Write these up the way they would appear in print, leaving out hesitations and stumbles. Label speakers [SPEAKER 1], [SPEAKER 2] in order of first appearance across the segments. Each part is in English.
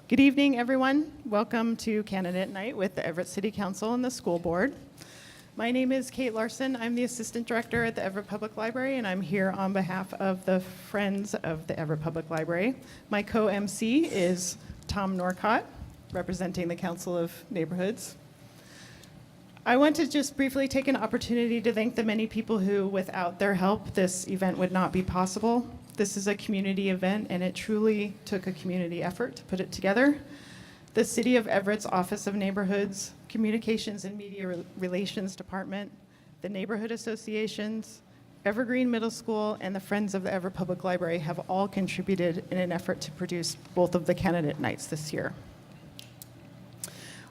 [SPEAKER 1] Good evening, everyone. Welcome to Candidate Night with the Everett City Council and the School Board. My name is Kate Larsen. I'm the Assistant Director at the Everett Public Library, and I'm here on behalf of the Friends of the Everett Public Library. My co-MC is Tom Norcott, representing the Council of Neighborhoods. I want to just briefly take an opportunity to thank the many people who, without their help, this event would not be possible. This is a community event, and it truly took a community effort to put it together. The City of Everett's Office of Neighborhoods, Communications and Media Relations Department, the neighborhood associations, Evergreen Middle School, and the Friends of the Everett Public Library have all contributed in an effort to produce both of the candidate nights this year.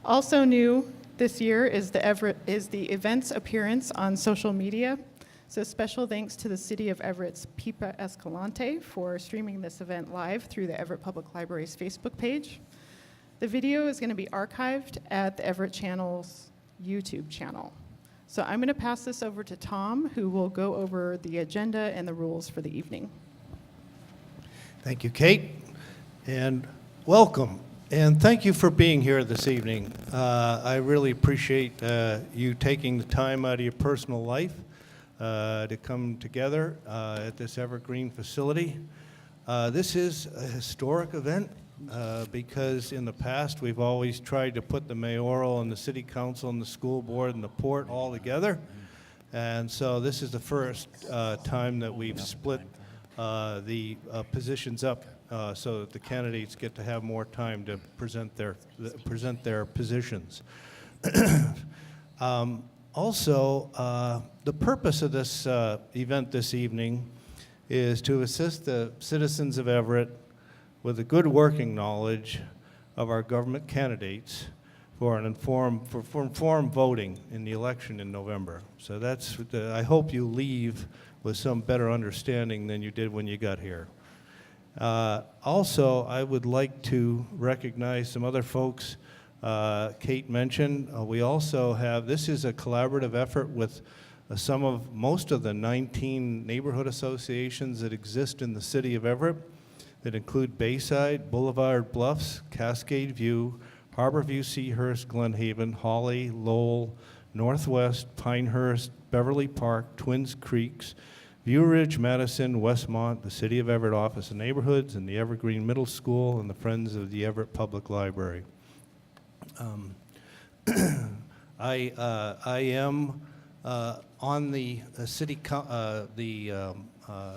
[SPEAKER 1] Also new this year is the event's appearance on social media. So special thanks to the City of Everett's Pipa Escalante for streaming this event live through the Everett Public Library's Facebook page. The video is going to be archived at the Everett Channel's YouTube channel. So I'm going to pass this over to Tom, who will go over the agenda and the rules for the evening.
[SPEAKER 2] Thank you, Kate, and welcome. And thank you for being here this evening. I really appreciate you taking the time out of your personal life to come together at this Evergreen facility. This is a historic event because in the past we've always tried to put the mayoral and the city council and the school board and the port all together. And so this is the first time that we've split the positions up so that the candidates get to have more time to present their positions. Also, the purpose of this event this evening is to assist the citizens of Everett with a good working knowledge of our government candidates for informed voting in the election in November. So that's I hope you leave with some better understanding than you did when you got here. Also, I would like to recognize some other folks Kate mentioned. We also have, this is a collaborative effort with most of the 19 neighborhood associations that exist in the city of Everett that include Bayside, Boulevard Bluffs, Cascade View, Harborview, Seahurst, Glen Haven, Holly, Lowell, Northwest, Pinehurst, Beverly Park, Twins Creeks, View Ridge, Madison, Westmont, the City of Everett Office of Neighborhoods, and the Evergreen Middle School, and the Friends of the Everett Public Library. I am on the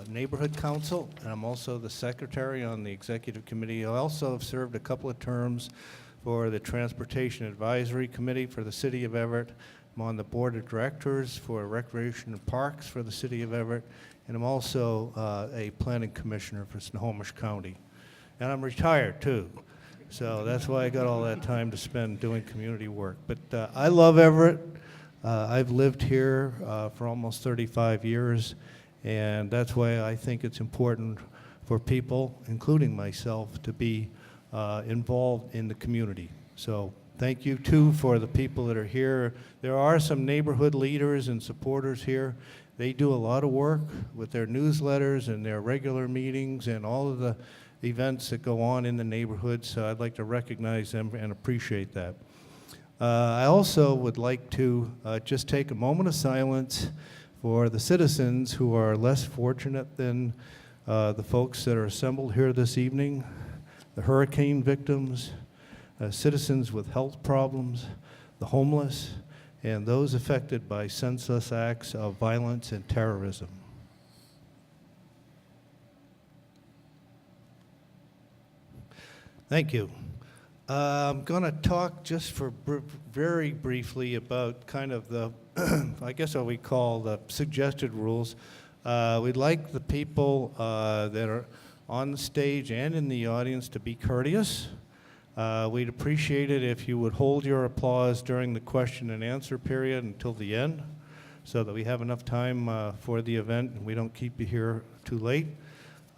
[SPEAKER 2] neighborhood council, and I'm also the secretary on the executive committee. I also have served a couple of terms for the Transportation Advisory Committee for the City of Everett. I'm on the board of directors for Recreation and Parks for the City of Everett, and I'm also a planning commissioner for Snohomish County. And I'm retired too, so that's why I got all that time to spend doing community work. But I love Everett. I've lived here for almost 35 years, and that's why I think it's important for people, including myself, to be involved in the community. So thank you, too, for the people that are here. There are some neighborhood leaders and supporters here. They do a lot of work with their newsletters and their regular meetings and all of the events that go on in the neighborhood, so I'd like to recognize them and appreciate that. I also would like to just take a moment of silence for the citizens who are less fortunate than the folks that are assembled here this evening, the hurricane victims, citizens with health problems, the homeless, and those affected by senseless acts of violence and terrorism. Thank you. I'm going to talk just for very briefly about kind of the, I guess what we call the suggested rules. We'd like the people that are on the stage and in the audience to be courteous. We'd appreciate it if you would hold your applause during the question and answer period until the end so that we have enough time for the event and we don't keep you here too late.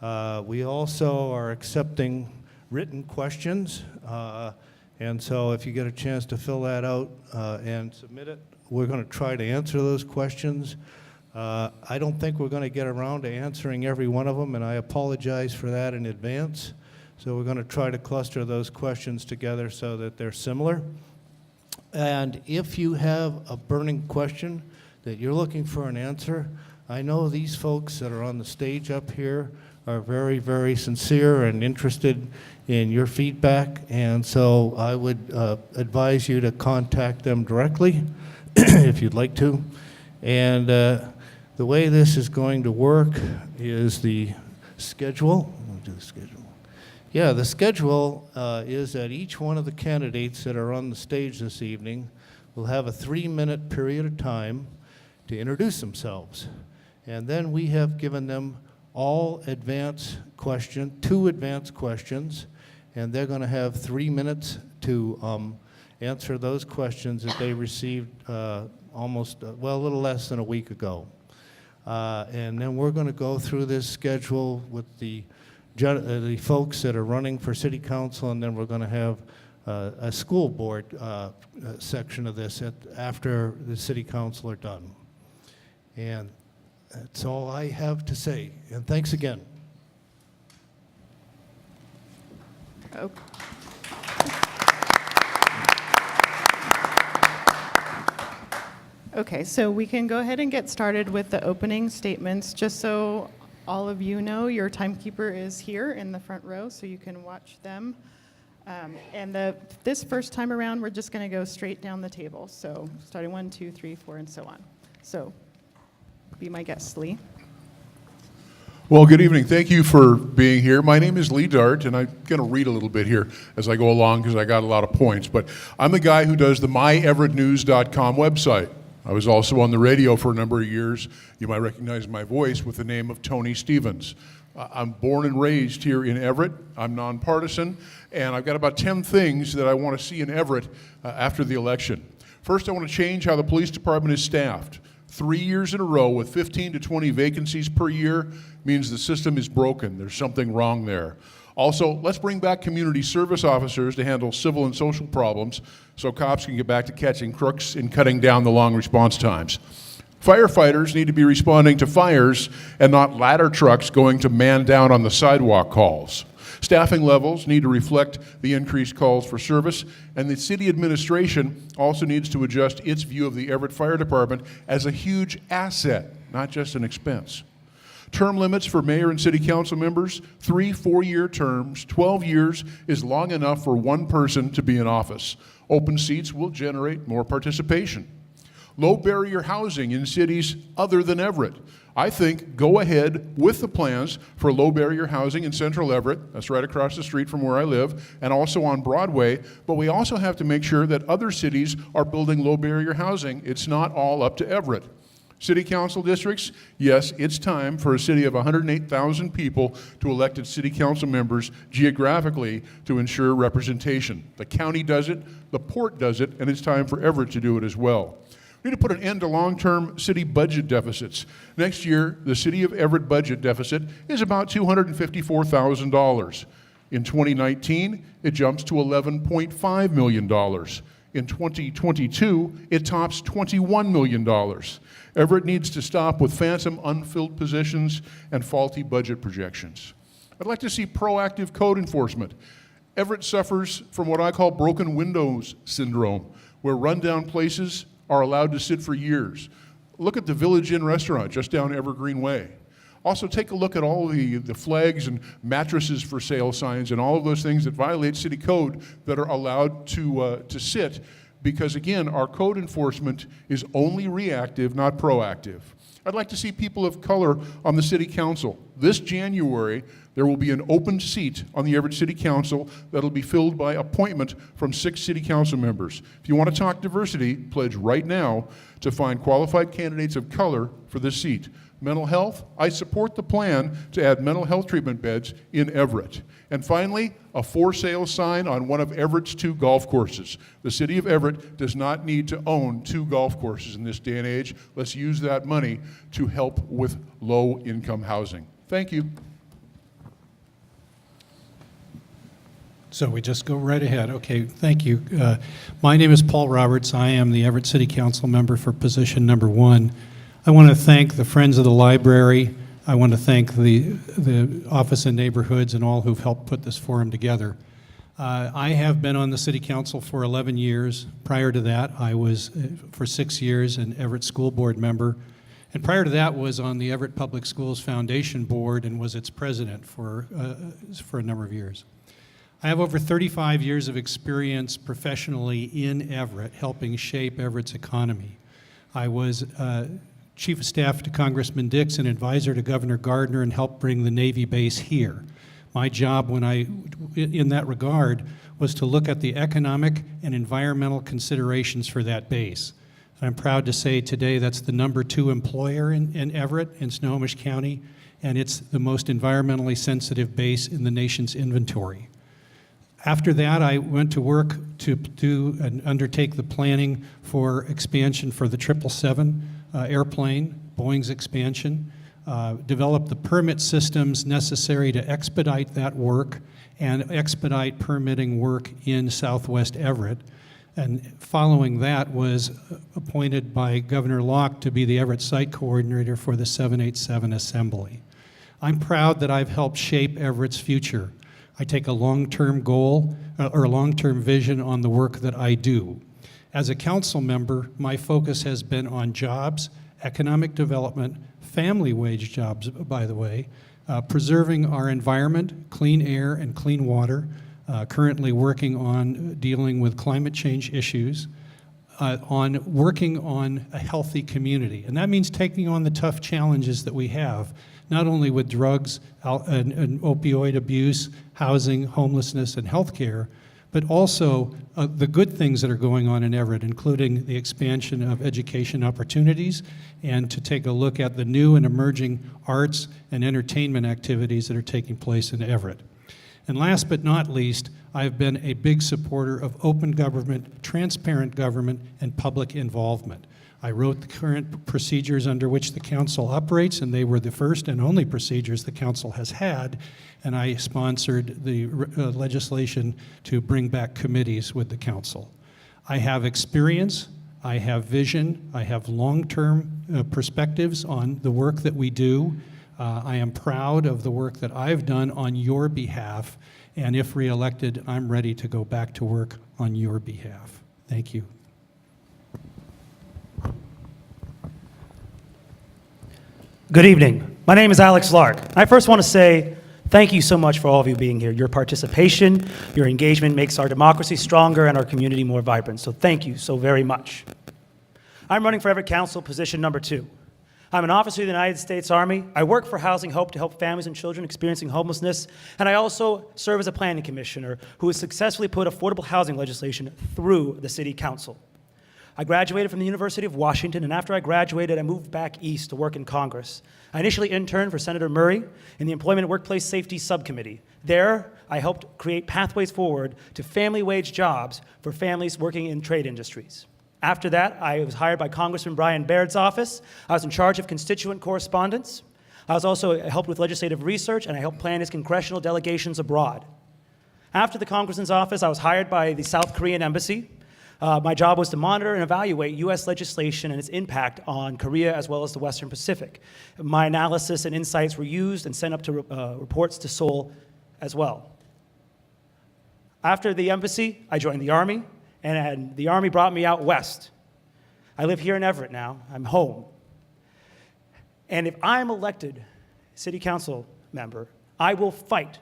[SPEAKER 2] We also are accepting written questions, and so if you get a chance to fill that out and submit it, we're going to try to answer those questions. I don't think we're going to get around to answering every one of them, and I apologize for that in advance. So we're going to try to cluster those questions together so that they're similar. And if you have a burning question that you're looking for an answer, I know these folks that are on the stage up here are very, very sincere and interested in your feedback, and so I would advise you to contact them directly if you'd like to. And the way this is going to work is the schedule. We'll do the schedule. Yeah, the schedule is that each one of the candidates that are on the stage this evening will have a 3-minute period of time to introduce themselves. And then we have given them all two advanced questions, and they're going to have 3 minutes to answer those questions that they received a little less than a week ago. And then we're going to go through this schedule with the folks that are running for city council, and then we're going to have a school board section of this after the city council are done. And that's all I have to say, and thanks again.
[SPEAKER 1] Oh. Okay, so we can go ahead and get started with the opening statements. Just so all of you know, your timekeeper is here in the front row, so you can watch them. And this first time around, we're just going to go straight down the table. So starting 1, 2, 3, 4, and so on. So be my guest, Lee.
[SPEAKER 3] Well, good evening. Thank you for being here. My name is Lee Dart, and I'm going to read a little bit here as I go along because I got a lot of points. But I'm the guy who does the myeverettnews.com website. I was also on the radio for a number of years. You might recognize my voice with the name of Tony Stevens. I'm born and raised here in Everett. I'm nonpartisan, and I've got about 10 things that I want to see in Everett after the election. First, I want to change how the police department is staffed. 3 years in a row with 15 to 20 vacancies per year means the system is broken. There's something wrong there. Also, let's bring back community service officers to handle civil and social problems so cops can get back to catching crooks and cutting down the long response times. Firefighters need to be responding to fires and not ladder trucks going to man down on the sidewalk calls. Staffing levels need to reflect the increased calls for service, and the city administration also needs to adjust its view of the Everett Fire Department as a huge asset, not just an expense. Term limits for mayor and city council members, 3 4-year terms. 12 years is long enough for one person to be in office. Open seats will generate more participation. Low barrier housing in cities other than Everett. I think go ahead with the plans for low barrier housing in central Everett, that's right across the street from where I live, and also on Broadway, but we also have to make sure that other cities are building low barrier housing. It's not all up to Everett. City council districts, yes, it's time for a city of 108,000 people to elect its city council members geographically to ensure representation. The county does it, the port does it, and it's time for Everett to do it as well. We need to put an end to long-term city budget deficits. Next year, the City of Everett budget deficit is about $254,000. In 2019, it jumps to $11.5 million. In 2022, it tops $21 million. Everett needs to stop with phantom unfilled positions and faulty budget projections. I'd like to see proactive code enforcement. Everett suffers from what I call broken windows syndrome, where rundown places are allowed to sit for years. Look at the Village Inn restaurant just down Evergreen Way. Also, take a look at all the flags and mattresses for sale signs and all of those things that violate city code that are allowed to sit, because again, our code enforcement is only reactive, not proactive. I'd like to see people of color on the city council. This January, there will be an open seat on the Everett City Council that'll be filled by appointment from 6 city council members. If you want to talk diversity, pledge right now to find qualified candidates of color for this seat. Mental health, I support the plan to add mental health treatment beds in Everett. And finally, a for sale sign on one of Everett's 2 golf courses. The city of Everett does not need to own 2 golf courses in this day and age. Let's use that money to help with low income housing. Thank you.
[SPEAKER 4] So we just go right ahead. Okay, thank you. My name is Paul Roberts. I am the Everett City Council member for position number 1. I want to thank the Friends of the Library I want to thank the Office of Neighborhoods and all who've helped put this forum together. I have been on the City Council for 11 years. Prior to that, I was, for 6 years, an Everett School Board member. And prior to that was on the Everett Public Schools Foundation Board and was its president for a number of years. I have over 35 years of experience professionally in Everett, helping shape Everett's economy. I was Chief of Staff to Congressman Dix and advisor to Governor Gardner and helped bring the Navy base here. My job in that regard was to look at the economic and environmental considerations for that base. And I'm proud to say today that's the #2 employer in Everett, in Snohomish County, and it's the most environmentally sensitive base in the nation's inventory. After that, I went to work to do and undertake the planning for expansion for the 777 airplane, Boeing's expansion, develop the permit systems necessary to expedite that work and expedite permitting work in Southwest Everett. And following that was appointed by Governor Locke to be the Everett Site Coordinator for the 787 assembly. I'm proud that I've helped shape Everett's future. I take a long-term goal or a long-term vision on the work that I do. As a council member, my focus has been on jobs, economic development, family wage jobs, by the way, preserving our environment, clean air and clean water, currently working on dealing with climate change issues, on working on a healthy community. And that means taking on the tough challenges that we have, not only with drugs and opioid abuse, housing, homelessness, and healthcare, but also the good things that are going on in Everett, including the expansion of education opportunities, and to take a look at the new and emerging arts and entertainment activities that are taking place in Everett. And last but not least, I've been a big supporter of open government, transparent government, and public involvement. I wrote the current procedures under which the council operates, and they were the first and only procedures the council has had, and I sponsored the legislation to bring back committees with the council. I have experience, I have vision, I have long-term perspectives on the work that we do. I am proud of the work that I've done on your behalf, and if reelected, I'm ready to go back to work on your behalf. Thank you.
[SPEAKER 5] Good evening. My name is Alex Lark. I first want to say thank you so much for all of you being here. Your participation, your engagement makes our democracy stronger and our community more vibrant. So thank you so very much. I'm running for Everett Council, position #2. I'm an officer of the United States Army. I work for Housing Hope to help families and children experiencing homelessness. And I also serve as a planning commissioner who has successfully put affordable housing legislation through the City Council. I graduated from the University of Washington, and after I graduated, I moved back east to work in Congress. I initially interned for Senator Murray in the Employment and Workplace Safety Subcommittee. There, I helped create pathways forward to family wage jobs for families working in trade industries. After that, I was hired by Congressman Brian Baird's office. I was in charge of constituent correspondence. I was also helped with legislative research, and I helped plan his congressional delegations abroad. After the Congressman's office, I was hired by the South Korean Embassy. My job was to monitor and evaluate U.S. legislation and its impact on Korea as well as the Western Pacific. My analysis and insights were used and sent up to reports to Seoul as well. After the embassy, I joined the Army, and the Army brought me out west. I live here in Everett now. I'm home. And if I'm elected City Council member, I will fight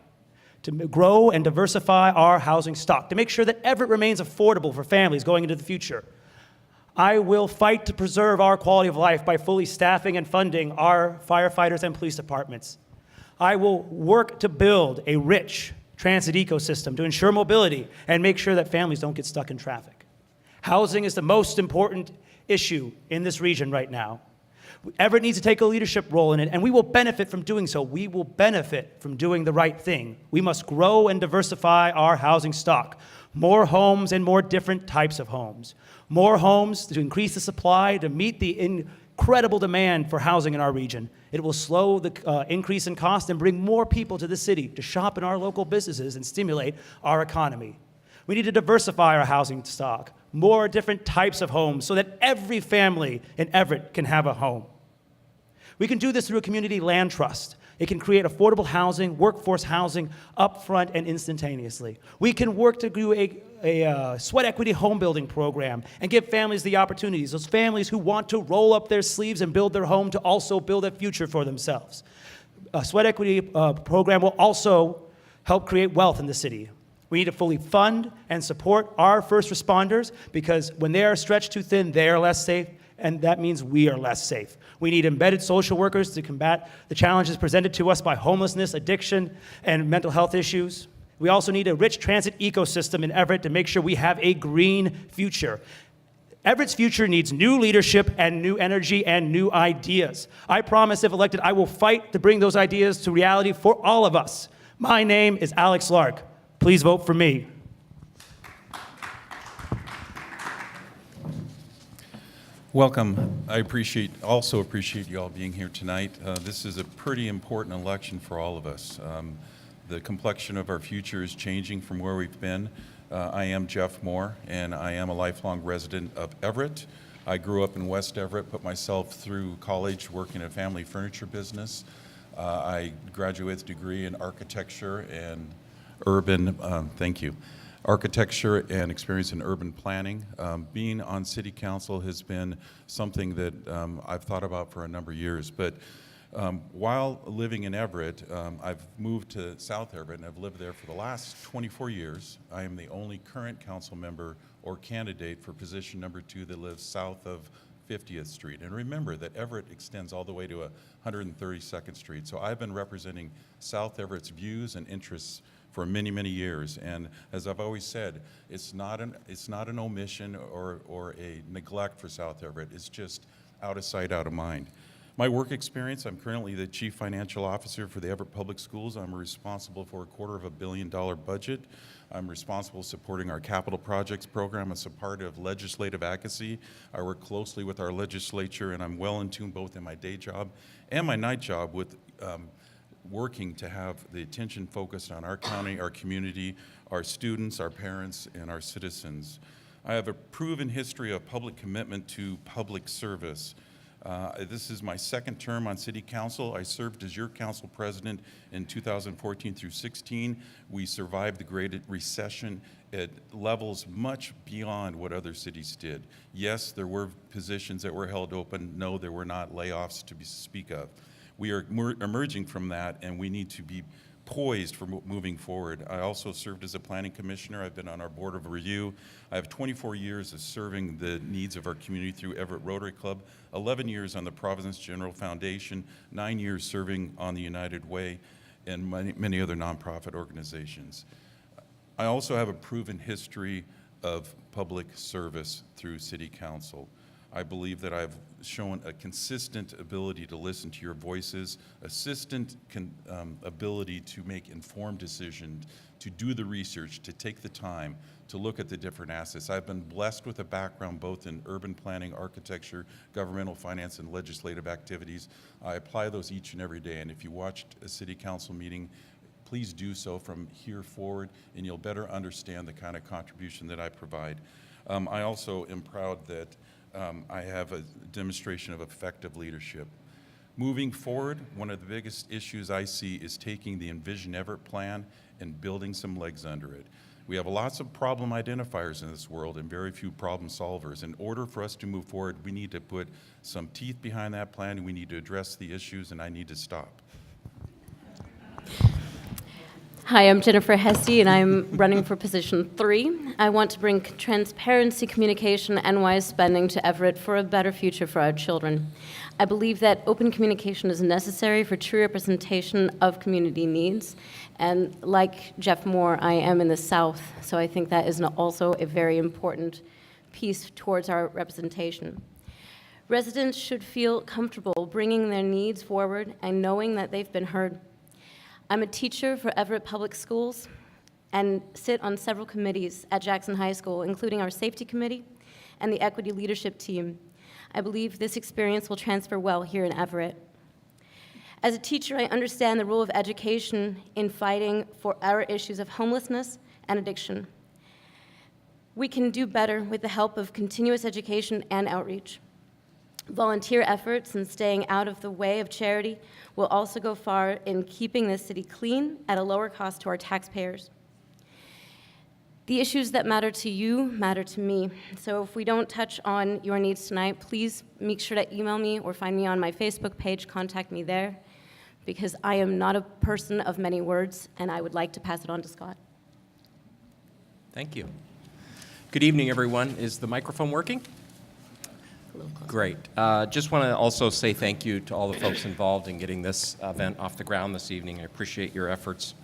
[SPEAKER 5] to grow and diversify our housing stock, to make sure that Everett remains affordable for families going into the future. I will fight to preserve our quality of life by fully staffing and funding our firefighters and police departments. I will work to build a rich transit ecosystem to ensure mobility and make sure that families don't get stuck in traffic. Housing is the most important issue in this region right now. Everett needs to take a leadership role in it, and we will benefit from doing so. We will benefit from doing the right thing. We must grow and diversify our housing stock. More homes and more different types of homes. More homes to increase the supply to meet the incredible demand for housing in our region. It will slow the increase in cost and bring more people to the city to shop in our local businesses and stimulate our economy. We need to diversify our housing stock. More different types of homes so that every family in Everett can have a home. We can do this through a community land trust. It can create affordable housing, workforce housing, upfront and instantaneously. We can work to do a sweat equity home building program and give families the opportunities, those families who want to roll up their sleeves and build their home to also build a future for themselves. A sweat equity program will also help create wealth in the city. We need to fully fund and support our first responders because when they are stretched too thin, they are less safe, and that means we are less safe. We need embedded social workers to combat the challenges presented to us by homelessness, addiction, and mental health issues. We also need a rich transit ecosystem in Everett to make sure we have a green future. Everett's future needs new leadership and new energy and new ideas. I promise if elected, I will fight to bring those ideas to reality for all of us. My name is Alex Lark. Please vote for me.
[SPEAKER 6] Welcome. I also appreciate you all being here tonight. This is a pretty important election for all of us. The complexion of our future is changing from where we've been. I am Jeff Moore, and I am a lifelong resident of Everett. I grew up in West Everett, put myself through college working in a family furniture business. I graduated with a degree in architecture and architecture and experience in urban planning. Being on city council has been something that I've thought about for a number of years. But while living in Everett, I've moved to South Everett, and I've lived there for the last 24 years. I am the only current council member or candidate for position number 2 that lives south of 50th Street. And remember that Everett extends all the way to 132nd Street. So I've been representing South Everett's views and interests for many, many years. And as I've always said, it's not an omission or a neglect for South Everett. It's just out of sight, out of mind. My work experience, I'm currently the Chief Financial Officer for the Everett Public Schools. I'm responsible for a $250 million budget. I'm responsible supporting our capital projects program as a part of legislative advocacy. I work closely with our legislature, and I'm well in tune both in my day job and my night job with working to have the attention focused on our county, our community, our students, our parents, and our citizens. I have a proven history of public commitment to public service. This is my second term on City Council. I served as your council president in 2014 through 16. We survived the Great Recession at levels much beyond what other cities did. Yes, there were positions that were held open. No, there were not layoffs to speak of. We are emerging from that, and we need to be poised for moving forward. I also served as a planning commissioner. I've been on our board of review. I have 24 years of serving the needs of our community through Everett Rotary Club, 11 years on the Providence General Foundation, 9 years serving on the United Way, and many other nonprofit organizations. I also have a proven history of public service through City Council. I believe that I've shown a consistent ability to listen to your voices, ability to make informed decisions, to do the research, to take the time to look at the different assets. I've been blessed with a background both in urban planning, architecture, governmental finance, and legislative activities. I apply those each and every day, and if you watched a city council meeting, please do so from here forward, and you'll better understand the kind of contribution that I provide. I also am proud that I have a demonstration of effective leadership. Moving forward, one of the biggest issues I see is taking the Envision Everett plan and building some legs under it. We have lots of problem identifiers in this world and very few problem solvers. In order for us to move forward, we need to put some teeth behind that plan, and we need to address the issues, and I need to stop.
[SPEAKER 7] Hi, I'm Jennifer Hesse, and I'm running for position 3. I want to bring transparency, communication, and wise spending to Everett for a better future for our children. I believe that open communication is necessary for true representation of community needs. And like Jeff Moore, I am in the South, so I think that is also a very important piece towards our representation. Residents should feel comfortable bringing their needs forward and knowing that they've been heard. I'm a teacher for Everett Public Schools and sit on several committees at Jackson High School, including our safety committee and the equity leadership team. I believe this experience will transfer well here in Everett. As a teacher, I understand the role of education in fighting for our issues of homelessness and addiction. We can do better with the help of continuous education and outreach. Volunteer efforts and staying out of the way of charity will also go far in keeping this city clean at a lower cost to our taxpayers. The issues that matter to you matter to me. So if we don't touch on your needs tonight, please make sure to email me or find me on my Facebook page, contact me there, because I am not a person of many words, and I would like to pass it on to Scott.
[SPEAKER 8] Thank you. Good evening, everyone. Is the microphone working? Great. Just want to also say thank you to all the folks involved in getting this event off the ground this evening. I appreciate your efforts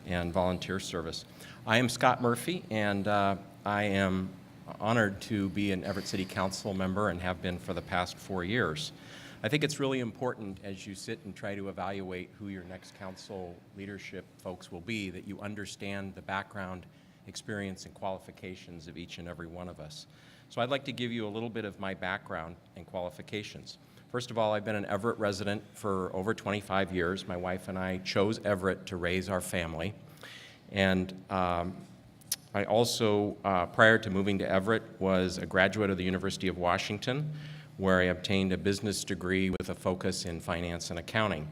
[SPEAKER 8] and volunteer service. I am Scott Murphy, and I am honored to be an Everett City Council member and have been for the past 4 years. I think it's really important as you sit and try to evaluate who your next council leadership folks will be, that you understand the background, experience, and qualifications of each and every one of us. So I'd like to give you a little bit of my background and qualifications. First of all, I've been an Everett resident for over 25 years. My wife and I chose Everett to raise our family. And I also, prior to moving to Everett, was a graduate of the University of Washington, where I obtained a business degree with a focus in finance and accounting.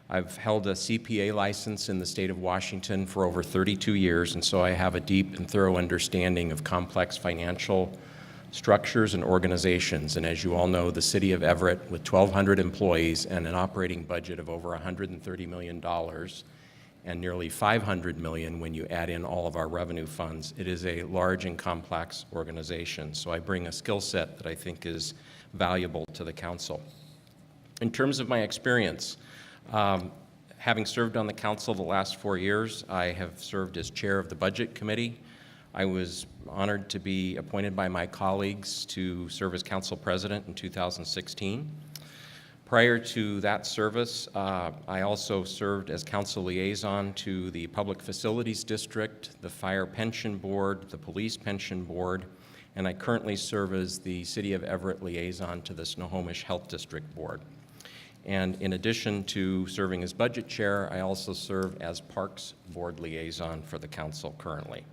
[SPEAKER 8] I've held a CPA license in the state of Washington for over 32 years, and so I have a deep and thorough understanding of complex financial structures and organizations. And as you all know, the city of Everett, with 1,200 employees and an operating budget of over $130 million and nearly $500 million when you add in all of our revenue funds, it is a large and complex organization. So I bring a skill set that I think is valuable to the council. In terms of my experience, having served on the council the last 4 years, I have served as chair of the budget committee. I was honored to be appointed by my colleagues to serve as council president in 2016. Prior to that service, I also served as council liaison to the Public Facilities District, the Fire Pension Board, the Police Pension Board, and I currently serve as the City of Everett liaison to the Snohomish Health District Board. And in addition to serving as budget chair, I also serve as Parks Board liaison for the council currently.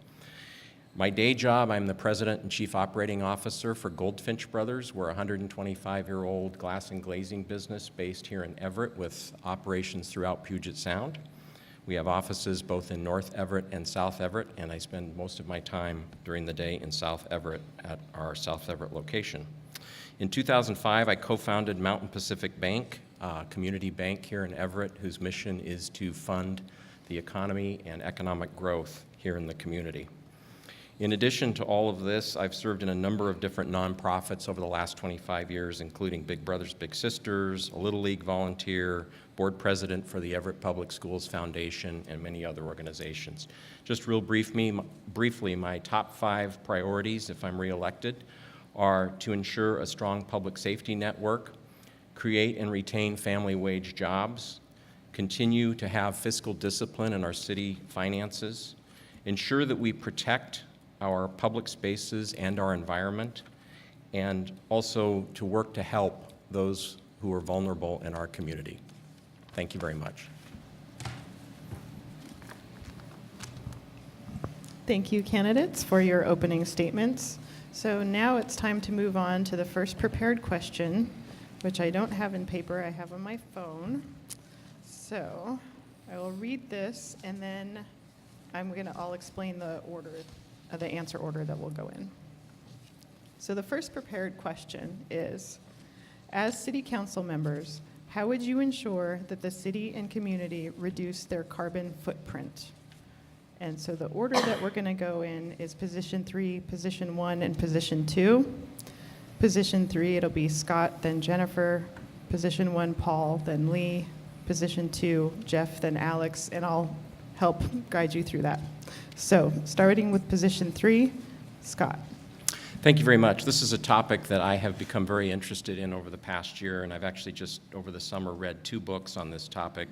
[SPEAKER 8] My day job, I'm the president and chief operating officer for Goldfinch Brothers. We're a 125-year-old glass and glazing business based here in Everett with operations throughout Puget Sound. We have offices both in North Everett and South Everett, and I spend most of my time during the day in South Everett at our South Everett location. In 2005, I co-founded Mountain Pacific Bank, a community bank here in Everett, whose mission is to fund the economy and economic growth here in the community. In addition to all of this, I've served in a number of different nonprofits over the last 25 years, including Big Brothers Big Sisters, a Little League volunteer, board president for the Everett Public Schools Foundation, and many other organizations. Just real briefly, my top 5 priorities, if I'm reelected, are to ensure a strong public safety network, create and retain family wage jobs, continue to have fiscal discipline in our city finances, ensure that we protect our public spaces and our environment, and also to work to help those who are vulnerable in our community. Thank you very much.
[SPEAKER 1] Thank you, candidates, for your opening statements. So now it's time to move on to the first prepared question, which I don't have in paper, I have on my phone. So I will read this, and then I'll explain the order, the answer order that will go in. So the first prepared question is, as city council members, how would you ensure that the city and community reduce their carbon footprint? And so the order that we're going to go in is position 3, position 1, and position 2. Position 3, it'll be Scott, then Jennifer. Position 1, Paul, then Lee. Position 2, Jeff, then Alex, and I'll help guide you through that. So starting with position 3, Scott.
[SPEAKER 8] Thank you very much. This is a topic that I have become very interested in over the past year, and I've actually just over the summer read 2 books on this topic.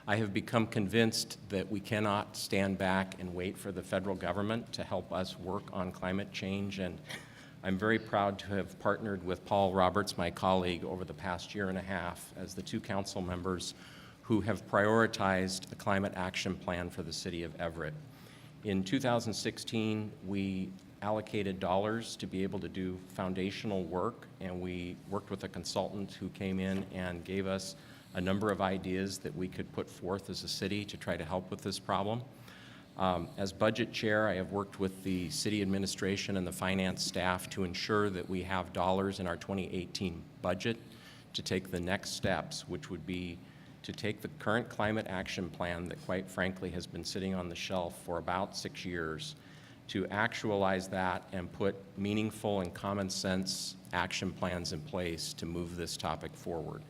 [SPEAKER 8] I have become convinced that we cannot stand back and wait for the federal government to help us work on climate change, and I'm very proud to have partnered with Paul Roberts, my colleague, over the past year and a half as the 2 council members who have prioritized the climate action plan for the city of Everett. In 2016, we allocated dollars to be able to do foundational work, and we worked with a consultant who came in and gave us a number of ideas that we could put forth as a city to try to help with this problem. As budget chair, I have worked with the city administration and the finance staff to ensure that we have dollars in our 2018 budget to take the next steps, which would be to take the current climate action plan that quite frankly has been sitting on the shelf for about 6 years, to actualize that and put meaningful and common sense action plans in place to move this topic forward.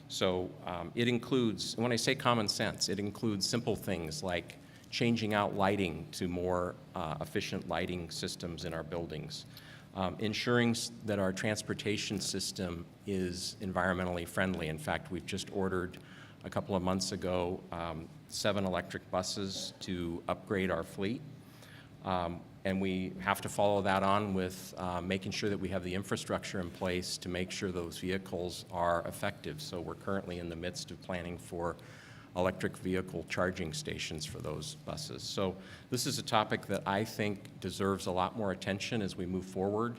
[SPEAKER 8] So it includes, and when I say common sense, it includes simple things like changing out lighting to more efficient lighting systems in our buildings, ensuring that our transportation system is environmentally friendly. In fact, we've just ordered a couple of months ago 7 electric buses to upgrade our fleet. And we have to follow that on with making sure that we have the infrastructure in place to make sure those vehicles are effective. So we're currently in the midst of planning for electric vehicle charging stations for those buses. So this is a topic that I think deserves a lot more attention as we move forward.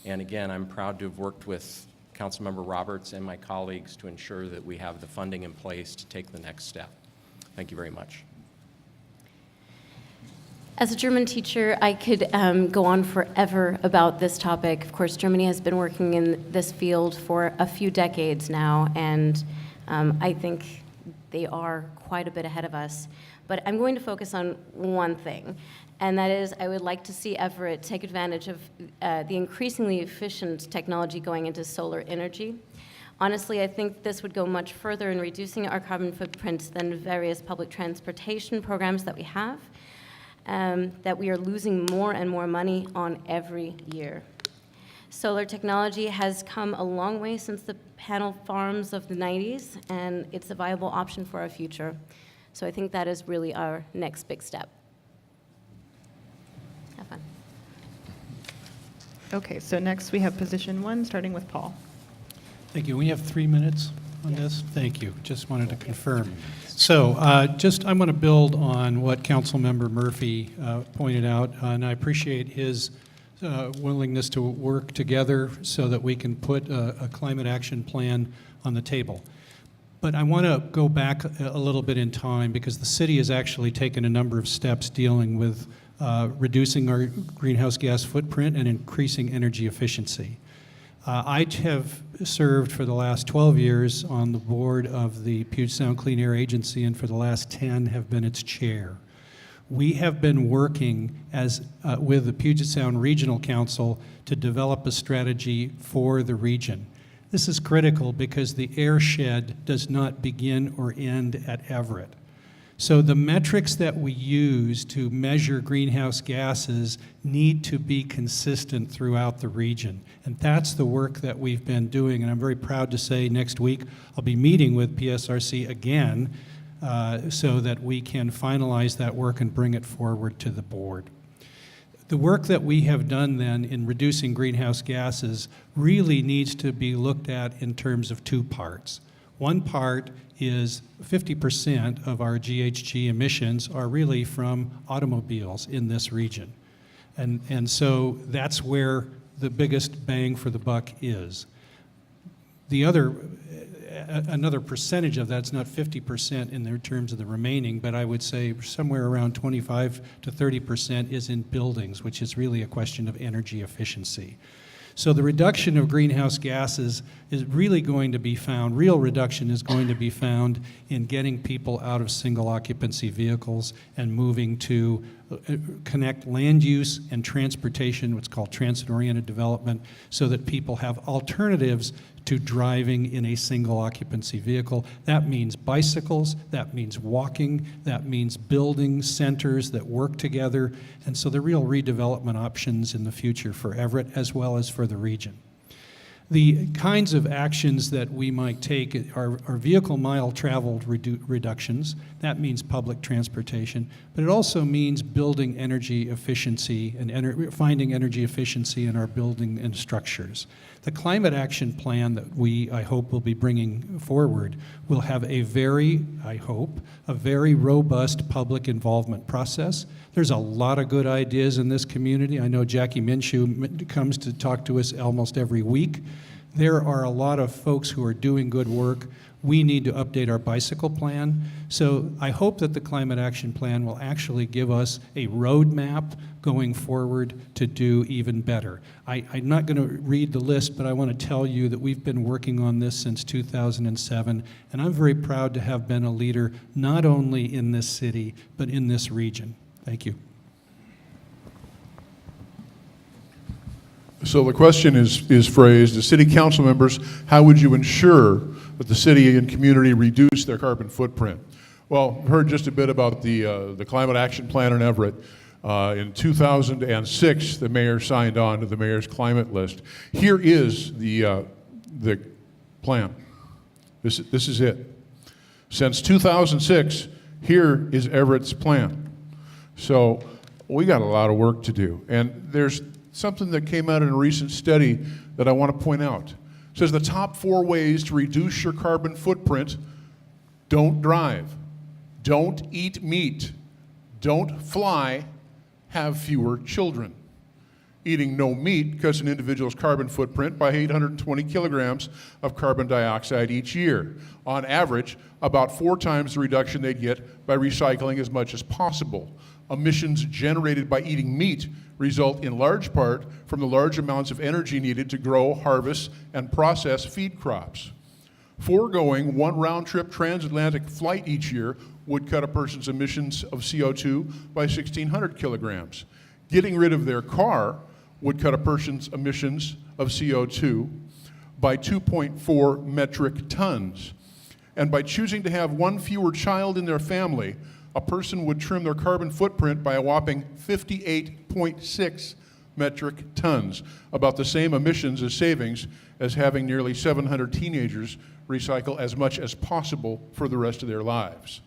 [SPEAKER 8] And again, I'm proud to have worked with Councilmember Roberts and my colleagues to ensure that we have the funding in place to take the next step. Thank you very much.
[SPEAKER 7] As a German teacher, I could go on forever about this topic. Of course, Germany has been working in this field for a few decades now, and I think they are quite a bit ahead of us. But I'm going to focus on one thing, and that is I would like to see Everett take advantage of the increasingly efficient technology going into solar energy. Honestly, I think this would go much further in reducing our carbon footprint than various public transportation programs that we have. That we are losing more and more money on every year. Solar technology has come a long way since the panel farms of the 90s, and it's a viable option for our future. So I think that is really our next big step. Have fun.
[SPEAKER 1] Okay, so next we have position 1, starting with Paul.
[SPEAKER 4] Thank you. We have 3 minutes on this? Thank you. Just wanted to confirm. So I want to build on what Councilmember Murphy pointed out, and I appreciate his willingness to work together so that we can put a climate action plan on the table. But I want to go back a little bit in time because the city has actually taken a number of steps dealing with reducing our greenhouse gas footprint and increasing energy efficiency. I have served for the last 12 years on the board of the Puget Sound Clean Air Agency, and for the last 10 have been its chair. We have been working with the Puget Sound Regional Council to develop a strategy for the region. This is critical because the airshed does not begin or end at Everett. So the metrics that we use to measure greenhouse gases need to be consistent throughout the region. And that's the work that we've been doing. And I'm very proud to say next week I'll be meeting with PSRC again so that we can finalize that work and bring it forward to the board. The work that we have done then in reducing greenhouse gases really needs to be looked at in terms of 2 parts. One part is 50% of our GHG emissions are really from automobiles in this region. And so that's where the biggest bang for the buck is. Another percentage of that's not 50% in their terms of the remaining, but I would say somewhere around 25 to 30% is in buildings, which is really a question of energy efficiency. So the reduction of greenhouse gases is really going to be found, real reduction is going to be found in getting people out of single occupancy vehicles and moving to connect land use and transportation, what's called transit-oriented development, so that people have alternatives to driving in a single occupancy vehicle. That means bicycles, that means walking, that means building centers that work together, and so the real redevelopment options in the future for Everett as well as for the region. The kinds of actions that we might take are vehicle mile traveled reductions. That means public transportation, but it also means building energy efficiency and finding energy efficiency in our building and structures. The climate action plan that I hope, will be bringing forward will have a very robust public involvement process. There's a lot of good ideas in this community. I know Jackie Minshew comes to talk to us almost every week. There are a lot of folks who are doing good work. We need to update our bicycle plan. So I hope that the climate action plan will actually give us a roadmap going forward to do even better. I'm not going to read the list, but I want to tell you that we've been working on this since 2007, and I'm very proud to have been a leader not only in this city, but in this region. Thank you.
[SPEAKER 3] So the question is phrased, as city council members, how would you ensure that the city and community reduce their carbon footprint? Well, I've heard just a bit about the climate action plan in Everett. In 2006, the mayor signed on to the mayor's climate list. Here is the plan. This is it. Since 2006, here is Everett's plan. So we got a lot of work to do. And there's something that came out in a recent study that I want to point out. It says the top 4 ways to reduce your carbon footprint: don't drive, don't eat meat, don't fly, have fewer children. Eating no meat cuts an individual's carbon footprint by 820 kilograms of carbon dioxide each year. On average, about 4 times the reduction they'd get by recycling as much as possible. Emissions generated by eating meat result in large part from the large amounts of energy needed to grow, harvest, and process feed crops. Foregoing 1 round-trip transatlantic flight each year would cut a person's emissions of CO2 by 1,600 kilograms. Getting rid of their car would cut a person's emissions of CO2 by 2.4 metric tons. And by choosing to have 1 fewer child in their family, a person would trim their carbon footprint by a whopping 58.6 metric tons, about the same emissions as savings as having nearly 700 teenagers recycle as much as possible for the rest of their lives.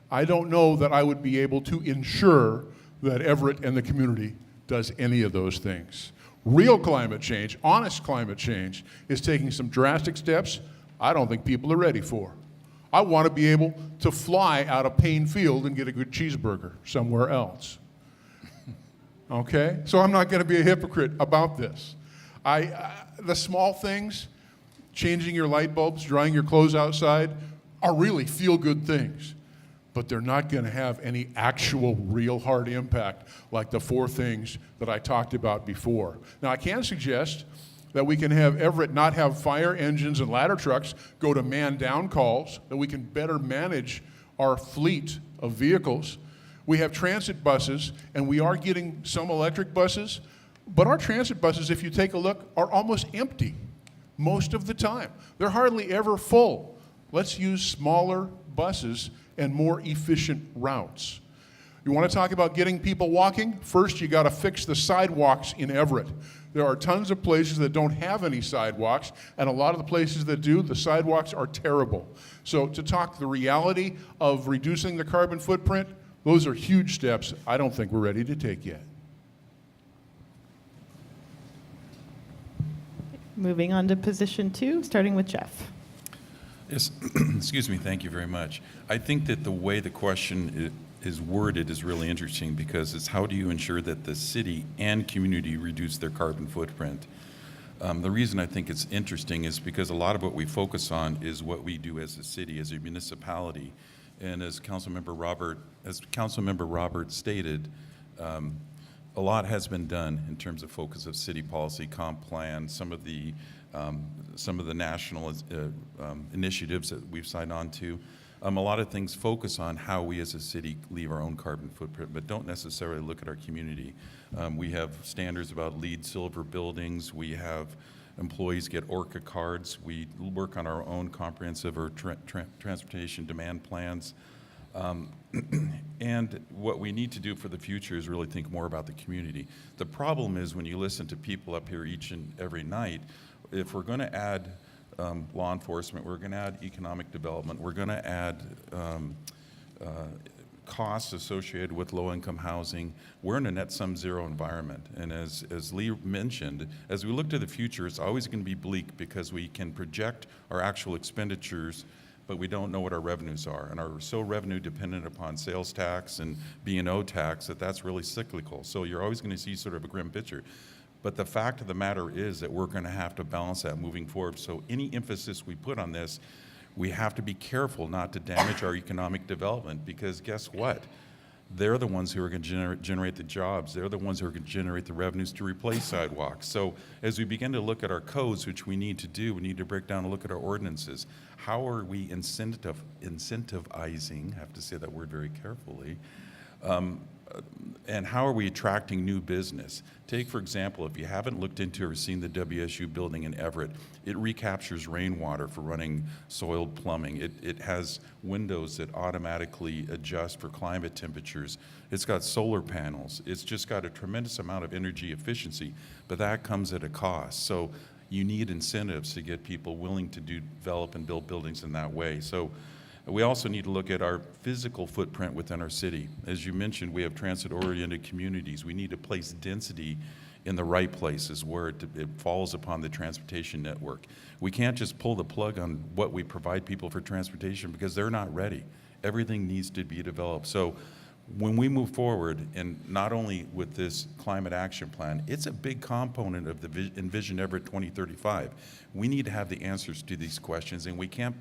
[SPEAKER 3] I don't know that I would be able to ensure that Everett and the community does any of those things. Real climate change, honest climate change, is taking some drastic steps I don't think people are ready for. I want to be able to fly out of Payne Field and get a good cheeseburger somewhere else. Okay? So I'm not going to be a hypocrite about this. The small things, changing your light bulbs, drying your clothes outside, are really feel-good things. But they're not going to have any actual real hard impact like the 4 things that I talked about before. Now, I can suggest that we can have Everett not have fire engines and ladder trucks go to man-down calls, that we can better manage our fleet of vehicles. We have transit buses, and we are getting some electric buses, but our transit buses, if you take a look, are almost empty most of the time. They're hardly ever full. Let's use smaller buses and more efficient routes. You want to talk about getting people walking? First, you got to fix the sidewalks in Everett. There are tons of places that don't have any sidewalks, and a lot of the places that do, the sidewalks are terrible. So to talk the reality of reducing the carbon footprint, those are huge steps I don't think we're ready to take yet.
[SPEAKER 1] Moving on to position 2, starting with Jeff.
[SPEAKER 6] Yes, excuse me, thank you very much. I think that the way the question is worded is really interesting, because it's how do you ensure that the city and community reduce their carbon footprint? The reason I think it's interesting is because a lot of what we focus on is what we do as a city, as a municipality. And as Councilmember Robert stated, a lot has been done in terms of focus of city policy, comp plan, some of the national initiatives that we've signed on to. A lot of things focus on how we as a city leave our own carbon footprint, but don't necessarily look at our community. We have standards about LEED silver buildings. We have employees get ORCA cards. We work on our own comprehensive or transportation demand plans. And what we need to do for the future is really think more about the community. The problem is when you listen to people up here each and every night, if we're going to add law enforcement, we're going to add economic development, we're going to add costs associated with low-income housing. We're in a net sum zero environment. And as Lee mentioned, as we look to the future, it's always going to be bleak because we can project our actual expenditures, but we don't know what our revenues are, and are so revenue dependent upon sales tax and B&O tax that's really cyclical. So you're always going to see sort of a grim picture. But the fact of the matter is that we're going to have to balance that moving forward. So any emphasis we put on this, we have to be careful not to damage our economic development, because guess what? They're the ones who are going to generate the jobs. They're the ones who are going to generate the revenues to replace sidewalks. So as we begin to look at our codes, which we need to do, we need to break down and look at our ordinances. How are we incentivizing, I have to say that word very carefully, and how are we attracting new business? Take, for example, if you haven't looked into or seen the WSU building in Everett, it recaptures rainwater for running soiled plumbing. It has windows that automatically adjust for climate temperatures. It's got solar panels. It's just got a tremendous amount of energy efficiency, but that comes at a cost. So you need incentives to get people willing to develop and build buildings in that way. So we also need to look at our physical footprint within our city. As you mentioned, we have transit-oriented communities. We need to place density in the right places where it falls upon the transportation network. We can't just pull the plug on what we provide people for transportation because they're not ready. Everything needs to be developed. So when we move forward, and not only with this climate action plan, it's a big component of the Envision Everett 2035. We need to have the answers to these questions, and we can't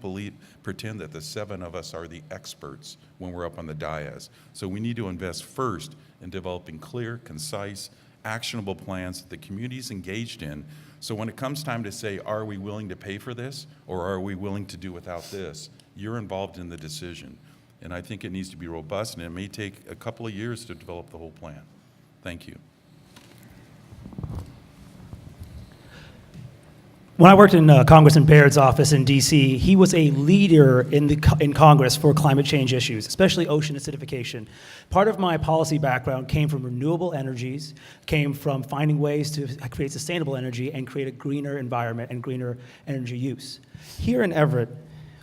[SPEAKER 6] pretend that the 7 of us are the experts when we're up on the dais. So we need to invest first in developing clear, concise, actionable plans that the community is engaged in. So when it comes time to say, are we willing to pay for this, or are we willing to do without this, you're involved in the decision. And I think it needs to be robust, and it may take a couple of years to develop the whole plan. Thank you.
[SPEAKER 5] When I worked in Congressman Baird's office in D.C., he was a leader in Congress for climate change issues, especially ocean acidification. Part of my policy background came from renewable energies, came from finding ways to create sustainable energy and create a greener environment and greener energy use. Here in Everett,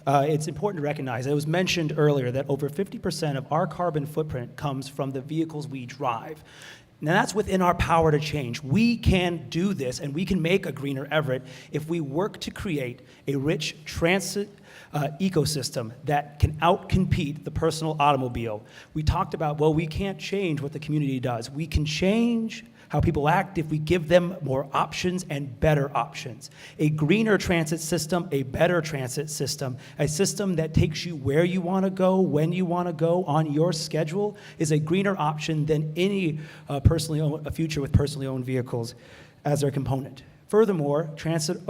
[SPEAKER 5] it's important to recognize, it was mentioned earlier, that over 50% of our carbon footprint comes from the vehicles we drive. Now that's within our power to change. We can do this, and we can make a greener Everett if we work to create a rich transit ecosystem that can outcompete the personal automobile. We talked about, well, we can't change what the community does. We can change how people act if we give them more options and better options. A greener transit system, a better transit system, a system that takes you where you want to go, when you want to go, on your schedule, is a greener option than any a future with personally owned vehicles as their component. Furthermore, rich transit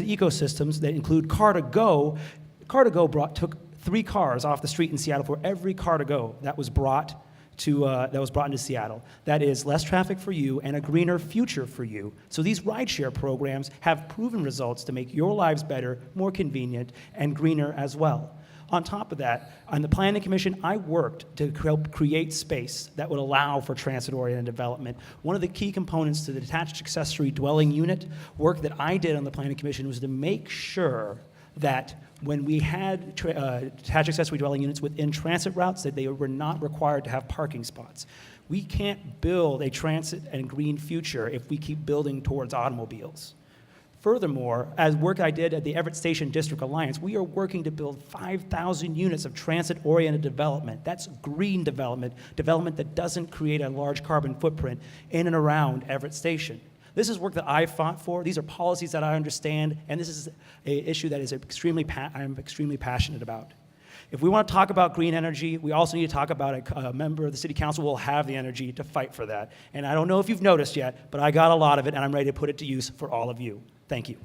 [SPEAKER 5] ecosystems that include Car2Go took 3 cars off the street in Seattle for every Car2Go that was brought into Seattle. That is less traffic for you and a greener future for you. So these rideshare programs have proven results to make your lives better, more convenient, and greener as well. On top of that, on the Planning Commission, I worked to help create space that would allow for transit-oriented development. One of the key components to the detached accessory dwelling unit work that I did on the Planning Commission was to make sure that when we had detached accessory dwelling units within transit routes, that they were not required to have parking spots. We can't build a transit and green future if we keep building towards automobiles. Furthermore, as work I did at the Everett Station District Alliance, we are working to build 5,000 units of transit-oriented development. That's green development, development that doesn't create a large carbon footprint in and around Everett Station. This is work that I fought for. These are policies that I understand, and this is an issue that is I'm extremely passionate about. If we want to talk about green energy, we also need to talk about a member of the City Council who will have the energy to fight for that. And I don't know if you've noticed yet, but I got a lot of it, and I'm ready to put it to use for all of you. Thank you.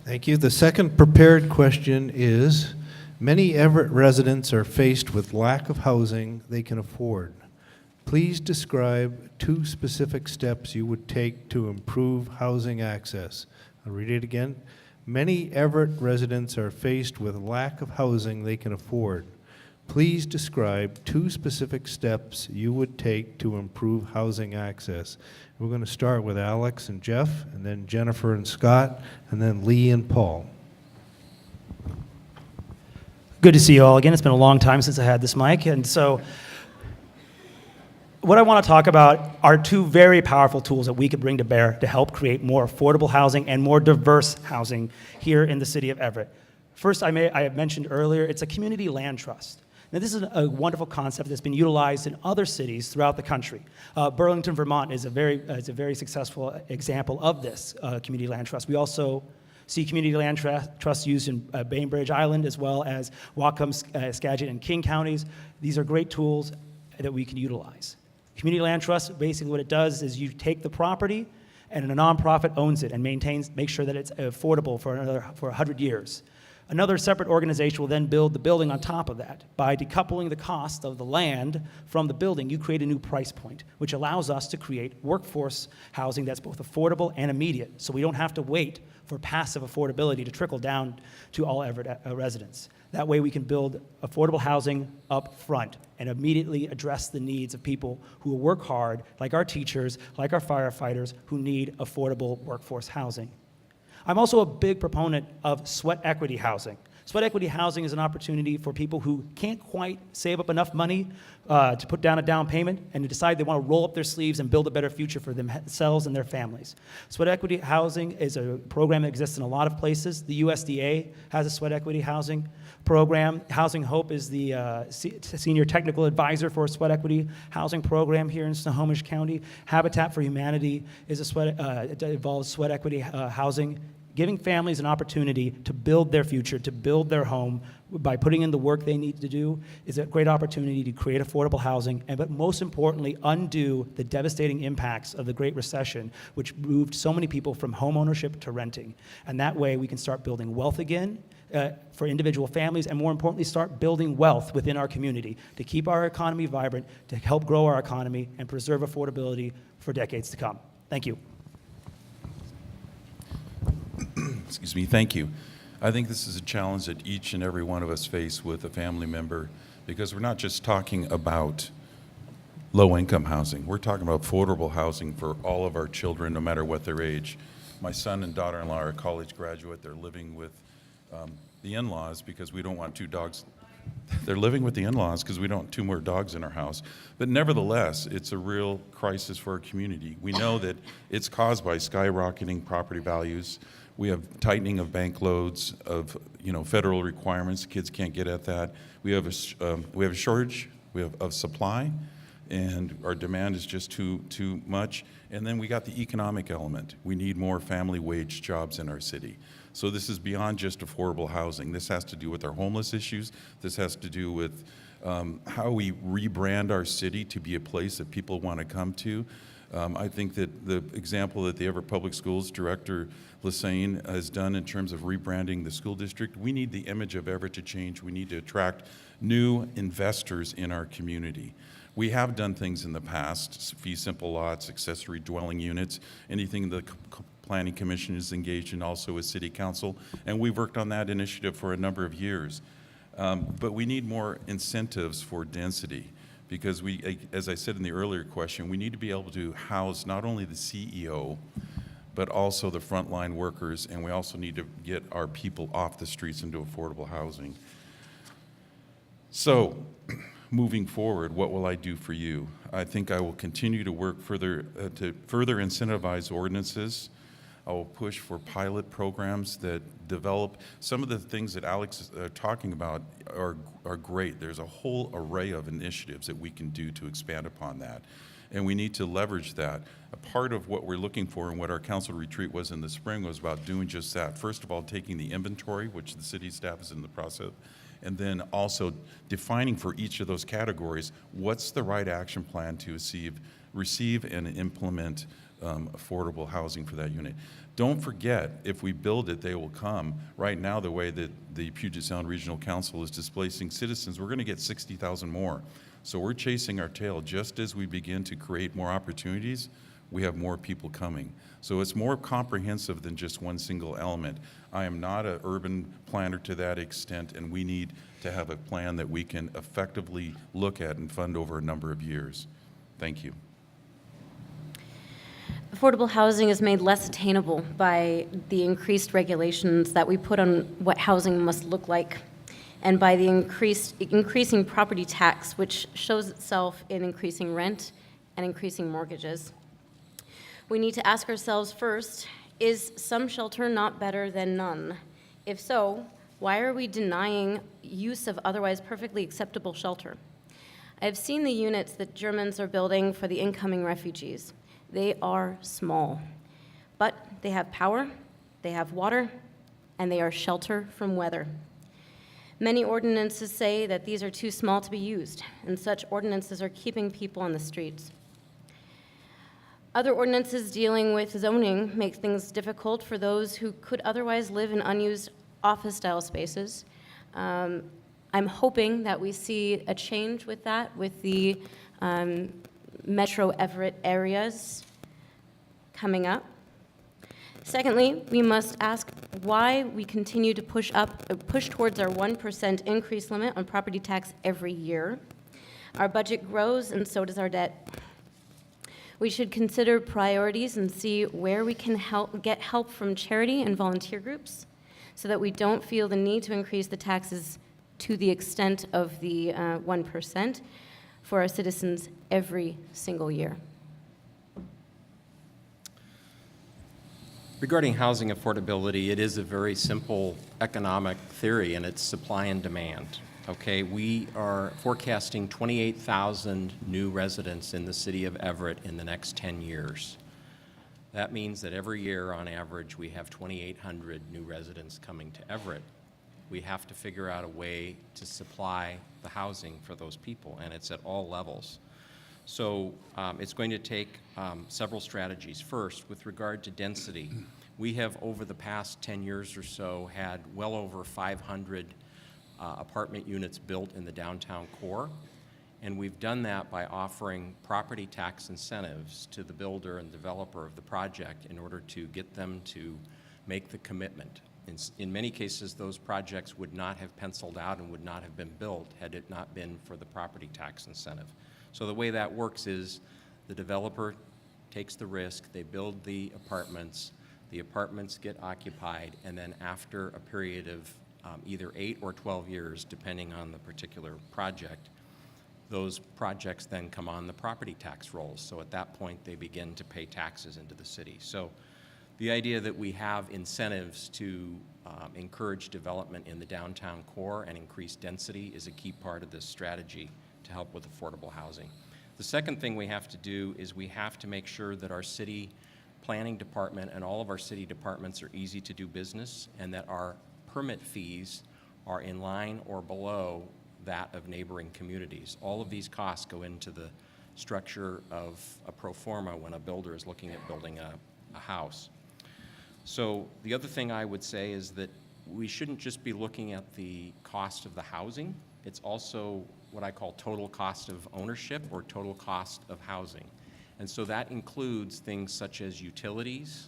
[SPEAKER 2] Thank you. The second prepared question is, many Everett residents are faced with lack of housing they can afford. Please describe 2 specific steps you would take to improve housing access. I'll read it again. Many Everett residents are faced with lack of housing they can afford. Please describe 2 specific steps you would take to improve housing access. We're going to start with Alex and Jeff, and then Jennifer and Scott, and then Lee and Paul.
[SPEAKER 5] Good to see you all again. It's been a long time since I had this mic. And so what I want to talk about are two very powerful tools that we could bring to bear to help create more affordable housing and more diverse housing here in the city of Everett. First, I have mentioned earlier, it's a community land trust. Now, this is a wonderful concept that's been utilized in other cities throughout the country. Burlington, Vermont is a very successful example of this community land trust. We also see community land trusts used in Bainbridge Island, as well as Whatcom, Skagit, and King counties. These are great tools that we can utilize. Community land trust, basically what it does is you take the property and a nonprofit owns it and makes sure that it's affordable for 100 years. Another separate organization will then build the building on top of that. By decoupling the cost of the land from the building, you create a new price point, which allows us to create workforce housing that's both affordable and immediate, so we don't have to wait for passive affordability to trickle down to all Everett residents. That way we can build affordable housing up front and immediately address the needs of people who work hard, like our teachers, like our firefighters, who need affordable workforce housing. I'm also a big proponent of sweat equity housing. Sweat equity housing is an opportunity for people who can't quite save up enough money to put down a down payment and to decide they want to roll up their sleeves and build a better future for themselves and their families. Sweat equity housing is a program that exists in a lot of places. The USDA has a sweat equity housing program. Housing Hope is the senior technical advisor for a sweat equity housing program here in Snohomish County. Habitat for Humanity is it involves sweat equity housing, giving families an opportunity to build their future, to build their home by putting in the work they need to do is a great opportunity to create affordable housing, but most importantly, undo the devastating impacts of the Great Recession, which moved so many people from home ownership to renting. And that way we can start building wealth again for individual families, and more importantly, start building wealth within our community to keep our economy vibrant, to help grow our economy, and preserve affordability for decades to come. Thank you.
[SPEAKER 6] Excuse me, thank you. I think this is a challenge that each and every one of us face with a family member, because we're not just talking about low-income housing. We're talking about affordable housing for all of our children, no matter what their age. My son and daughter-in-law are a college graduate. They're living with the in-laws because we don't want two dogs. They're living with the in-laws because we don't want two more dogs in our house. But nevertheless, it's a real crisis for our community. We know that it's caused by skyrocketing property values. We have tightening of bank loads, of federal requirements. Kids can't get at that. We have a shortage of supply, and our demand is just too much. And then we got the economic element. We need more family wage jobs in our city. So this is beyond just affordable housing. This has to do with our homeless issues. This has to do with how we rebrand our city to be a place that people want to come to. I think that the example that the Everett Public Schools Director Larsen has done in terms of rebranding the school district, we need the image of Everett to change. We need to attract new investors in our community. We have done things in the past, fee simple lots, accessory dwelling units, anything the Planning Commission is engaged in, also with City Council, and we've worked on that initiative for a number of years. But we need more incentives for density, because we, as I said in the earlier question, we need to be able to house not only the CEO, but also the frontline workers, and we also need to get our people off the streets into affordable housing. So, moving forward, what will I do for you? I think I will continue to work further to further incentivize ordinances. I will push for pilot programs that develop. Some of the things that Alex is talking about are great. There's a whole array of initiatives that we can do to expand upon that. And we need to leverage that. A part of what we're looking for and what our council retreat was in the spring was about doing just that. First of all, taking the inventory, which the city staff is in the process, and then also defining for each of those categories what's the right action plan to receive and implement affordable housing for that unit. Don't forget, if we build it, they will come. Right now, the way that the Puget Sound Regional Council is displacing citizens, we're going to get 60,000 more. So we're chasing our tail. Just as we begin to create more opportunities, we have more people coming. So it's more comprehensive than just one single element. I am not an urban planner to that extent, and we need to have a plan that we can effectively look at and fund over a number of years. Thank you.
[SPEAKER 7] Affordable housing is made less attainable by the increased regulations that we put on what housing must look like. and by the increasing property tax, which shows itself in increasing rent and increasing mortgages. We need to ask ourselves first, is some shelter not better than none? If so, why are we denying use of otherwise perfectly acceptable shelter? I have seen the units that Germans are building for the incoming refugees. They are small, but they have power, they have water, and they are shelter from weather. Many ordinances say that these are too small to be used, and such ordinances are keeping people on the streets. Other ordinances dealing with zoning make things difficult for those who could otherwise live in unused office-style spaces. I'm hoping that we see a change with that, with the Metro Everett areas coming up. Secondly, we must ask why we continue to push towards our 1% increase limit on property tax every year. Our budget grows, and so does our debt. We should consider priorities and see where we can get help from charity and volunteer groups so that we don't feel the need to increase the taxes to the extent of the 1% for our citizens every single year.
[SPEAKER 8] Regarding housing affordability, it is a very simple economic theory, and it's supply and demand. Okay, we are forecasting 28,000 new residents in the city of Everett in the next 10 years. That means that every year, on average, we have 2,800 new residents coming to Everett. We have to figure out a way to supply the housing for those people, and it's at all levels. So it's going to take several strategies. First, with regard to density, we have, over the past 10 years or so, had well over 500 apartment units built in the downtown core, and we've done that by offering property tax incentives to the builder and developer of the project in order to get them to make the commitment. In many cases, those projects would not have penciled out and would not have been built had it not been for the property tax incentive. So the way that works is the developer takes the risk, they build the apartments get occupied, and then after a period of either 8 or 12 years, depending on the particular project, those projects then come on the property tax rolls. So at that point, they begin to pay taxes into the city. So the idea that we have incentives to encourage development in the downtown core and increase density is a key part of this strategy to help with affordable housing. The second thing we have to do is we have to make sure that our city planning department and all of our city departments are easy to do business, and that our permit fees are in line or below that of neighboring communities. All of these costs go into the structure of a pro forma when a builder is looking at building a house. So the other thing I would say is that we shouldn't just be looking at the cost of the housing. It's also what I call total cost of ownership or total cost of housing. And so that includes things such as utilities.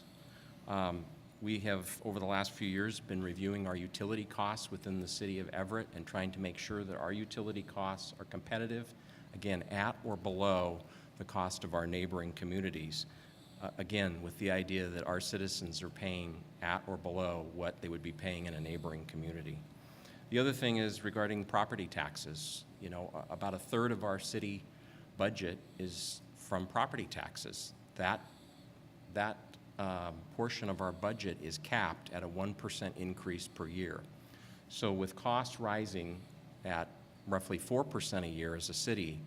[SPEAKER 8] We have, over the last few years, been reviewing our utility costs within the city of Everett and trying to make sure that our utility costs are competitive, again, at or below the cost of our neighboring communities. Again, with the idea that our citizens are paying at or below what they would be paying in a neighboring community. The other thing is regarding property taxes. You know, about a third of our city budget is from property taxes. That portion of our budget is capped at a 1% increase per year. So with costs rising at roughly 4% a year as a city,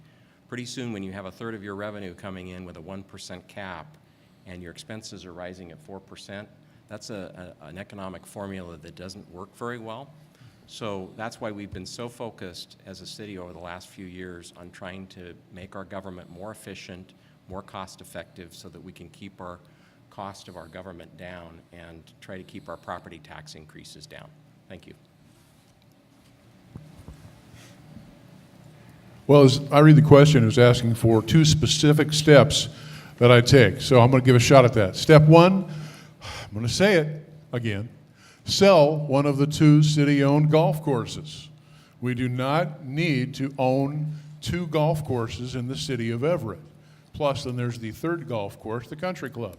[SPEAKER 8] pretty soon when you have a third of your revenue coming in with a 1% cap and your expenses are rising at 4%, that's an economic formula that doesn't work very well. So that's why we've been so focused as a city over the last few years on trying to make our government more efficient, more cost-effective, so that we can keep our cost of our government down and try to keep our property tax increases down. Thank you.
[SPEAKER 3] Well, as I read the question, it was asking for 2 specific steps that I take. So I'm going to give a shot at that. Step 1, I'm going to say it again. Sell one of the 2 city-owned golf courses. We do not need to own 2 golf courses in the city of Everett. Plus, then there's the 3rd golf course, the Country Club.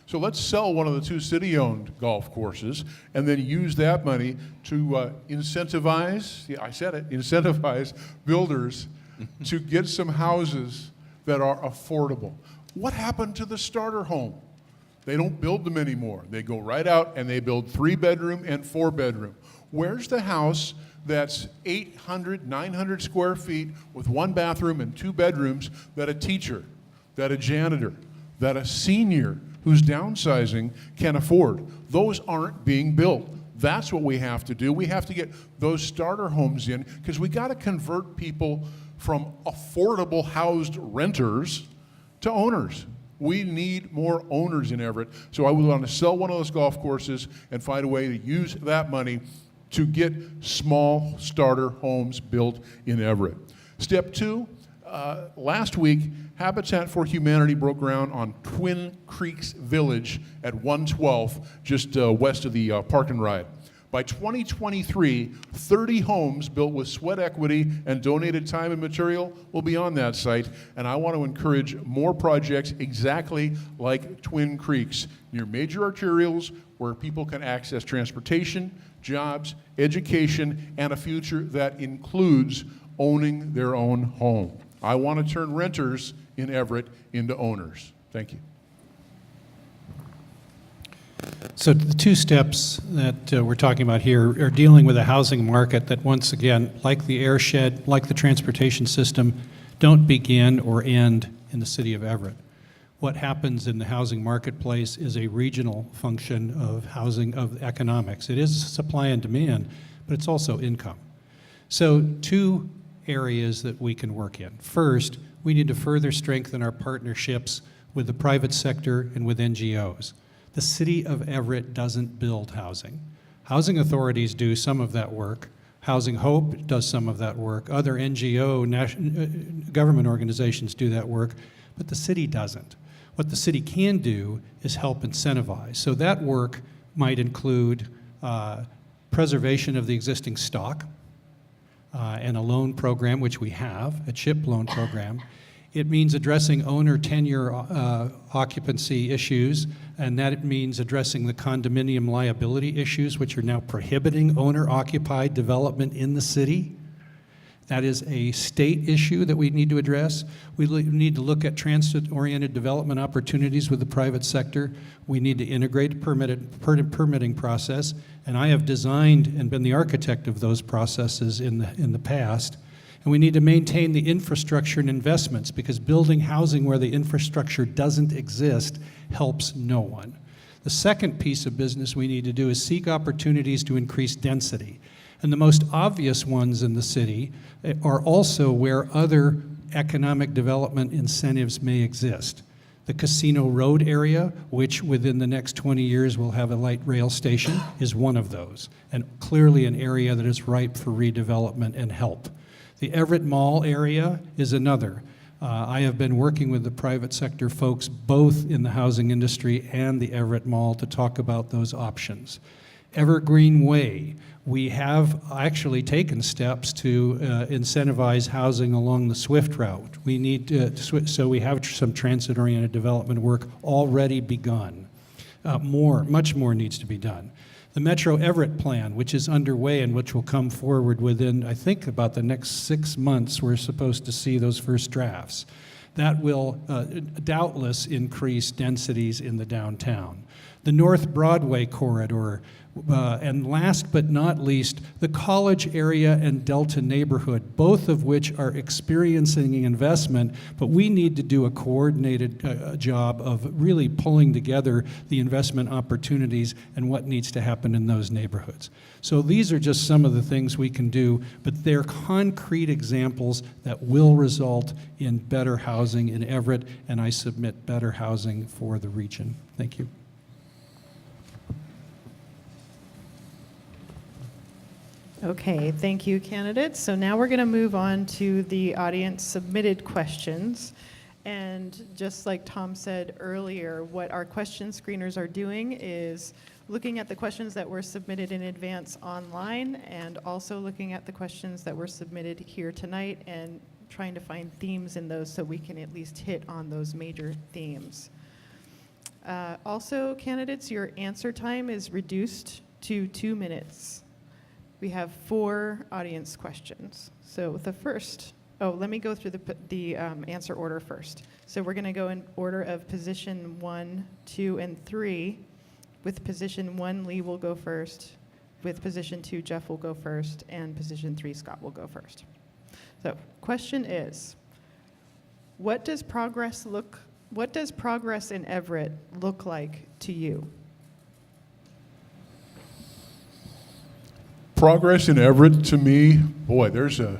[SPEAKER 3] So let's sell one of the 2 city-owned golf courses and then use that money to incentivize, yeah, I said it, incentivize builders to get some houses that are affordable. What happened to the starter home? They don't build them anymore. They go right out and they build 3-bedroom and 4-bedroom. Where's the house that's 800, 900 square feet with 1 bathroom and 2 bedrooms that a teacher, that a janitor, that a senior who's downsizing can afford? Those aren't being built. That's what we have to do. We have to get those starter homes in because we got to convert people from affordable housed renters to owners. We need more owners in Everett. So I would want to sell one of those golf courses and find a way to use that money to get small starter homes built in Everett. Step 2, last week, Habitat for Humanity broke ground on Twin Creeks Village at 112, just west of the Park and Ride. By 2023, 30 homes built with sweat equity and donated time and material will be on that site, and I want to encourage more projects exactly like Twin Creeks, near major arterials where people can access transportation, jobs, education, and a future that includes owning their own home. I want to turn renters in Everett into owners. Thank you.
[SPEAKER 4] So the 2 steps that we're talking about here are dealing with a housing market that, once again, like the airshed, like the transportation system, don't begin or end in the city of Everett. What happens in the housing marketplace is a regional function of housing, of economics. It is supply and demand, but it's also income. So 2 areas that we can work in. First, we need to further strengthen our partnerships with the private sector and with NGOs. The city of Everett doesn't build housing. Housing authorities do some of that work. Housing Hope does some of that work. Other NGO, government organizations do that work, but the city doesn't. What the city can do is help incentivize. So that work might include preservation of the existing stock and a loan program, which we have, a CHIP loan program. It means addressing owner tenure occupancy issues, and that it means addressing the condominium liability issues, which are now prohibiting owner-occupied development in the city. That is a state issue that we need to address. We need to look at transit-oriented development opportunities with the private sector. We need to integrate a permitting process, and I have designed and been the architect of those processes in the past. And we need to maintain the infrastructure and investments, because building housing where the infrastructure doesn't exist helps no one. The second piece of business we need to do is seek opportunities to increase density. And the most obvious ones in the city are also where other economic development incentives may exist. The Casino Road area, which within the next 20 years will have a light rail station, is one of those, and clearly an area that is ripe for redevelopment and help. The Everett Mall area is another. I have been working with the private sector folks, both in the housing industry and the Everett Mall, to talk about those options. Evergreen Way, we have actually taken steps to incentivize housing along the Swift route. We need to, so we have some transit-oriented development work already begun. Much more needs to be done. The Metro Everett plan, which is underway and which will come forward within, I think, about the next 6 months, we're supposed to see those first drafts. That will doubtless increase densities in the downtown. The North Broadway corridor, and last but not least, the College area and Delta neighborhood, both of which are experiencing investment, but we need to do a coordinated job of really pulling together the investment opportunities and what needs to happen in those neighborhoods. So these are just some of the things we can do, but they're concrete examples that will result in better housing in Everett, and I submit better housing for the region. Thank you.
[SPEAKER 1] Okay, thank you, candidates. So now we're going to move on to the audience submitted questions. And just like Tom said earlier, what our question screeners are doing is looking at the questions that were submitted in advance online, and also looking at the questions that were submitted here tonight and trying to find themes in those so we can at least hit on those major themes. Also, candidates, your answer time is reduced to 2 minutes. We have 4 audience questions. So the first, let me go through the answer order first. So we're going to go in order of position 1, 2, and 3. With position 1, Lee will go first. With position 2, Jeff will go first. And position 3, Scott will go first. So question is, what does progress in Everett look like to you?
[SPEAKER 3] Progress in Everett, to me, boy, there's a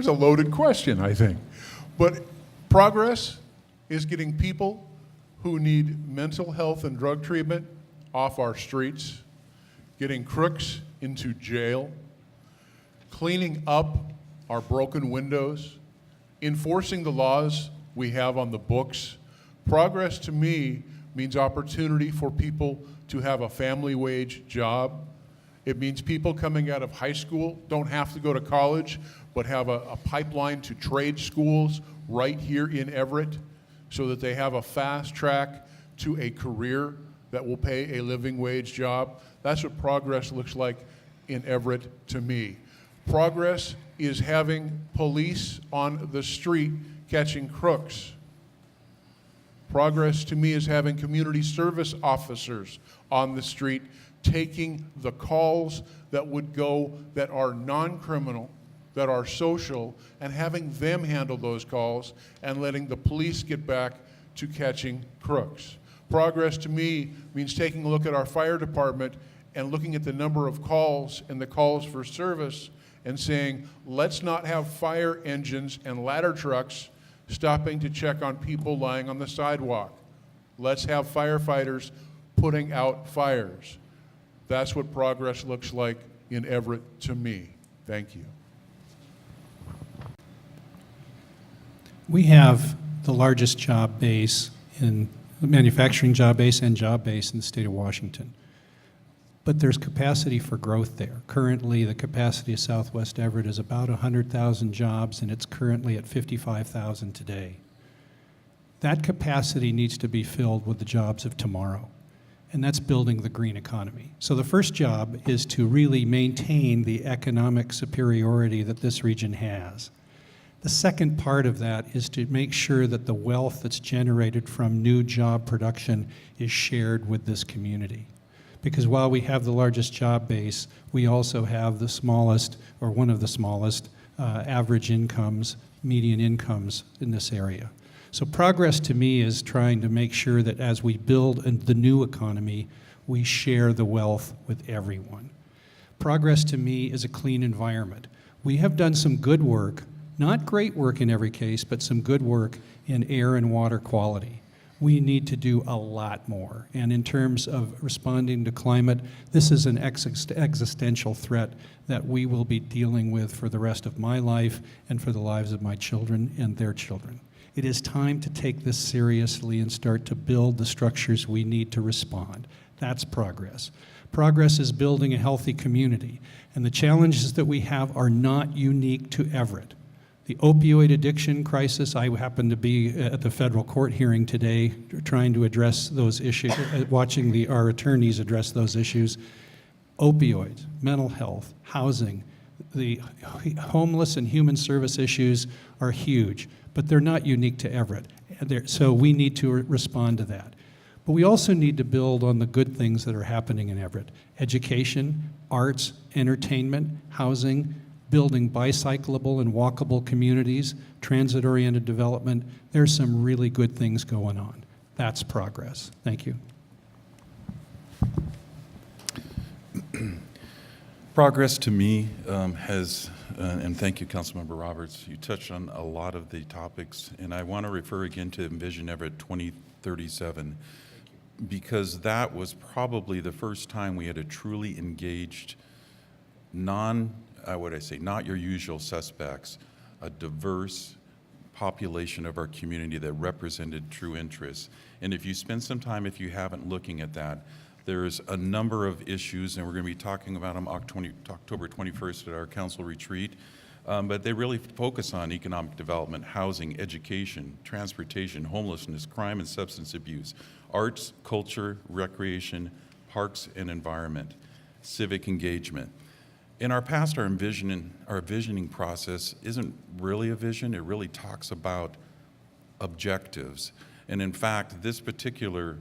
[SPEAKER 3] there's a loaded question, I think. But progress is getting people who need mental health and drug treatment off our streets, getting crooks into jail, cleaning up our broken windows, enforcing the laws we have on the books. Progress to me means opportunity for people to have a family wage job. It means people coming out of high school don't have to go to college, but have a pipeline to trade schools right here in Everett so that they have a fast track to a career that will pay a living wage job. That's what progress looks like in Everett to me. Progress is having police on the street catching crooks. Progress to me is having community service officers on the street taking the calls that would go that are non-criminal, that are social, and having them handle those calls and letting the police get back to catching crooks. Progress to me means taking a look at our fire department and looking at the number of calls and the calls for service and saying, let's not have fire engines and ladder trucks stopping to check on people lying on the sidewalk. Let's have firefighters putting out fires. That's what progress looks like in Everett to me. Thank you.
[SPEAKER 4] We have the largest job base in the manufacturing job base and job base in the state of Washington. But there's capacity for growth there. Currently, the capacity of Southwest Everett is about 100,000 jobs, and it's currently at 55,000 today. That capacity needs to be filled with the jobs of tomorrow, and that's building the green economy. So the first job is to really maintain the economic superiority that this region has. The second part of that is to make sure that the wealth that's generated from new job production is shared with this community. Because while we have the largest job base, we also have the smallest, or one of the smallest, average incomes, median incomes in this area. So progress to me is trying to make sure that as we build the new economy, we share the wealth with everyone. Progress to me is a clean environment. We have done some good work, not great work in every case, but some good work in air and water quality. We need to do a lot more. And in terms of responding to climate, this is an existential threat that we will be dealing with for the rest of my life and for the lives of my children and their children. It is time to take this seriously and start to build the structures we need to respond. That's progress. Progress is building a healthy community. And the challenges that we have are not unique to Everett. The opioid addiction crisis, I happened to be at the federal court hearing today trying to address those issues, watching our attorneys address those issues. Opioids, mental health, housing, the homeless and human service issues are huge, but they're not unique to Everett. So we need to respond to that. But we also need to build on the good things that are happening in Everett. Education, arts, entertainment, housing, building bicyclable and walkable communities, transit-oriented development. There's some really good things going on. That's progress. Thank you.
[SPEAKER 6] Progress to me has, and thank you, Councilmember Roberts, you touched on a lot of the topics, and I want to refer again to Envision Everett 2037, because that was probably the first time we had a truly engaged, not your usual suspects, a diverse population of our community that represented true interests. And if you spend some time, if you haven't, looking at that, there's a number of issues, and we're going to be talking about them October 21st at our council retreat, but they really focus on economic development, housing, education, transportation, homelessness, crime and substance abuse. arts, culture, recreation, parks and environment, civic engagement. In our past, our visioning process isn't really a vision. It really talks about objectives. And in fact, this particular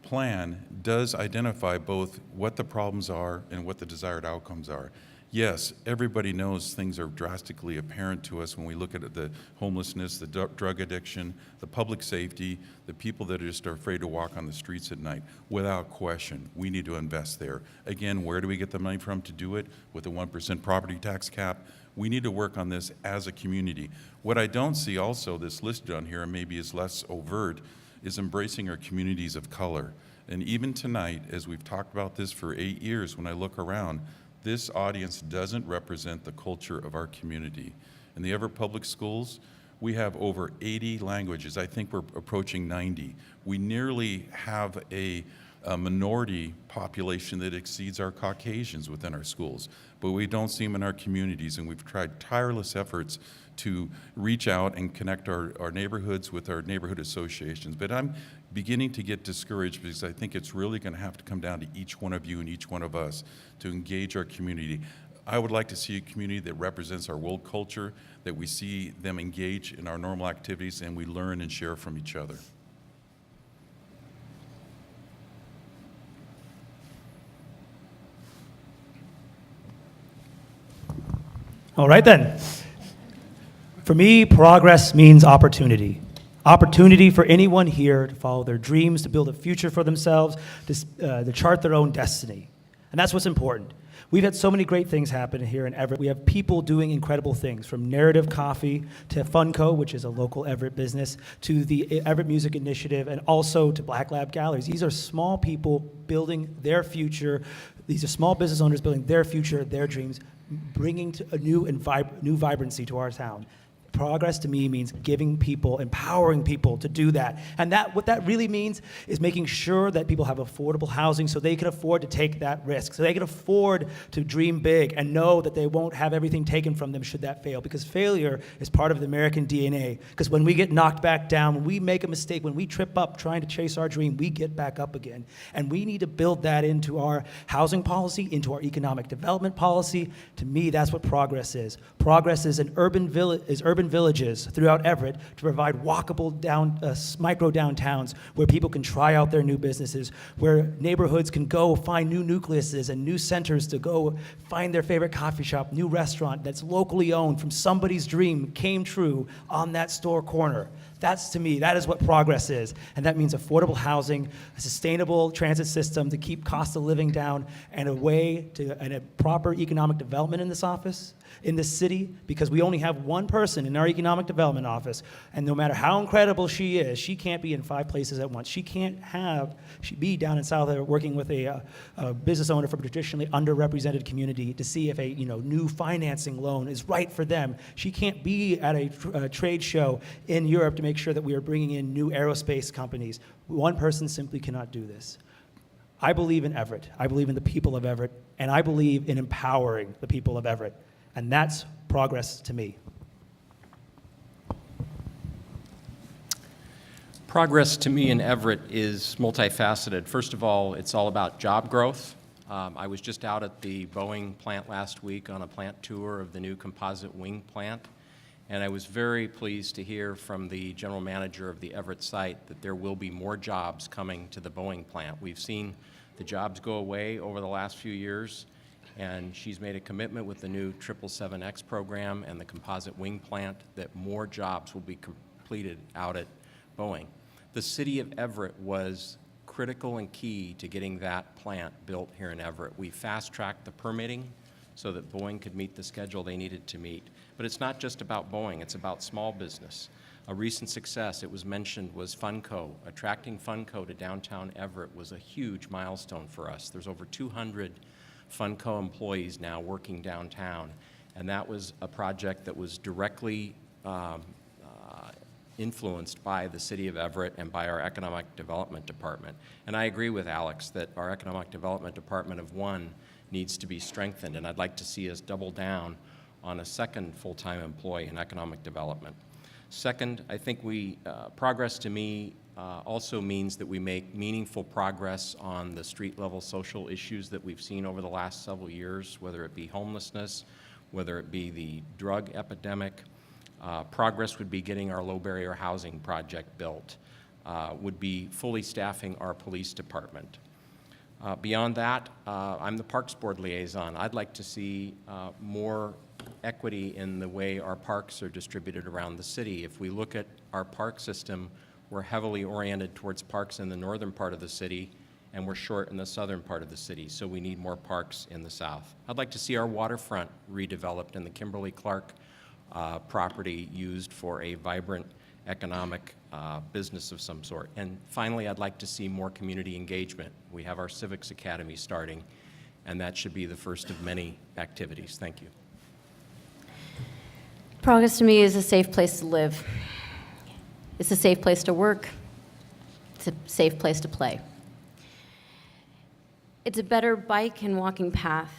[SPEAKER 6] plan does identify both what the problems are and what the desired outcomes are. Yes, everybody knows things are drastically apparent to us when we look at the homelessness, the drug addiction, the public safety, the people that are afraid to walk on the streets at night. Without question, we need to invest there. Again, where do we get the money from to do it? With a 1% property tax cap. We need to work on this as a community. What I don't see also that's listed on here, and maybe is less overt, is embracing our communities of color. And even tonight, as we've talked about this for 8 years, when I look around, this audience doesn't represent the culture of our community. In the Everett Public Schools, we have over 80 languages. I think we're approaching 90. We nearly have a minority population that exceeds our Caucasians within our schools, but we don't see them in our communities, and we've tried tireless efforts to reach out and connect our neighborhoods with our neighborhood associations. But I'm beginning to get discouraged because I think it's really going to have to come down to each one of you and each one of us to engage our community. I would like to see a community that represents our world culture, that we see them engage in our normal activities, and we learn and share from each other.
[SPEAKER 5] All right then. For me, progress means opportunity. Opportunity for anyone here to follow their dreams, to build a future for themselves, to chart their own destiny. And that's what's important. We've had so many great things happen here in Everett. We have people doing incredible things, from Narrative Coffee to Funco, which is a local Everett business, to the Everett Music Initiative, and also to Black Lab Galleries. These are small people building their future. These are small business owners building their future, their dreams, bringing to a new vibrancy to our town. Progress to me means giving people, empowering people to do that. And what that really means is making sure that people have affordable housing so they can afford to take that risk, so they can afford to dream big and know that they won't have everything taken from them should that fail, because failure is part of the American DNA. Because when we get knocked back down, when we make a mistake, when we trip up trying to chase our dream, we get back up again. And we need to build that into our housing policy, into our economic development policy. To me, that's what progress is. Progress is urban villages throughout Everett to provide walkable micro downtowns where people can try out their new businesses, where neighborhoods can go find new nucleuses and new centers to go find their favorite coffee shop, new restaurant that's locally owned from somebody's dream came true on that store corner. That's, to me, that is what progress is. And that means affordable housing, a sustainable transit system to keep cost of living down, and a proper economic development in this city, because we only have one person in our economic development office. And no matter how incredible she is, she can't be in 5 places at once. She can't be down in South Everett working with a business owner from a traditionally underrepresented community to see if a new financing loan is right for them. She can't be at a trade show in Europe to make sure that we are bringing in new aerospace companies. One person simply cannot do this. I believe in Everett. I believe in the people of Everett, and I believe in empowering the people of Everett. And that's progress to me.
[SPEAKER 8] Progress to me in Everett is multifaceted. First of all, it's all about job growth. I was just out at the Boeing plant last week on a plant tour of the new composite wing plant, and I was very pleased to hear from the general manager of the Everett site that there will be more jobs coming to the Boeing plant. We've seen the jobs go away over the last few years, and she's made a commitment with the new 777X program and the composite wing plant that more jobs will be completed out at Boeing. The city of Everett was critical and key to getting that plant built here in Everett. We fast-tracked the permitting so that Boeing could meet the schedule they needed to meet. But it's not just about Boeing, it's about small business. A recent success, it was mentioned, was Funco. Attracting Funco to downtown Everett was a huge milestone for us. There's over 200 Funco employees now working downtown, and that was a project that was directly influenced by the city of Everett and by our Economic Development Department. And I agree with Alex that our Economic Development Department of one needs to be strengthened, and I'd like to see us double down on a second full-time employee in economic development. Second, I think progress to me also means that we make meaningful progress on the street-level social issues that we've seen over the last several years, whether it be homelessness, whether it be the drug epidemic. Progress would be getting our low-barrier housing project built, would be fully staffing our police department. Beyond that, I'm the Parks Board liaison. I'd like to see more equity in the way our parks are distributed around the city. If we look at our park system, we're heavily oriented towards parks in the northern part of the city, and we're short in the southern part of the city, so we need more parks in the south. I'd like to see our waterfront redeveloped and the Kimberly-Clark property used for a vibrant economic business of some sort. And finally, I'd like to see more community engagement. We have our Civics Academy starting, and that should be the first of many activities. Thank you.
[SPEAKER 7] Progress to me is a safe place to live. It's a safe place to work. It's a safe place to play. It's a better bike and walking path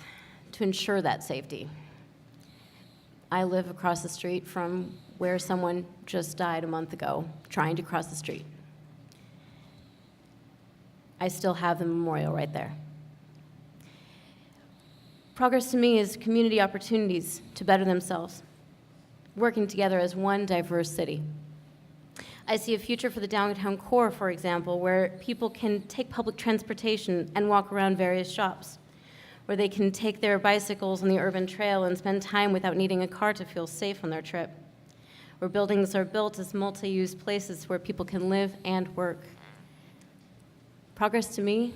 [SPEAKER 7] to ensure that safety. I live across the street from where someone just died a month ago trying to cross the street. I still have the memorial right there. Progress to me is community opportunities to better themselves, working together as one diverse city. I see a future for the downtown core, for example, where people can take public transportation and walk around various shops, where they can take their bicycles on the urban trail and spend time without needing a car to feel safe on their trip, where buildings are built as multi-use places where people can live and work. Progress to me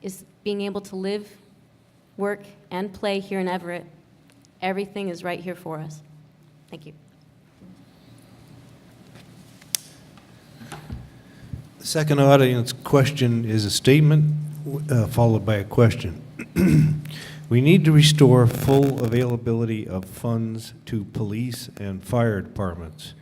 [SPEAKER 7] is being able to live, work, and play here in Everett. Everything is right here for us. Thank you.
[SPEAKER 2] The second audience question is a statement followed by a question. We need to restore full availability of funds to police and fire departments.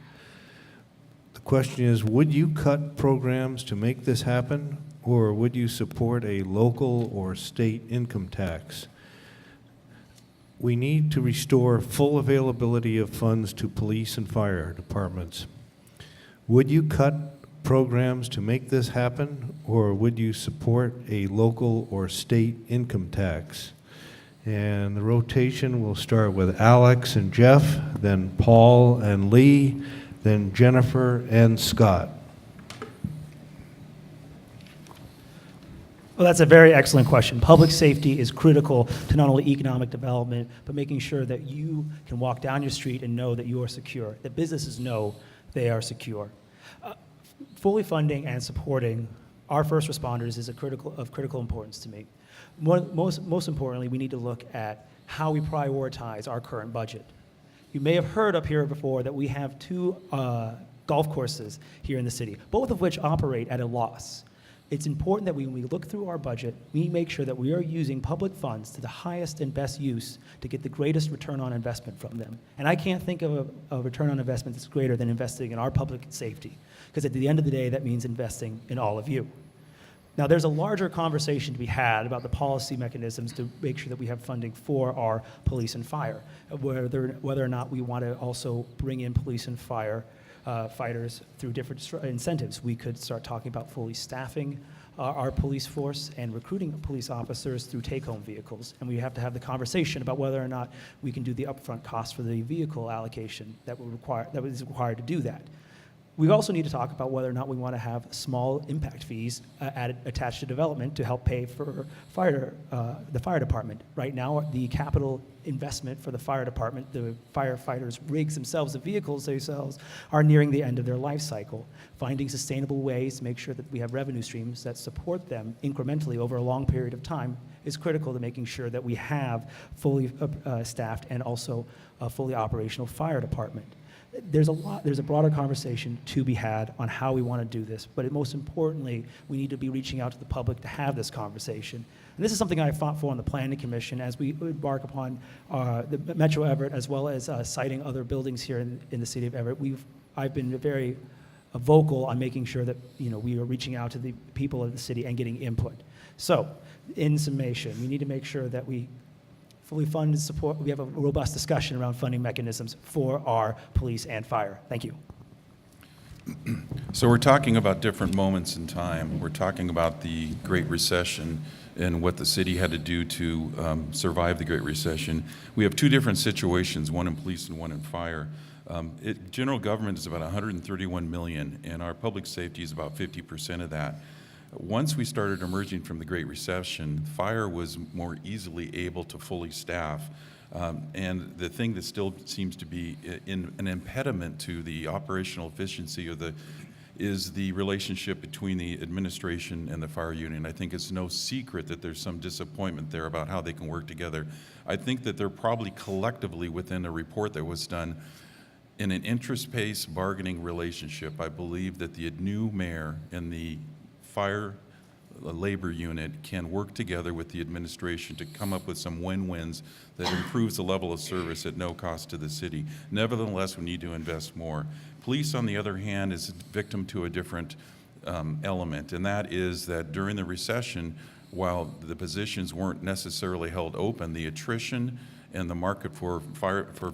[SPEAKER 2] The question is, would you cut programs to make this happen, or would you support a local or state income tax? We need to restore full availability of funds to police and fire departments. Would you cut programs to make this happen, or would you support a local or state income tax? And the rotation will start with Alex and Jeff, then Paul and Lee, then Jennifer and Scott.
[SPEAKER 5] Well, that's a very excellent question. Public safety is critical to not only economic development, but making sure that you can walk down your street and know that you are secure, that businesses know they are secure. Fully funding and supporting our first responders is of critical importance to me. Most importantly, we need to look at how we prioritize our current budget. You may have heard up here before that we have 2 golf courses here in the city, both of which operate at a loss. It's important that when we look through our budget, we make sure that we are using public funds to the highest and best use to get the greatest return on investment from them. And I can't think of a return on investment that's greater than investing in our public safety, because at the end of the day, that means investing in all of you. Now, there's a larger conversation to be had about the policy mechanisms to make sure that we have funding for our police and fire, whether or not we want to also bring in police and fire fighters through different incentives. We could start talking about fully staffing our police force and recruiting police officers through take-home vehicles. And we have to have the conversation about whether or not we can do the upfront cost for the vehicle allocation that is required to do that. We also need to talk about whether or not we want to have small impact fees attached to development to help pay for the fire department. Right now, the capital investment for the fire department, the firefighters' rigs themselves, the vehicles themselves, are nearing the end of their life cycle. Finding sustainable ways to make sure that we have revenue streams that support them incrementally over a long period of time is critical to making sure that we have fully staffed and also a fully operational fire department. There's a broader conversation to be had on how we want to do this, but most importantly, we need to be reaching out to the public to have this conversation. And this is something I fought for on the Planning Commission as we embark upon the Metro Everett, as well as citing other buildings here in the city of Everett. I've been very vocal on making sure that we are reaching out to the people of the city and getting input. So, in summation, we need to make sure that we fully fund and support. We have a robust discussion around funding mechanisms for our police and fire. Thank you.
[SPEAKER 6] So we're talking about different moments in time. We're talking about the Great Recession and what the city had to do to survive the Great Recession. We have two different situations, one in police and one in fire. General government is about 131 million, and our public safety is about 50% of that. Once we started emerging from the Great Recession, fire was more easily able to fully staff. And the thing that still seems to be an impediment to the operational efficiency is the relationship between the administration and the fire union. I think it's no secret that there's some disappointment there about how they can work together. I think that they're probably collectively within a report that was done in an interest-based bargaining relationship. I believe that the new mayor and the fire labor unit can work together with the administration to come up with some win-wins that improves the level of service at no cost to the city. Nevertheless, we need to invest more. Police, on the other hand, is victim to a different element, and that is that during the recession, while the positions weren't necessarily held open, the attrition and the market for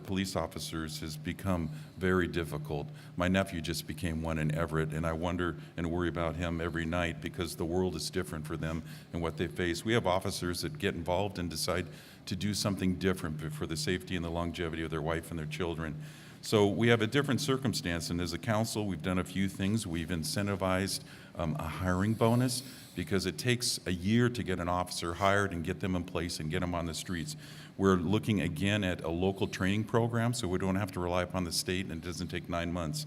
[SPEAKER 6] police officers has become very difficult. My nephew just became one in Everett, and I wonder and worry about him every night because the world is different for them and what they face. We have officers that get involved and decide to do something different for the safety and the longevity of their wife and their children. So we have a different circumstance, and as a council, we've done a few things. We've incentivized a hiring bonus because it takes a year to get an officer hired and get them in place and get them on the streets. We're looking again at a local training program so we don't have to rely upon the state and it doesn't take 9 months.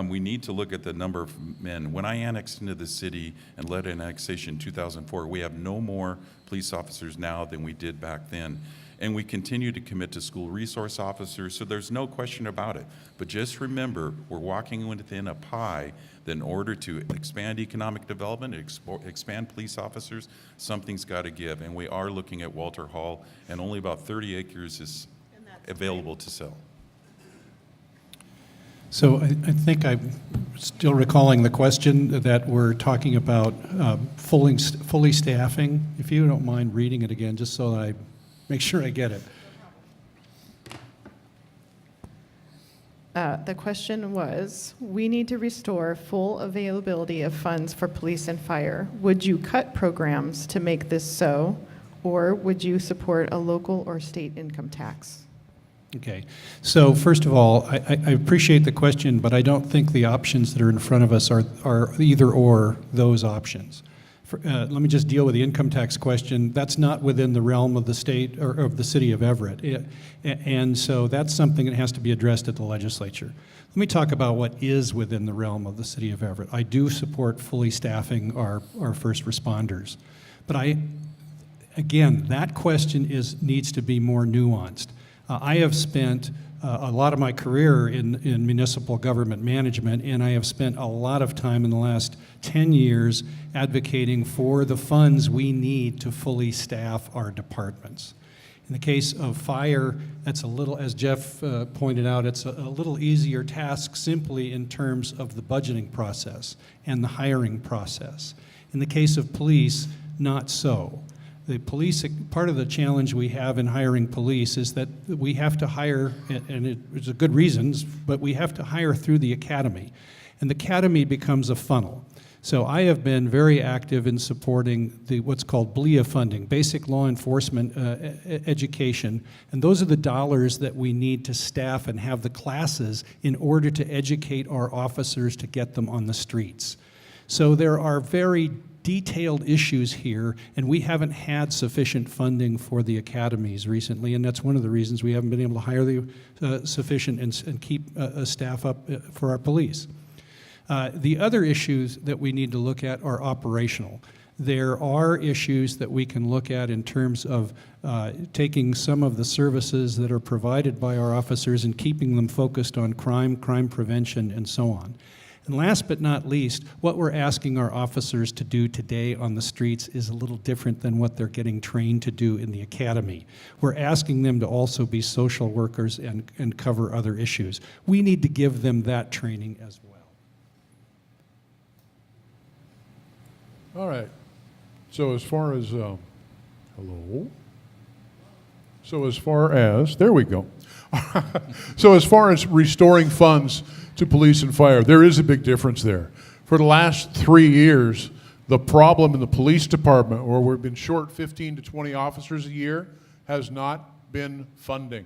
[SPEAKER 6] We need to look at the number of men. When I annexed into the city and led annexation in 2004, we have no more police officers now than we did back then. And we continue to commit to school resource officers, so there's no question about it. But just remember, we're walking within a pie that in order to expand economic development, expand police officers, something's got to give. And we are looking at Walter Hall, and only about 30 acres is available to sell.
[SPEAKER 4] So I think I'm still recalling the question that we're talking about fully staffing. If you don't mind reading it again, just so that I make sure I get it.
[SPEAKER 1] The question was, we need to restore full availability of funds for police and fire. Would you cut programs to make this so, or would you support a local or state income tax?
[SPEAKER 4] Okay. So first of all, I appreciate the question, but I don't think the options that are in front of us are either or those options. Let me just deal with the income tax question. That's not within the realm of the state or of the city of Everett. And so that's something that has to be addressed at the legislature. Let me talk about what is within the realm of the city of Everett. I do support fully staffing our first responders. But again, that question needs to be more nuanced. I have spent a lot of my career in municipal government management, and I have spent a lot of time in the last 10 years advocating for the funds we need to fully staff our departments. In the case of fire, that's a little, as Jeff pointed out, it's a little easier task simply in terms of the budgeting process and the hiring process. In the case of police, not so. The police, part of the challenge we have in hiring police is that we have to hire, and it's a good reasons, but we have to hire through the academy. And the academy becomes a funnel. So I have been very active in supporting what's called BLEA funding, basic law enforcement education. And those are the dollars that we need to staff and have the classes in order to educate our officers to get them on the streets. So there are very detailed issues here, and we haven't had sufficient funding for the academies recently, and that's one of the reasons we haven't been able to hire the sufficient and keep a staff up for our police. The other issues that we need to look at are operational. There are issues that we can look at in terms of taking some of the services that are provided by our officers and keeping them focused on crime prevention, and so on. And last but not least, what we're asking our officers to do today on the streets is a little different than what they're getting trained to do in the academy. We're asking them to also be social workers and cover other issues. We need to give them that training as well.
[SPEAKER 3] All right. So as far as, hello? So as far as, there we go. So as far as restoring funds to police and fire. There is a big difference there. For the last 3 years, the problem in the police department, where we've been short 15 to 20 officers a year, has not been funding.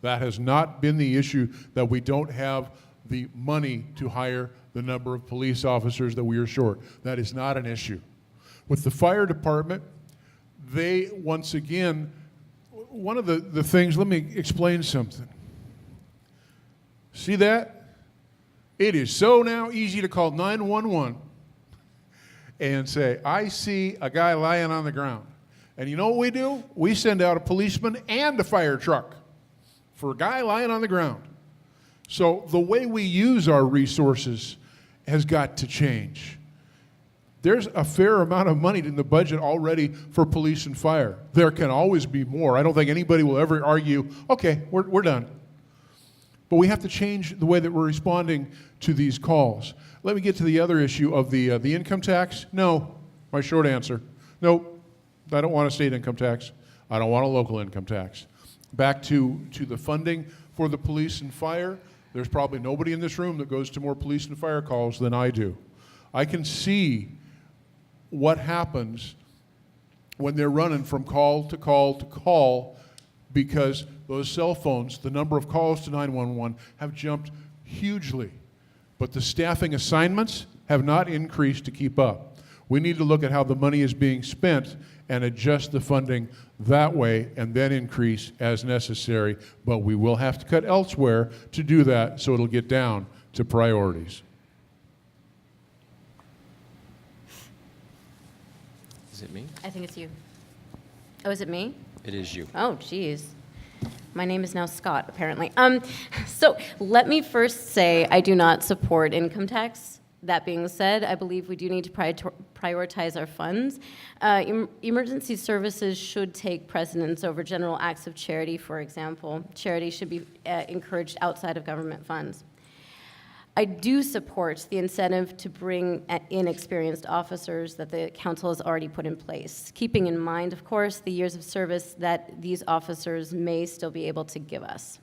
[SPEAKER 3] That has not been the issue, that we don't have the money to hire the number of police officers that we are short. That is not an issue. With the fire department, they, once again, one of the things, let me explain something. See that? It is so now easy to call 911 and say, I see a guy lying on the ground. And you know what we do? We send out a policeman and a fire truck for a guy lying on the ground. So the way we use our resources has got to change. There's a fair amount of money in the budget already for police and fire. There can always be more. I don't think anybody will ever argue, okay, we're done. But we have to change the way that we're responding to these calls. Let me get to the other issue of the income tax. No, my short answer. No, I don't want a state income tax. I don't want a local income tax. Back to the funding for the police and fire, there's probably nobody in this room that goes to more police and fire calls than I do. I can see what happens when they're running from call to call to call, because those cell phones, the number of calls to 911 have jumped hugely. But the staffing assignments have not increased to keep up. We need to look at how the money is being spent and adjust the funding that way, and then increase as necessary. But we will have to cut elsewhere to do that, so it'll get down to priorities.
[SPEAKER 8] Is it me?
[SPEAKER 7] I think it's you. Oh, is it me?
[SPEAKER 8] It is you.
[SPEAKER 7] Oh, geez. My name is now Scott, apparently. So let me first say I do not support income tax. That being said, I believe we do need to prioritize our funds. Emergency services should take precedence over general acts of charity, for example. Charity should be encouraged outside of government funds. I do support the incentive to bring in experienced officers that the council has already put in place, keeping in mind, of course, the years of service that these officers may still be able to give us.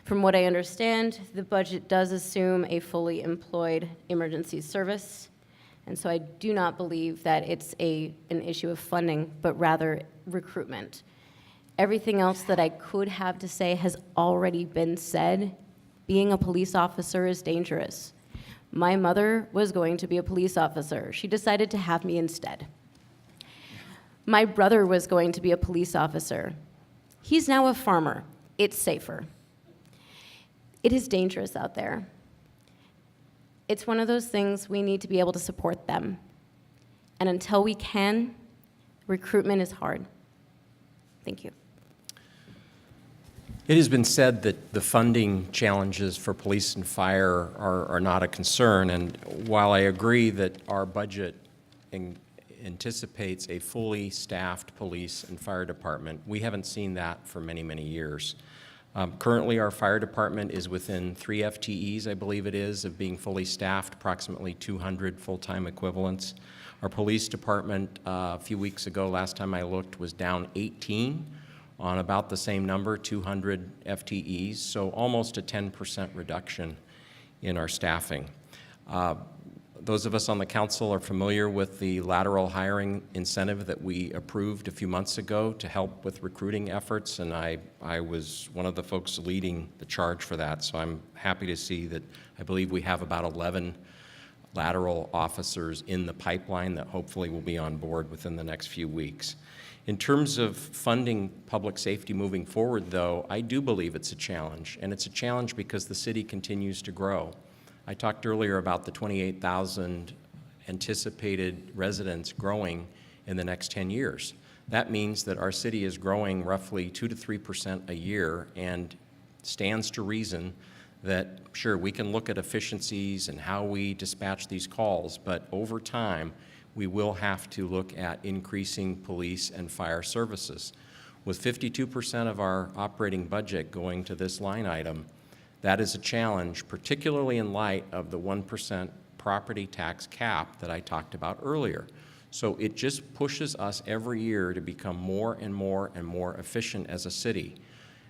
[SPEAKER 7] From what I understand, the budget does assume a fully employed emergency service, and so I do not believe that it's an issue of funding, but rather recruitment. Everything else that I could have to say has already been said. Being a police officer is dangerous. My mother was going to be a police officer. She decided to have me instead. My brother was going to be a police officer. He's now a farmer. It's safer. It is dangerous out there. It's one of those things we need to be able to support them. And until we can, recruitment is hard. Thank you.
[SPEAKER 8] It has been said that the funding challenges for police and fire are not a concern, and while I agree that our budget anticipates a fully staffed police and fire department, we haven't seen that for many, many years. Currently, our fire department is within 3 FTEs, I believe it is, of being fully staffed, approximately 200 full-time equivalents. Our police department, a few weeks ago, last time I looked, was down 18 on about the same number, 200 FTEs, so almost a 10% reduction in our staffing. Those of us on the council are familiar with the lateral hiring incentive that we approved a few months ago to help with recruiting efforts, and I was one of the folks leading the charge for that, so I'm happy to see that I believe we have about 11 lateral officers in the pipeline that hopefully will be on board within the next few weeks. In terms of funding public safety moving forward, though, I do believe it's a challenge, and it's a challenge because the city continues to grow. I talked earlier about the 28,000 anticipated residents growing in the next 10 years. That means that our city is growing roughly 2 to 3% a year, and stands to reason that, sure, we can look at efficiencies and how we dispatch these calls, but over time, we will have to look at increasing police and fire services. With 52% of our operating budget going to this line item, that is a challenge, particularly in light of the 1% property tax cap that I talked about earlier. So it just pushes us every year to become more and more and more efficient as a city.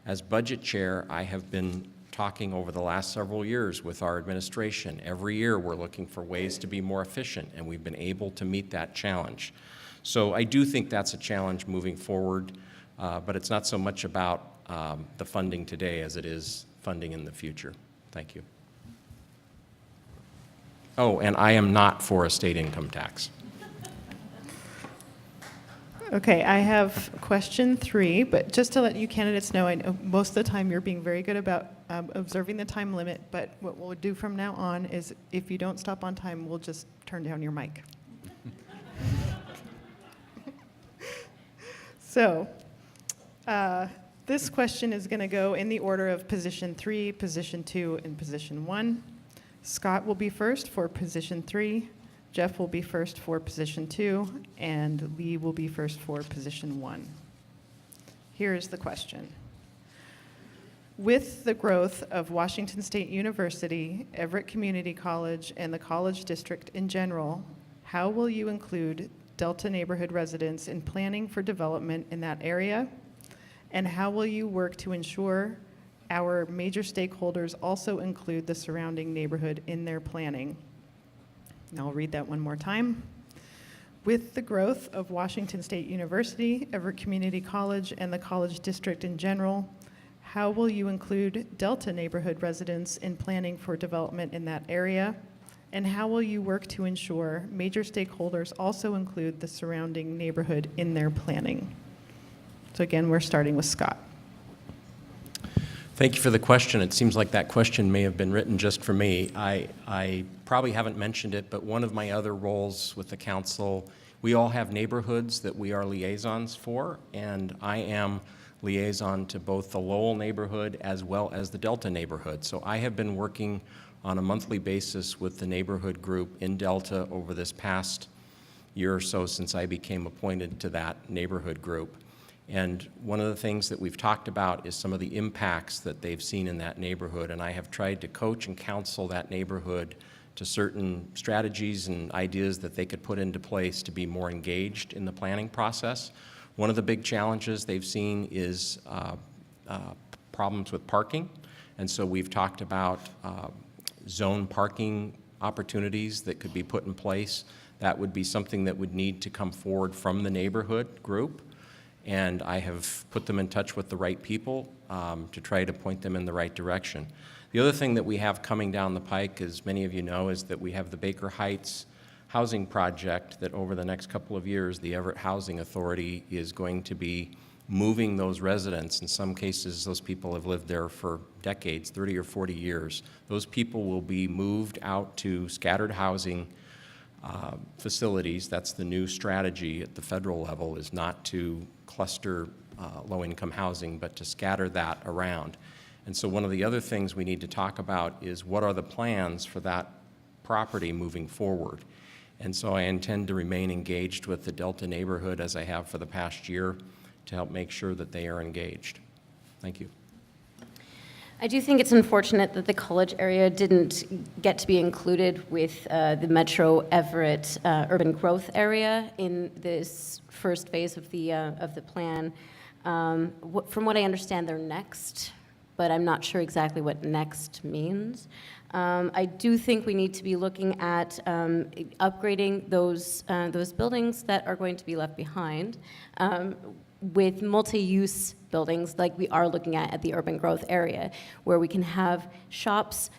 [SPEAKER 8] As budget chair, I have been talking over the last several years with our administration. Every year we're looking for ways to be more efficient, and we've been able to meet that challenge. So I do think that's a challenge moving forward, but it's not so much about the funding today as it is funding in the future. Thank you. Oh, and I am not for a state income tax.
[SPEAKER 1] Okay, I have question 3, but just to let you candidates know, I know most of the time you're being very good about observing the time limit, but what we'll do from now on is if you don't stop on time, we'll just turn down your mic. So, this question is going to go in the order of position 3, position 2, and position 1. Scott will be first for position 3. Jeff will be first for position 2, and Lee will be first for position 1. Here is the question. With the growth of Washington State University, Everett Community College, and the college district in general, how will you include Delta neighborhood residents in planning for development in that area? And how will you work to ensure our major stakeholders also include the surrounding neighborhood in their planning? I'll read that one more time. With the growth of Washington State University, Everett Community College, and the college district in general, how will you include Delta neighborhood residents in planning for development in that area? And how will you work to ensure major stakeholders also include the surrounding neighborhood in their planning? So again, we're starting with Scott.
[SPEAKER 8] Thank you for the question. It seems like that question may have been written just for me. I probably haven't mentioned it, but one of my other roles with the council, we all have neighborhoods that we are liaisons for, and I am liaison to both the Lowell neighborhood as well as the Delta neighborhood. So I have been working on a monthly basis with the neighborhood group in Delta over this past year or so since I became appointed to that neighborhood group. And one of the things that we've talked about is some of the impacts that they've seen in that neighborhood. And I have tried to coach and counsel that neighborhood to certain strategies and ideas that they could put into place to be more engaged in the planning process. One of the big challenges they've seen is problems with parking. And so we've talked about zone parking opportunities that could be put in place. That would be something that would need to come forward from the neighborhood group. And I have put them in touch with the right people to try to point them in the right direction. The other thing that we have coming down the pike, as many of you know, is that we have the Baker Heights housing project that over the next couple of years, the Everett Housing Authority is going to be moving those residents. In some cases, those people have lived there for decades, 30 or 40 years. Those people will be moved out to scattered housing facilities. That's the new strategy at the federal level, is not to cluster low-income housing, but to scatter that around. And so one of the other things we need to talk about is what are the plans for that property moving forward. And so I intend to remain engaged with the Delta neighborhood as I have for the past year to help make sure that they are engaged. Thank you.
[SPEAKER 7] I do think it's unfortunate that the college area didn't get to be included with the Metro Everett urban growth area in this first phase of the plan. From what I understand, they're next, but I'm not sure exactly what next means. I do think we need to be looking at upgrading those buildings that are going to be left behind with multi-use buildings like we are looking at the urban growth area, where we can have shops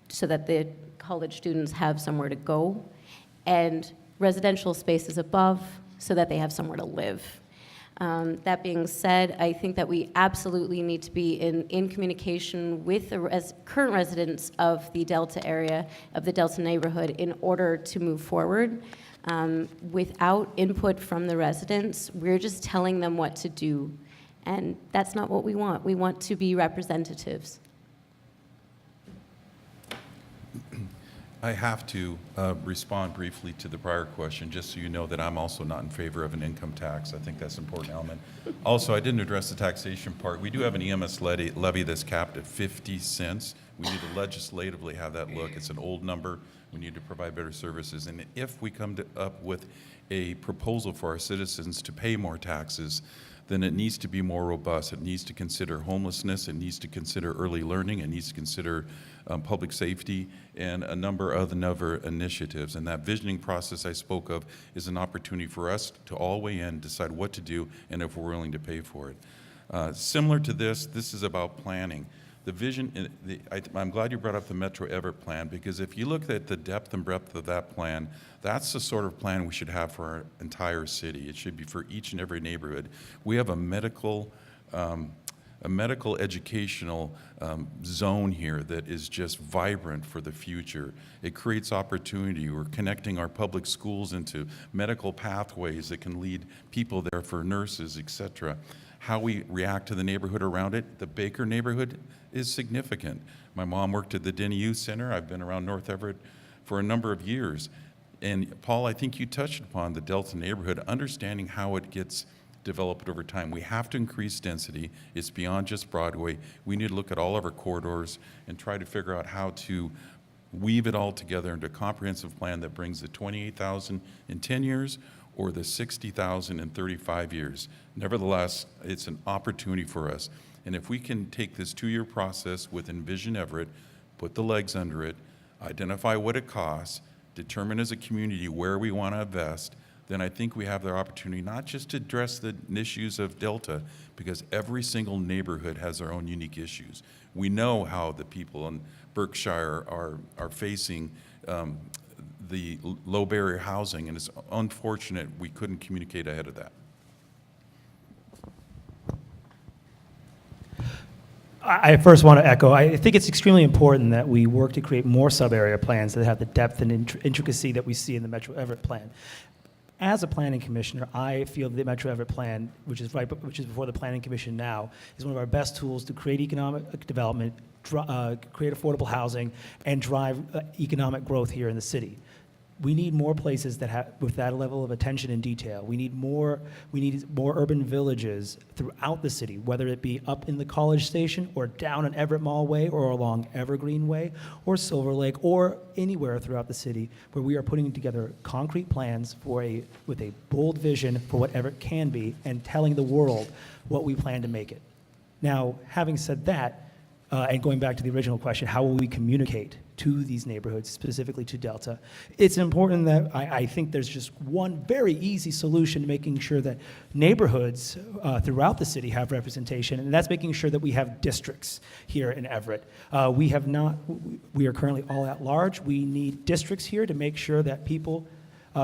[SPEAKER 7] so that the college students have somewhere to go, and residential spaces above so that they have somewhere to live. That being said, I think that we absolutely need to be in communication with the current residents of the Delta area, of the Delta neighborhood, in order to move forward. Without input from the residents, we're just telling them what to do. And that's not what we want. We want to be representatives.
[SPEAKER 6] I have to respond briefly to the prior question, just so you know that I'm also not in favor of an income tax. I think that's an important element. Also, I didn't address the taxation part. We do have an EMS levy that's capped at 50 cents We need to legislatively have that look. It's an old number. We need to provide better services. And if we come up with a proposal for our citizens to pay more taxes, then it needs to be more robust. It needs to consider homelessness. It needs to consider early learning. It needs to consider public safety and a number of other initiatives. And that visioning process I spoke of is an opportunity for us to all weigh in, decide what to do, and if we're willing to pay for it. Similar to this is about planning. The vision, I'm glad you brought up the Metro Everett plan, because if you look at the depth and breadth of that plan, that's the sort of plan we should have for our entire city. It should be for each and every neighborhood. We have a medical educational zone here that is just vibrant for the future. It creates opportunity. We're connecting our public schools into medical pathways that can lead people there for nurses, et cetera. How we react to the neighborhood around it, the Baker neighborhood is significant. My mom worked at the Denny Youth Center. I've been around North Everett for a number of years. And Paul, I think you touched upon the Delta neighborhood, understanding how it gets developed over time. We have to increase density. It's beyond just Broadway. We need to look at all of our corridors and try to figure out how to weave it all together into a comprehensive plan that brings the 28,000 in 10 years or the 60,000 in 35 years. Nevertheless, it's an opportunity for us. And if we can take this 2-year process with Envision Everett, put the legs under it, identify what it costs, determine as a community where we want to invest, then I think we have the opportunity not just to address the issues of Delta, because every single neighborhood has their own unique issues. We know how the people in Berkshire are facing the low barrier housing, and it's unfortunate we couldn't communicate ahead of that.
[SPEAKER 5] I first want to echo, I think it's extremely important that we work to create more sub-area plans that have the depth and intricacy that we see in the Metro Everett plan. As a planning commissioner, I feel the Metro Everett plan, which is before the planning commission now, is one of our best tools to create economic development, create affordable housing, and drive economic growth here in the city. We need more places that have with that level of attention and detail. We need more urban villages throughout the city, whether it be up in the College Station or down on Everett Mall Way or along Evergreen Way or Silver Lake or anywhere throughout the city where we are putting together concrete plans with a bold vision for what Everett can be and telling the world what we plan to make it. Now, having said that, and going back to the original question, how will we communicate to these neighborhoods, specifically to Delta? It's important that I think there's just one very easy solution to making sure that neighborhoods throughout the city have representation, and that's making sure that we have districts here in Everett. We are currently all at large. We need districts here to make sure that people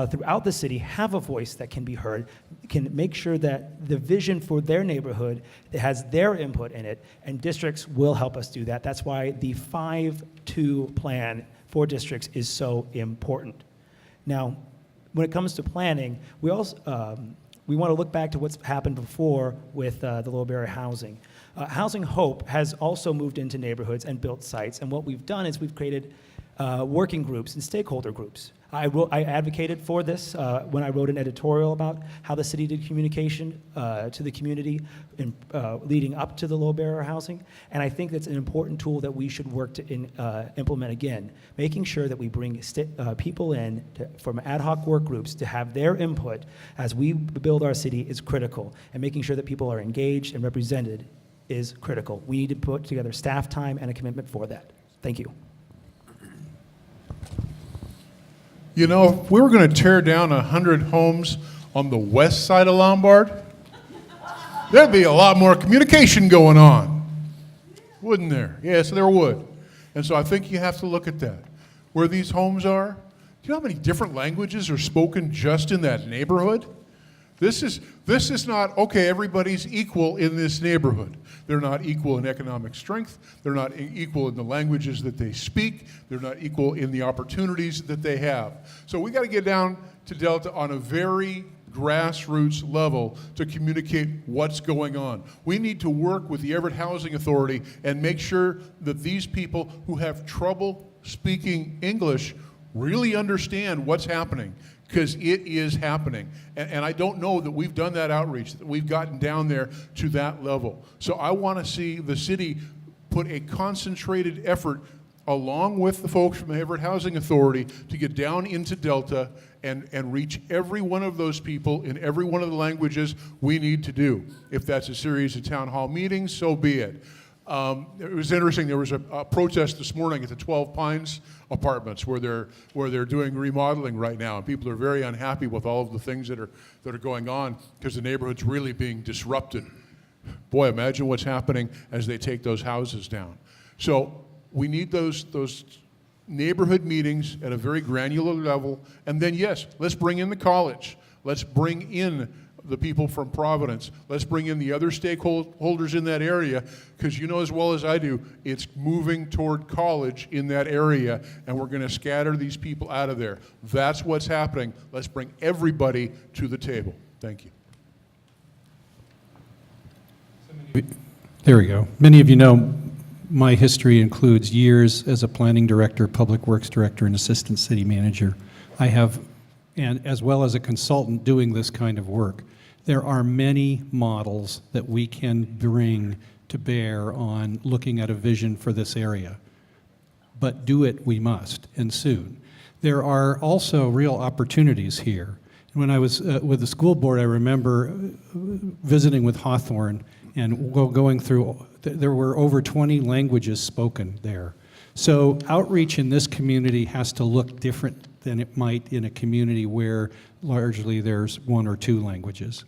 [SPEAKER 5] throughout the city have a voice that can be heard, can make sure that the vision for their neighborhood has their input in it, and districts will help us do that. That's why the 5-2 plan for districts is so important. Now, when it comes to planning, we also we want to look back to what's happened before with the low barrier housing. Housing Hope has also moved into neighborhoods and built sites, and what we've done is we've created working groups and stakeholder groups. I advocated for this when I wrote an editorial about how the city did communication to the community leading up to the low barrier housing, and I think that's an important tool that we should work to implement again, making sure that we bring people in from ad hoc work groups to have their input as we build our city is critical, and making sure that people are engaged and represented is critical. We need to put together staff time and a commitment for that. Thank you.
[SPEAKER 3] You know, if we were going to tear down 100 homes on the west side of Lombard, there'd be a lot more communication going on, wouldn't there? Yes, there would. And so I think you have to look at that. Where these homes are, do you know how many different languages are spoken just in that neighborhood? This is not, okay, everybody's equal in this neighborhood. They're not equal in economic strength. They're not equal in the languages that they speak. They're not equal in the opportunities that they have. So we got to get down to Delta on a very grassroots level to communicate what's going on. We need to work with the Everett Housing Authority and make sure that these people who have trouble speaking English really understand what's happening, because it is happening. And I don't know that we've done that outreach, that we've gotten down there to that level. So I want to see the city put a concentrated effort along with the folks from the Everett Housing Authority to get down into Delta and reach every one of those people in every one of the languages we need to do. If that's a series of town hall meetings, so be it. It was interesting, there was a protest this morning at the 12 Pines apartments where they're doing remodeling right now, and people are very unhappy with all of the things that are going on because the neighborhood's really being disrupted. Boy, imagine what's happening as they take those houses down. So we need those neighborhood meetings at a very granular level, and then yes, let's bring in the college. Let's bring in the people from Providence. Let's bring in the other stakeholders in that area, because you know as well as I do, it's moving toward college in that area, and we're going to scatter these people out of there. That's what's happening. Let's bring everybody to the table. Thank you.
[SPEAKER 4] There we go. Many of you know my history includes years as a planning director, public works director, and assistant city manager. I have, and as well as a consultant doing this kind of work. There are many models that we can bring to bear on looking at a vision for this area. But do it we must, and soon. There are also real opportunities here. When I was with the school board, I remember visiting with Hawthorne and going through, there were over 20 languages spoken there. So outreach in this community has to look different than it might in a community where largely there's one or two languages.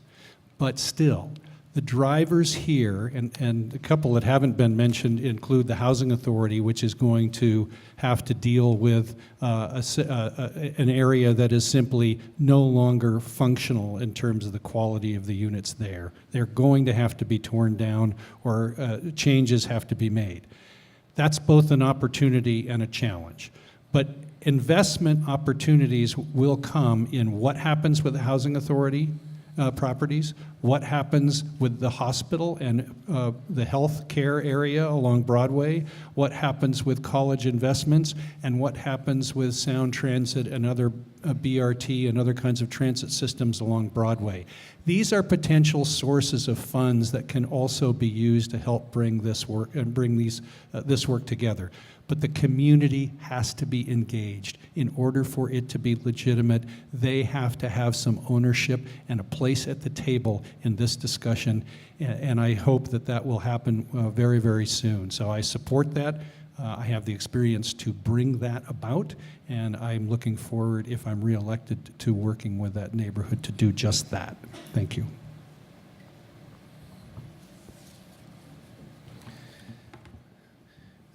[SPEAKER 4] But still, the drivers here, and a couple that haven't been mentioned include the Housing Authority, which is going to have to deal with an area that is simply no longer functional in terms of the quality of the units there. They're going to have to be torn down or changes have to be made. That's both an opportunity and a challenge. But investment opportunities will come in what happens with the Housing Authority properties, what happens with the hospital and the health care area along Broadway, what happens with college investments, and what happens with sound transit and other BRT and other kinds of transit systems along Broadway. These are potential sources of funds that can also be used to help bring this work and bring this work together. But the community has to be engaged. In order for it to be legitimate, they have to have some ownership and a place at the table in this discussion, and I hope that that will happen very, very soon. So I support that. I have the experience to bring that about, and I'm looking forward, if I'm reelected, to working with that neighborhood to do just that. Thank you.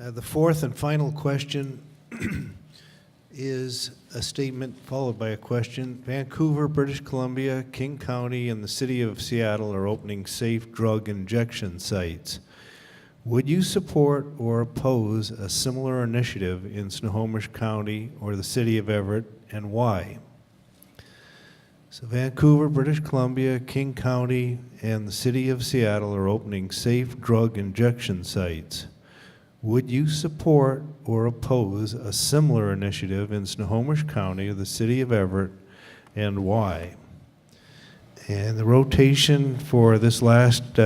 [SPEAKER 2] The fourth and final question is a statement followed by a question. Vancouver, British Columbia, King County, and the City of Seattle are opening safe drug injection sites. Would you support or oppose a similar initiative in Snohomish County or the City of Everett, and why? So Vancouver, British Columbia, King County, and the City of Seattle are opening safe drug injection sites. Would you support or oppose a similar initiative in Snohomish County or the City of Everett, and why? And the rotation for this last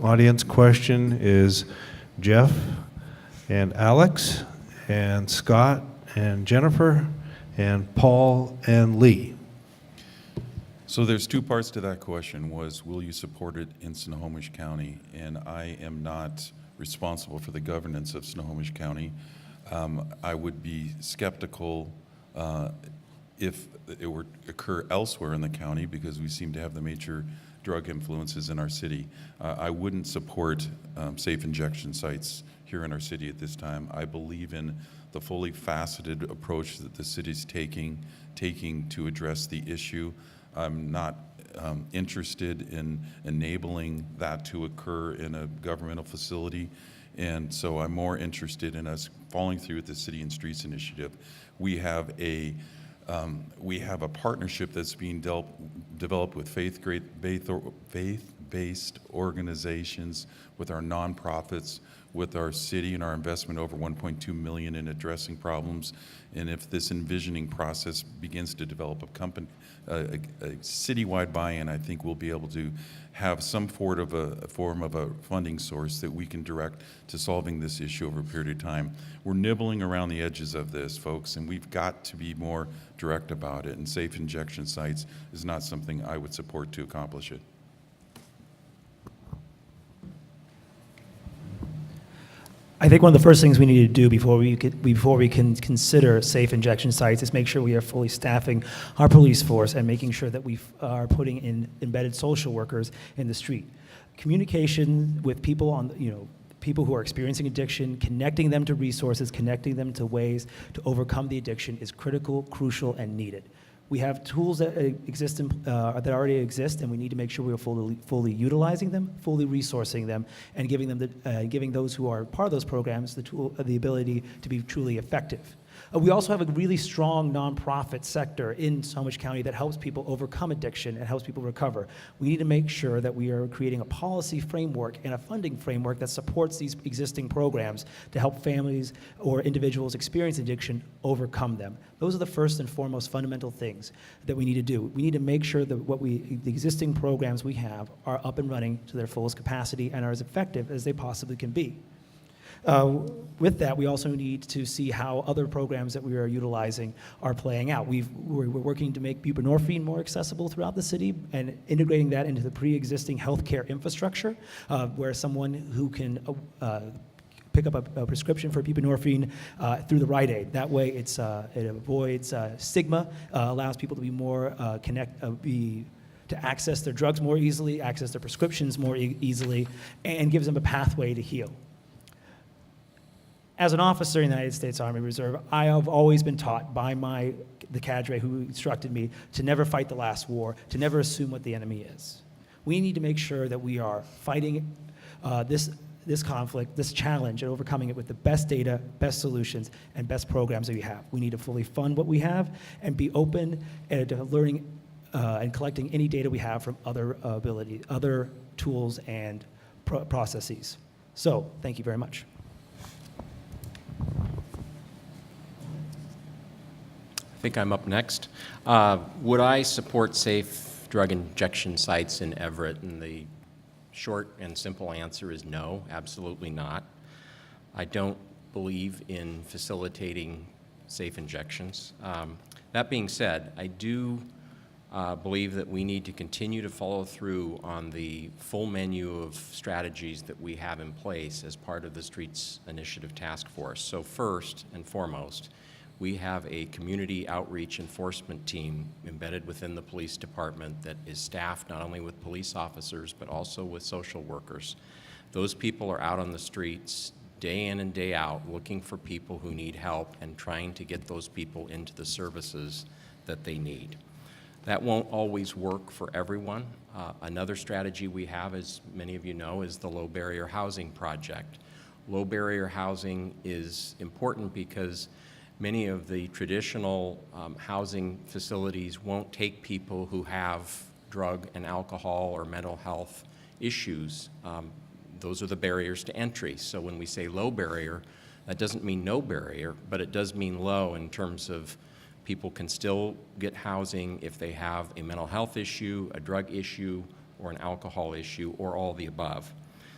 [SPEAKER 2] audience question is Jeff and Alex and Scott and Jennifer and Paul and Lee.
[SPEAKER 6] So there's two parts to that question. Was, will you support it in Snohomish County? And I am not responsible for the governance of Snohomish County. I would be skeptical if it were to occur elsewhere in the county, because we seem to have the major drug influences in our city. I wouldn't support safe injection sites here in our city at this time. I believe in the fully faceted approach that the city's taking to address the issue. I'm not interested in enabling that to occur in a governmental facility, and so I'm more interested in us following through with the City and Streets initiative. We have a partnership that's being developed with faith-based based organizations, with our nonprofits, with our city and our investment over 1.2 million in addressing problems. And if this envisioning process begins to develop a citywide buy-in, I think we'll be able to have some form of a funding source that we can direct to solving this issue over a period of time. We're nibbling around the edges of this, folks, and we've got to be more direct about it. And safe injection sites is not something I would support to accomplish it.
[SPEAKER 5] I think one of the first things we need to do before we can consider safe injection sites is make sure we are fully staffing our police force and making sure that we are putting in embedded social workers in the street. Communication with people people who are experiencing addiction, connecting them to resources, connecting them to ways to overcome the addiction is critical, crucial, and needed. We have tools that that already exist, and we need to make sure we are fully utilizing them, fully resourcing them, and giving those who are part of those programs the ability to be truly effective. We also have a really strong nonprofit sector in Snohomish County that helps people overcome addiction and helps people recover. We need to make sure that we are creating a policy framework and a funding framework that supports these existing programs to help families or individuals experiencing addiction overcome them. Those are the first and foremost fundamental things that we need to do. We need to make sure that the existing programs we have are up and running to their fullest capacity and are as effective as they possibly can be. With that, we also need to see how other programs that we are utilizing are playing out. We're working to make buprenorphine more accessible throughout the city and integrating that into the pre-existing healthcare infrastructure, where someone who can pick up a prescription for buprenorphine through the Rite Aid. That way, it avoids stigma, allows people to be more to access their drugs more easily, access their prescriptions more easily, and gives them a pathway to heal. As an officer in the United States Army Reserve, I have always been taught by the cadre who instructed me to never fight the last war, to never assume what the enemy is. We need to make sure that we are fighting this conflict, this challenge, and overcoming it with the best data, best solutions, and best programs that we have. We need to fully fund what we have and be open to learning and collecting any data we have from other tools and processes. So, thank you very much.
[SPEAKER 8] I think I'm up next. Would I support safe drug injection sites in Everett? And the short and simple answer is no, absolutely not. I don't believe in facilitating safe injections. That being said, I do believe that we need to continue to follow through on the full menu of strategies that we have in place as part of the Streets Initiative Task Force. So first and foremost, we have a community outreach enforcement team embedded within the police department that is staffed not only with police officers but also with social workers. Those people are out on the streets day in and day out looking for people who need help and trying to get those people into the services that they need. That won't always work for everyone. Another strategy we have, as many of you know, is the Low Barrier Housing Project. Low barrier housing is important because many of the traditional housing facilities won't take people who have drug and alcohol or mental health issues. Those are the barriers to entry. So when we say low barrier, that doesn't mean no barrier, but it does mean low in terms of people can still get housing if they have a mental health issue, a drug issue, or an alcohol issue, or all the above.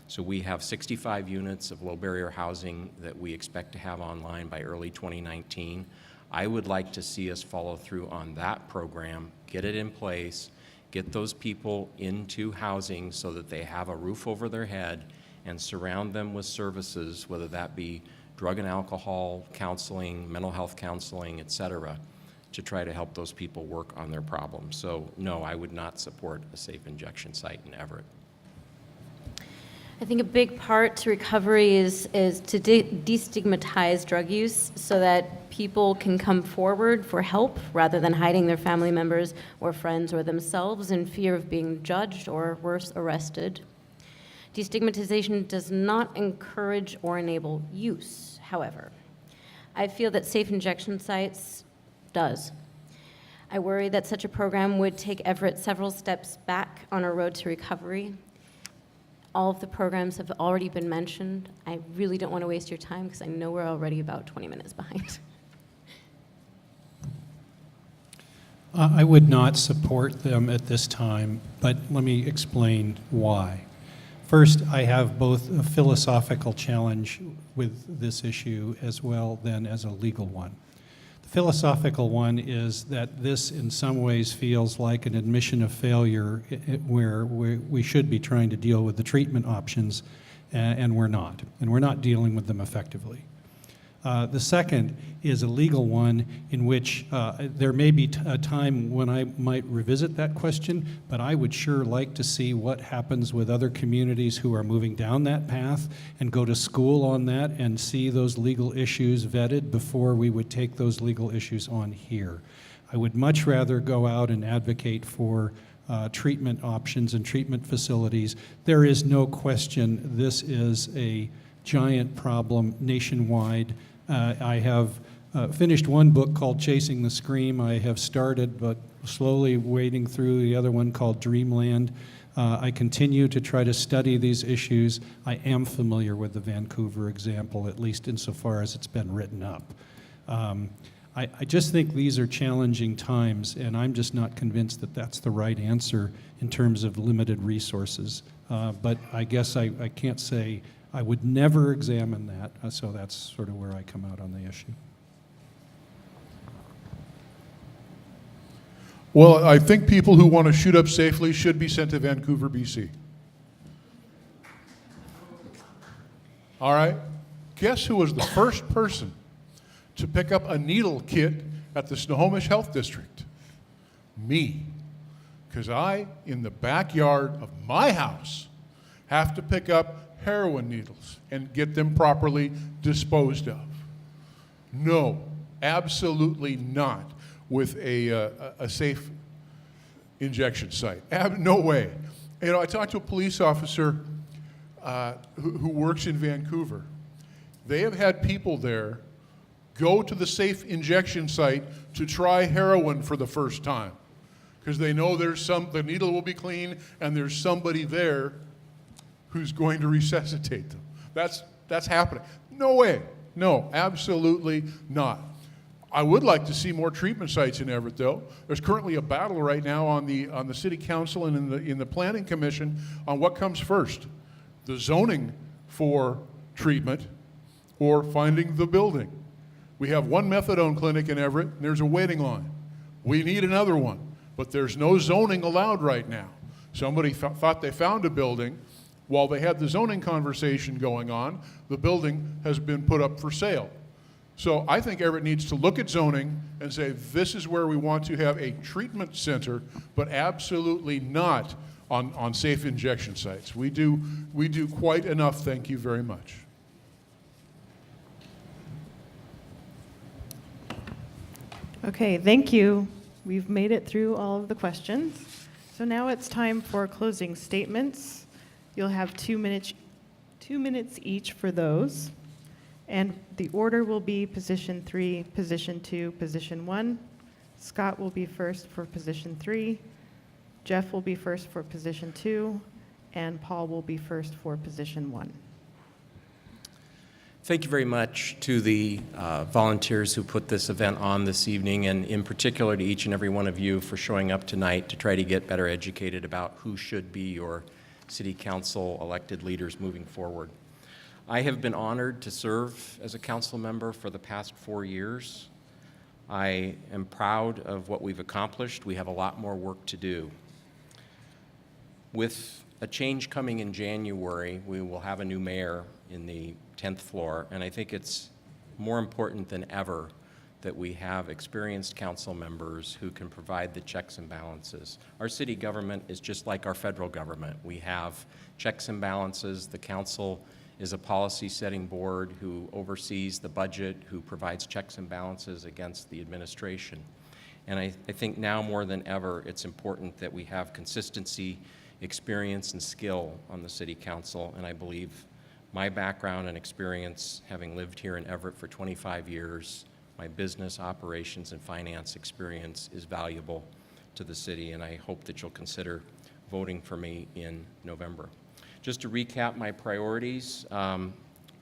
[SPEAKER 8] So we have 65 units of low barrier housing that we expect to have online by early 2019. I would like to see us follow through on that program, get it in place, get those people into housing so that they have a roof over their head, and surround them with services, whether that be drug and alcohol counseling, mental health counseling, et cetera, to try to help those people work on their problems. So no, I would not support a safe injection site in Everett.
[SPEAKER 7] I think a big part to recovery is to destigmatize drug use so that people can come forward for help rather than hiding their family members or friends or themselves in fear of being judged or, worse, arrested. Destigmatization does not encourage or enable use, however. I feel that safe injection sites does. I worry that such a program would take Everett several steps back on our road to recovery. All of the programs have already been mentioned. I really don't want to waste your time because I know we're already about 20 minutes behind.
[SPEAKER 4] I would not support them at this time, but let me explain why. First, I have both a philosophical challenge with this issue as well then as a legal one. The philosophical one is that this in some ways feels like an admission of failure where we should be trying to deal with the treatment options, and we're not. And we're not dealing with them effectively. The second is a legal one in which there may be a time when I might revisit that question, but I would sure like to see what happens with other communities who are moving down that path and go to school on that and see those legal issues vetted before we would take those legal issues on here. I would much rather go out and advocate for treatment options and treatment facilities. There is no question this is a giant problem nationwide. I have finished one book called Chasing the Scream. I have started, but slowly wading through the other one called Dreamland. I continue to try to study these issues. I am familiar with the Vancouver example, at least insofar as it's been written up. I just think these are challenging times, and I'm just not convinced that that's the right answer in terms of limited resources. But I guess I can't say I would never examine that, so that's sort of where I come out on the issue.
[SPEAKER 3] Well, I think people who want to shoot up safely should be sent to Vancouver, BC. All right? Guess who was the first person to pick up a needle kit at the Snohomish Health District? Me. Because I, in the backyard of my house, have to pick up heroin needles and get them properly disposed of. No, absolutely not with a safe injection site. No way. You know, I talked to a police officer who works in Vancouver. They have had people there go to the safe injection site to try heroin for the first time because they know the needle will be clean and there's somebody there who's going to resuscitate them. That's happening. No way. No, absolutely not. I would like to see more treatment sites in Everett, though. There's currently a battle right now on the city council and in the planning commission on what comes first: the zoning for treatment or finding the building. We have one methadone clinic in Everett, and there's a waiting line. We need another one, but there's no zoning allowed right now. Somebody thought they found a building. While they had the zoning conversation going on, the building has been put up for sale. So I think Everett needs to look at zoning and say, this is where we want to have a treatment center, but absolutely not on safe injection sites. We do quite enough, thank you very much.
[SPEAKER 1] Okay, thank you. We've made it through all of the questions. So now it's time for closing statements. You'll have 2 minutes each for those. And the order will be position 3, position 2, position 1. Scott will be first for position 3. Jeff will be first for position 2. And Paul will be first for position 1.
[SPEAKER 8] Thank you very much to the volunteers who put this event on this evening, and in particular to each and every one of you for showing up tonight to try to get better educated about who should be your City Council elected leaders moving forward. I have been honored to serve as a council member for the past 4 years. I am proud of what we've accomplished. We have a lot more work to do. With a change coming in January, we will have a new mayor in the 10th floor, and I think it's more important than ever that we have experienced council members who can provide the checks and balances. Our city government is just like our federal government. We have checks and balances. The council is a policy-setting board who oversees the budget, who provides checks and balances against the administration. And I think now more than ever, it's important that we have consistency, experience, and skill on the city council, and I believe my background and experience, having lived here in Everett for 25 years, my business, operations, and finance experience is valuable to the city, and I hope that you'll consider voting for me in November. Just to recap my priorities,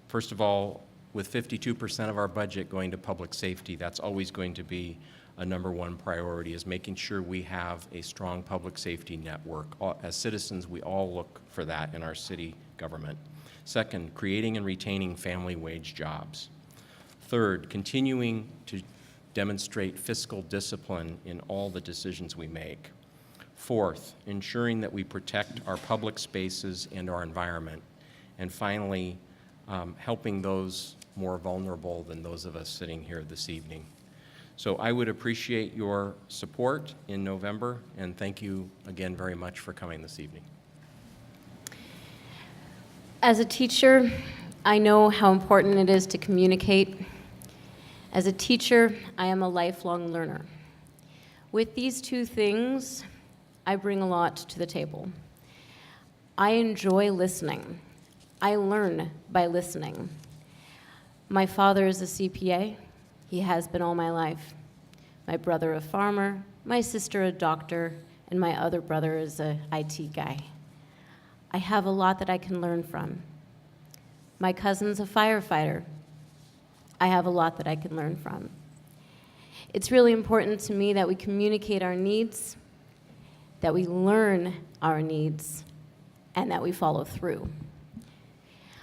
[SPEAKER 8] first of all, with 52% of our budget going to public safety, that's always going to be a number one priority, is making sure we have a strong public safety network. As citizens, we all look for that in our city government. Second, creating and retaining family wage jobs. Third, continuing to demonstrate fiscal discipline in all the decisions we make. Fourth, ensuring that we protect our public spaces and our environment. And finally, helping those more vulnerable than those of us sitting here this evening. So I would appreciate your support in November, and thank you again very much for coming this evening.
[SPEAKER 7] As a teacher, I know how important it is to communicate. As a teacher, I am a lifelong learner. With these two things, I bring a lot to the table. I enjoy listening. I learn by listening. My father is a CPA. He has been all my life. My brother a farmer, my sister a doctor, and my other brother is an IT guy. I have a lot that I can learn from. My cousin's a firefighter. I have a lot that I can learn from. It's really important to me that we communicate our needs, that we learn our needs, and that we follow through.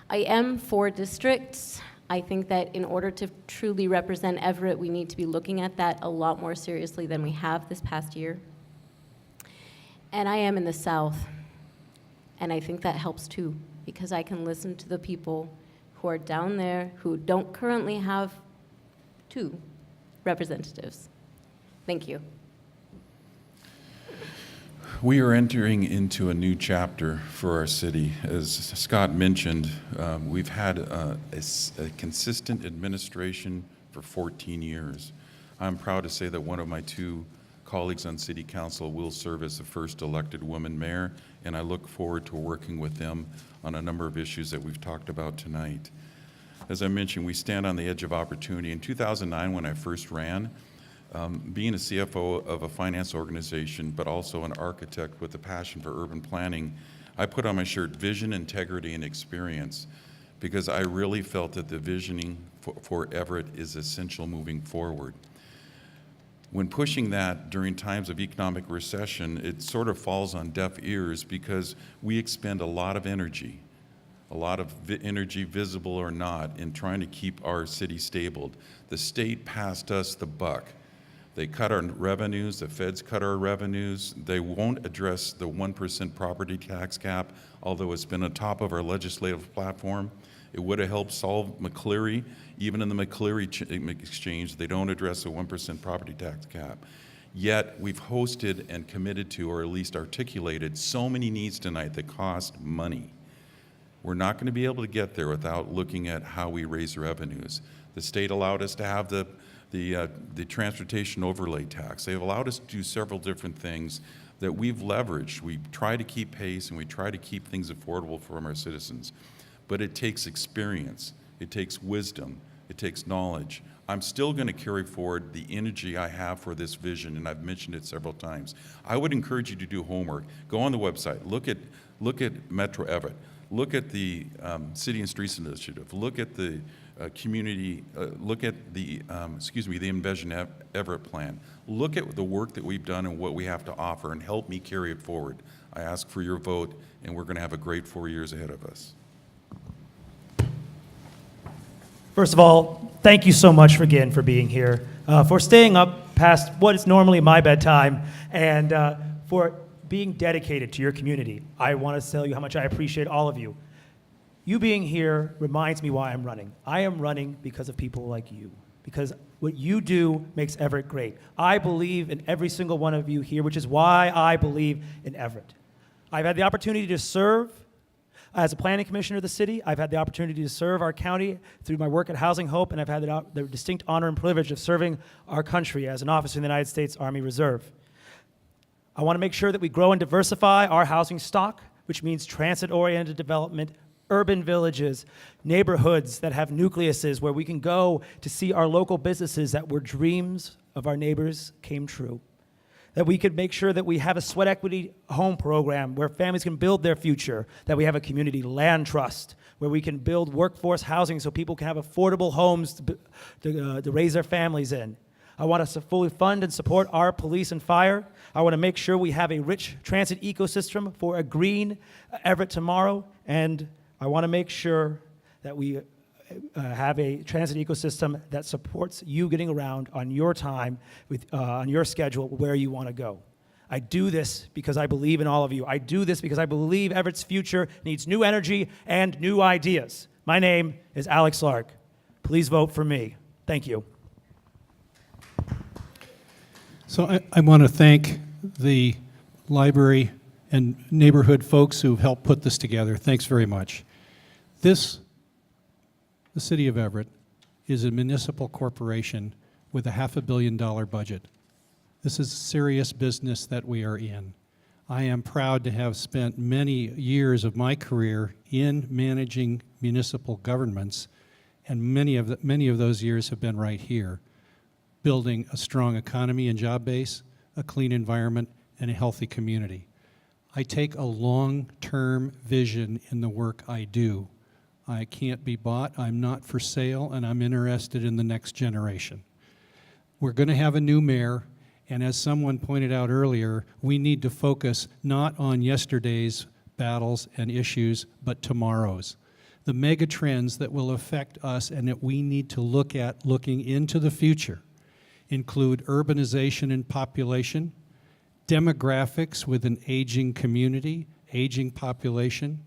[SPEAKER 7] I am for districts. I think that in order to truly represent Everett, we need to be looking at that a lot more seriously than we have this past year. And I am in the South, and I think that helps too, because I can listen to the people who are down there who don't currently have two representatives. Thank you.
[SPEAKER 6] We are entering into a new chapter for our city. As Scott mentioned, we've had a consistent administration for 14 years. I'm proud to say that one of my two colleagues on City Council will serve as the first elected woman mayor, and I look forward to working with them on a number of issues that we've talked about tonight. As I mentioned, we stand on the edge of opportunity. In 2009, when I first ran, being a CFO of a finance organization, but also an architect with a passion for urban planning, I put on my shirt vision, integrity, and experience, because I really felt that the visioning for Everett is essential moving forward. When pushing that during times of economic recession, it sort of falls on deaf ears because we expend a lot of energy, visible or not, in trying to keep our city stable. The state passed us the buck. They cut our revenues, the feds cut our revenues. They won't address the 1% property tax cap, although it's been on top of our legislative platform. It would have helped solve McCleary. Even in the McCleary exchange, they don't address the 1% property tax cap. Yet we've hosted and committed to, or at least articulated, so many needs tonight that cost money. We're not going to be able to get there without looking at how we raise revenues. The state allowed us to have the transportation overlay tax. They've allowed us to do several different things that we've leveraged. We try to keep pace and we try to keep things affordable for our citizens. But it takes experience, it takes wisdom, it takes knowledge. I'm still going to carry forward the energy I have for this vision, and I've mentioned it several times. I would encourage you to do homework. Go on the website, look at Metro Everett, look at the City and Streets Initiative, look at the look at the Envision Everett plan. Look at the work that we've done and what we have to offer, and help me carry it forward. I ask for your vote, and we're going to have a great 4 years ahead of us.
[SPEAKER 5] First of all, thank you so much again for being here, for staying up past what is normally my bedtime, and for being dedicated to your community. I want to tell you how much I appreciate all of you. You being here reminds me why I'm running. I am running because of people like you, because what you do makes Everett great. I believe in every single one of you here, which is why I believe in Everett. I've had the opportunity to serve as a planning commissioner of the city. I've had the opportunity to serve our county through my work at Housing Hope, and I've had the distinct honor and privilege of serving our country as an officer in the United States Army Reserve. I want to make sure that we grow and diversify our housing stock, which means transit-oriented development, urban villages, neighborhoods that have nucleuses where we can go to see our local businesses that were dreams of our neighbors came true. that we could make sure that we have a sweat equity home program where families can build their future, that we have a community land trust where we can build workforce housing so people can have affordable homes to raise their families in. I want us to fully fund and support our police and fire. I want to make sure we have a rich transit ecosystem for a green Everett tomorrow, and I want to make sure that we have a transit ecosystem that supports you getting around on your time, on your schedule, where you want to go. I do this because I believe in all of you. I do this because I believe Everett's future needs new energy and new ideas. My name is Alex Lark. Please vote for me. Thank you.
[SPEAKER 4] So I want to thank the library and neighborhood folks who've helped put this together. Thanks very much. The City of Everett is a municipal corporation with a $500 million budget. This is serious business that we are in. I am proud to have spent many years of my career in managing municipal governments, and many of those years have been right here, building a strong economy and job base, a clean environment, and a healthy community. I take a long-term vision in the work I do. I can't be bought, I'm not for sale, and I'm interested in the next generation. We're going to have a new mayor, and as someone pointed out earlier, we need to focus not on yesterday's battles and issues, but tomorrow's. The mega trends that will affect us and that we need to look at looking into the future include urbanization and population, demographics with an aging community, aging population,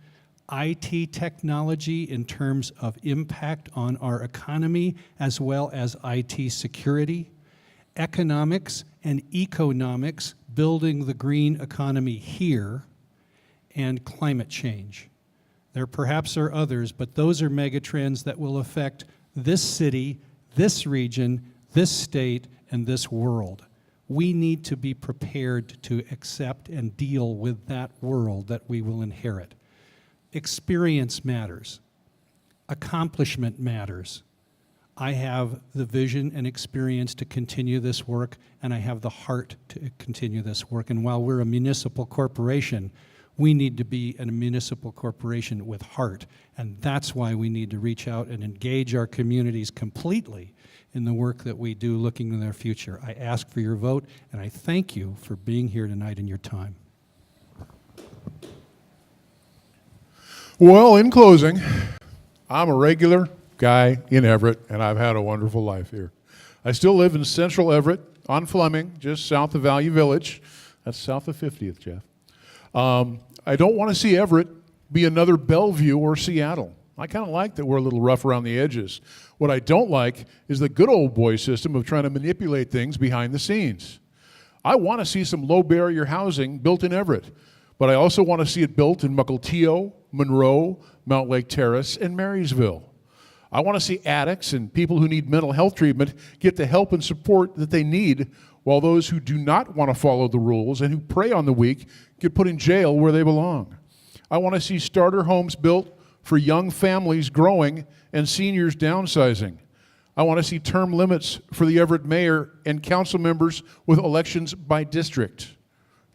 [SPEAKER 4] IT technology in terms of impact on our economy as well as IT security, economics and economics, building the green economy here, and climate change. There perhaps are others, but those are megatrends that will affect this city, this region, this state, and this world. We need to be prepared to accept and deal with that world that we will inherit. Experience matters. Accomplishment matters. I have the vision and experience to continue this work, and I have the heart to continue this work. And while we're a municipal corporation, we need to be a municipal corporation with heart. And that's why we need to reach out and engage our communities completely in the work that we do looking to their future. I ask for your vote, and I thank you for being here tonight and your time.
[SPEAKER 3] Well, in closing, I'm a regular guy in Everett, and I've had a wonderful life here. I still live in central Everett on Fleming, just south of Value Village. That's south of 50th, Jeff. I don't want to see Everett be another Bellevue or Seattle. I kind of like that we're a little rough around the edges. What I don't like is the good old boy system of trying to manipulate things behind the scenes. I want to see some low barrier housing built in Everett, but I also want to see it built in Mukilteo, Monroe, Mount Lake Terrace, and Marysville. I want to see addicts and people who need mental health treatment get the help and support that they need, while those who do not want to follow the rules and who prey on the weak get put in jail where they belong. I want to see starter homes built for young families growing and seniors downsizing. I want to see term limits for the Everett mayor and council members with elections by district.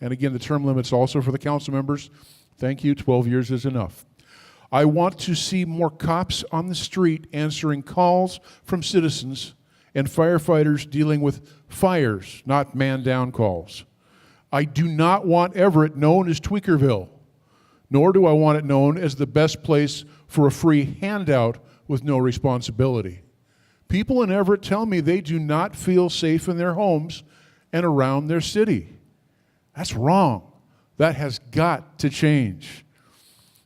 [SPEAKER 3] And again, the term limits also for the council members. Thank you, 12 years is enough. I want to see more cops on the street answering calls from citizens and firefighters dealing with fires, not man-down calls. I do not want Everett known as Tweakerville, nor do I want it known as the best place for a free handout with no responsibility. People in Everett tell me they do not feel safe in their homes and around their city. That's wrong. That has got to change.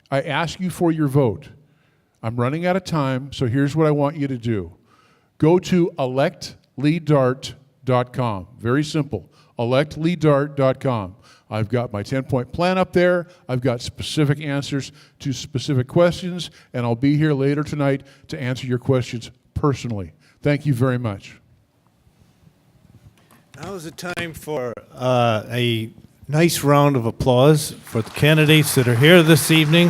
[SPEAKER 3] I ask you for your vote. I'm running out of time, so here's what I want you to do. Go to electleadart.com. Very simple. electleadart.com. I've got my 10-point plan up there. I've got specific answers to specific questions, and I'll be here later tonight to answer your questions personally. Thank you very much.
[SPEAKER 9] Now is the time for a nice round of applause for the candidates that are here this evening.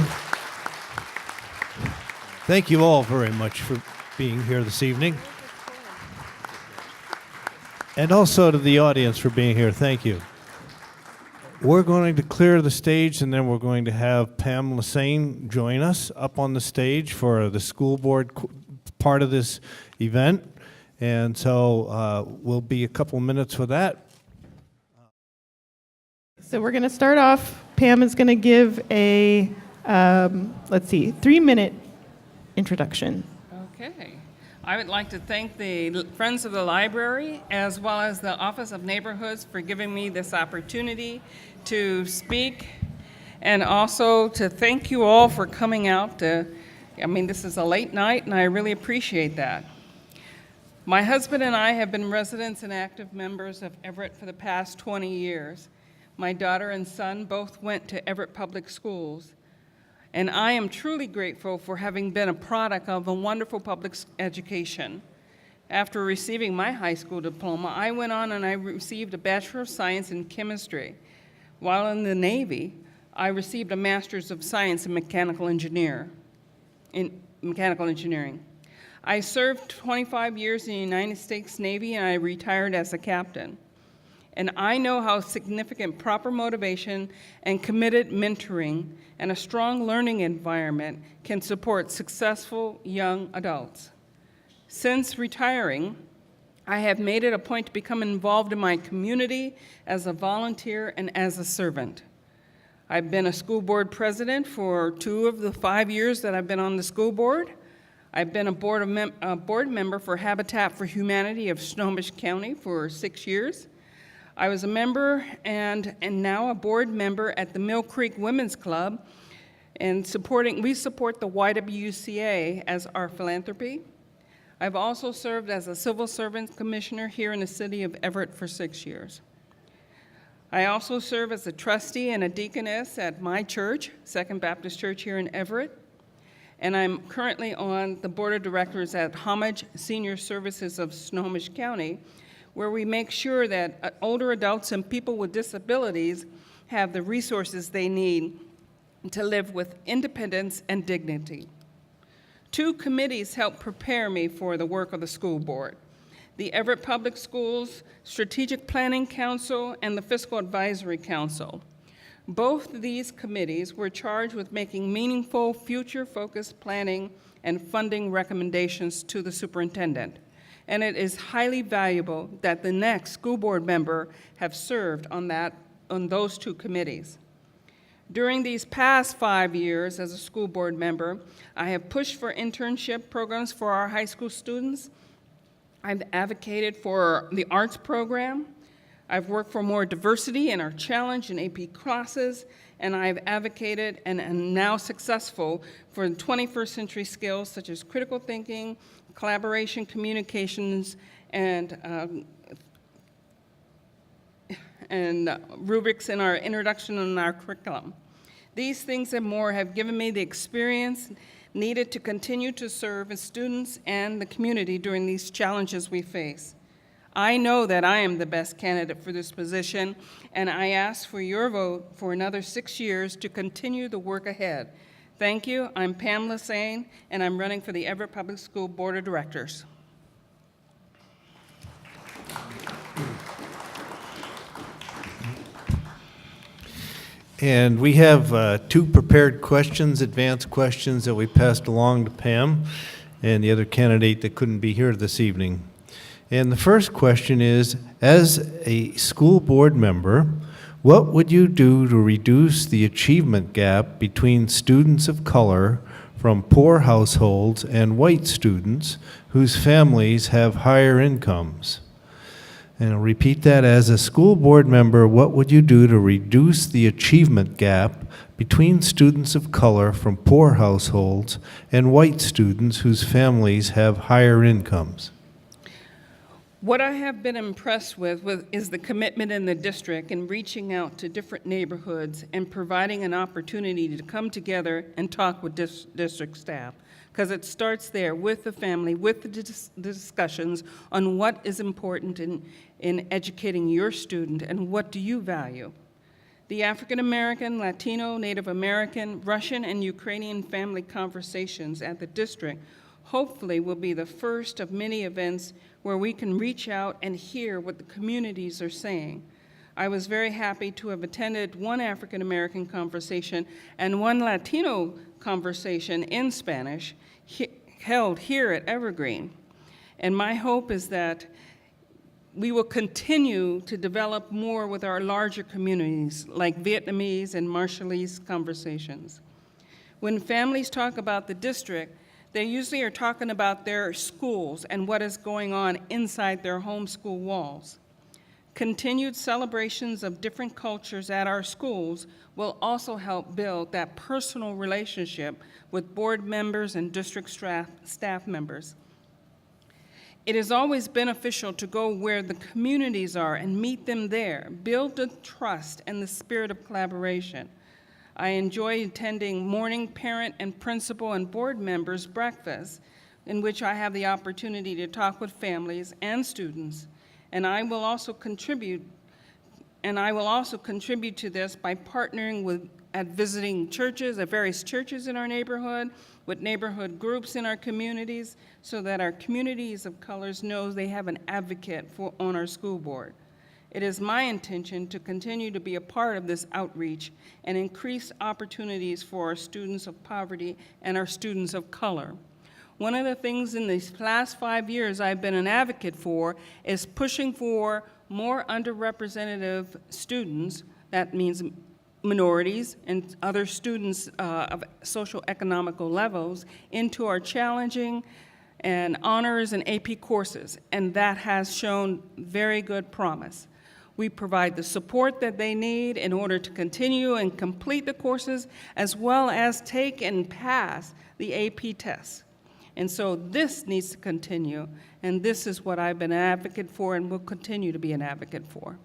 [SPEAKER 9] Thank you all very much for being here this evening. And also to the audience for being here. Thank you. we're going to clear the stage, and then we're going to have Pam Larsen join us up on the stage for the school board part of this event. And so we'll be a couple minutes for that.
[SPEAKER 1] So we're going to start off. Pam is going to give a, 3-minute introduction.
[SPEAKER 10] Okay. I would like to thank the Friends of the Library as well as the Office of Neighborhoods for giving me this opportunity to speak, and also to thank you all for coming out. This is a late night, and I really appreciate that. My husband and I have been residents and active members of Everett for the past 20 years. My daughter and son both went to Everett Public Schools, and I am truly grateful for having been a product of a wonderful public education. After receiving my high school diploma, I went on and I received a Bachelor of Science in Chemistry. While in the Navy, I received a Master's of Science in Mechanical Engineering. I served 25 years in the United States Navy, and I retired as a captain. And I know how significant proper motivation and committed mentoring and a strong learning environment can support successful young adults. Since retiring, I have made it a point to become involved in my community as a volunteer and as a servant. I've been a school board president for 2 of the 5 years that I've been on the school board. I've been a board member for Habitat for Humanity of Snohomish County for 6 years. I was a member and now a board member at the Mill Creek Women's Club, and we support the YWCA as our philanthropy. I've also served as a civil servant commissioner here in the city of Everett for 6 years. I also serve as a trustee and a deaconess at my church, Second Baptist Church here in Everett, and I'm currently on the board of directors at Homage Senior Services of Snohomish County, where we make sure that older adults and people with disabilities have the resources they need to live with independence and dignity. 2 committees helped prepare me for the work of the school board: the Everett Public Schools Strategic Planning Council and the Fiscal Advisory Council. Both of these committees were charged with making meaningful, future-focused planning and funding recommendations to the superintendent. And it is highly valuable that the next school board member have served on those 2 committees. During these past 5 years as a school board member, I have pushed for internship programs for our high school students. I've advocated for the arts program. I've worked for more diversity in our challenge and AP classes, and I've advocated and am now successful for 21st century skills such as critical thinking, collaboration, communications, and rubrics in our introduction and our curriculum. These things and more have given me the experience needed to continue to serve as students and the community during these challenges we face. I know that I am the best candidate for this position, and I ask for your vote for another 6 years to continue the work ahead. Thank you. I'm Pam Larsen, and I'm running for the Everett Public School Board of Directors.
[SPEAKER 9] And we have 2 prepared questions, advanced questions, that we passed along to Pam and the other candidate that couldn't be here this evening. And the first question is, as a school board member, what would you do to reduce the achievement gap between students of color from poor households and white students whose families have higher incomes? And I'll repeat that. As a school board member, what would you do to reduce the achievement gap between students of color from poor households and white students whose families have higher incomes?
[SPEAKER 10] What I have been impressed with is the commitment in the district in reaching out to different neighborhoods and providing an opportunity to come together and talk with district staff, because it starts there with the family, with the discussions on what is important in educating your student and what do you value. The African American, Latino, Native American, Russian, and Ukrainian family conversations at the district hopefully will be the first of many events where we can reach out and hear what the communities are saying. I was very happy to have attended one African American conversation and one Latino conversation in Spanish held here at Evergreen. And my hope is that we will continue to develop more with our larger communities, like Vietnamese and Marshallese conversations. When families talk about the district, they usually are talking about their schools and what is going on inside their home school walls. Continued celebrations of different cultures at our schools will also help build that personal relationship with board members and district staff members. It is always beneficial to go where the communities are and meet them there, build the trust and the spirit of collaboration. I enjoy attending morning parent and principal and board members breakfasts in which I have the opportunity to talk with families and students. And I will also contribute to this by partnering at visiting churches, at various churches in our neighborhood, with neighborhood groups in our communities, so that our communities of colors know they have an advocate on our school board. It is my intention to continue to be a part of this outreach and increase opportunities for our students of poverty and our students of color. One of the things in these last 5 years I've been an advocate for is pushing for more underrepresented students, that means minorities and other students of socioeconomical levels, into our challenging and honors and AP courses, and that has shown very good promise. We provide the support that they need in order to continue and complete the courses, as well as take and pass the AP tests. And so this needs to continue, and this is what I've been an advocate for and will continue to be an advocate for.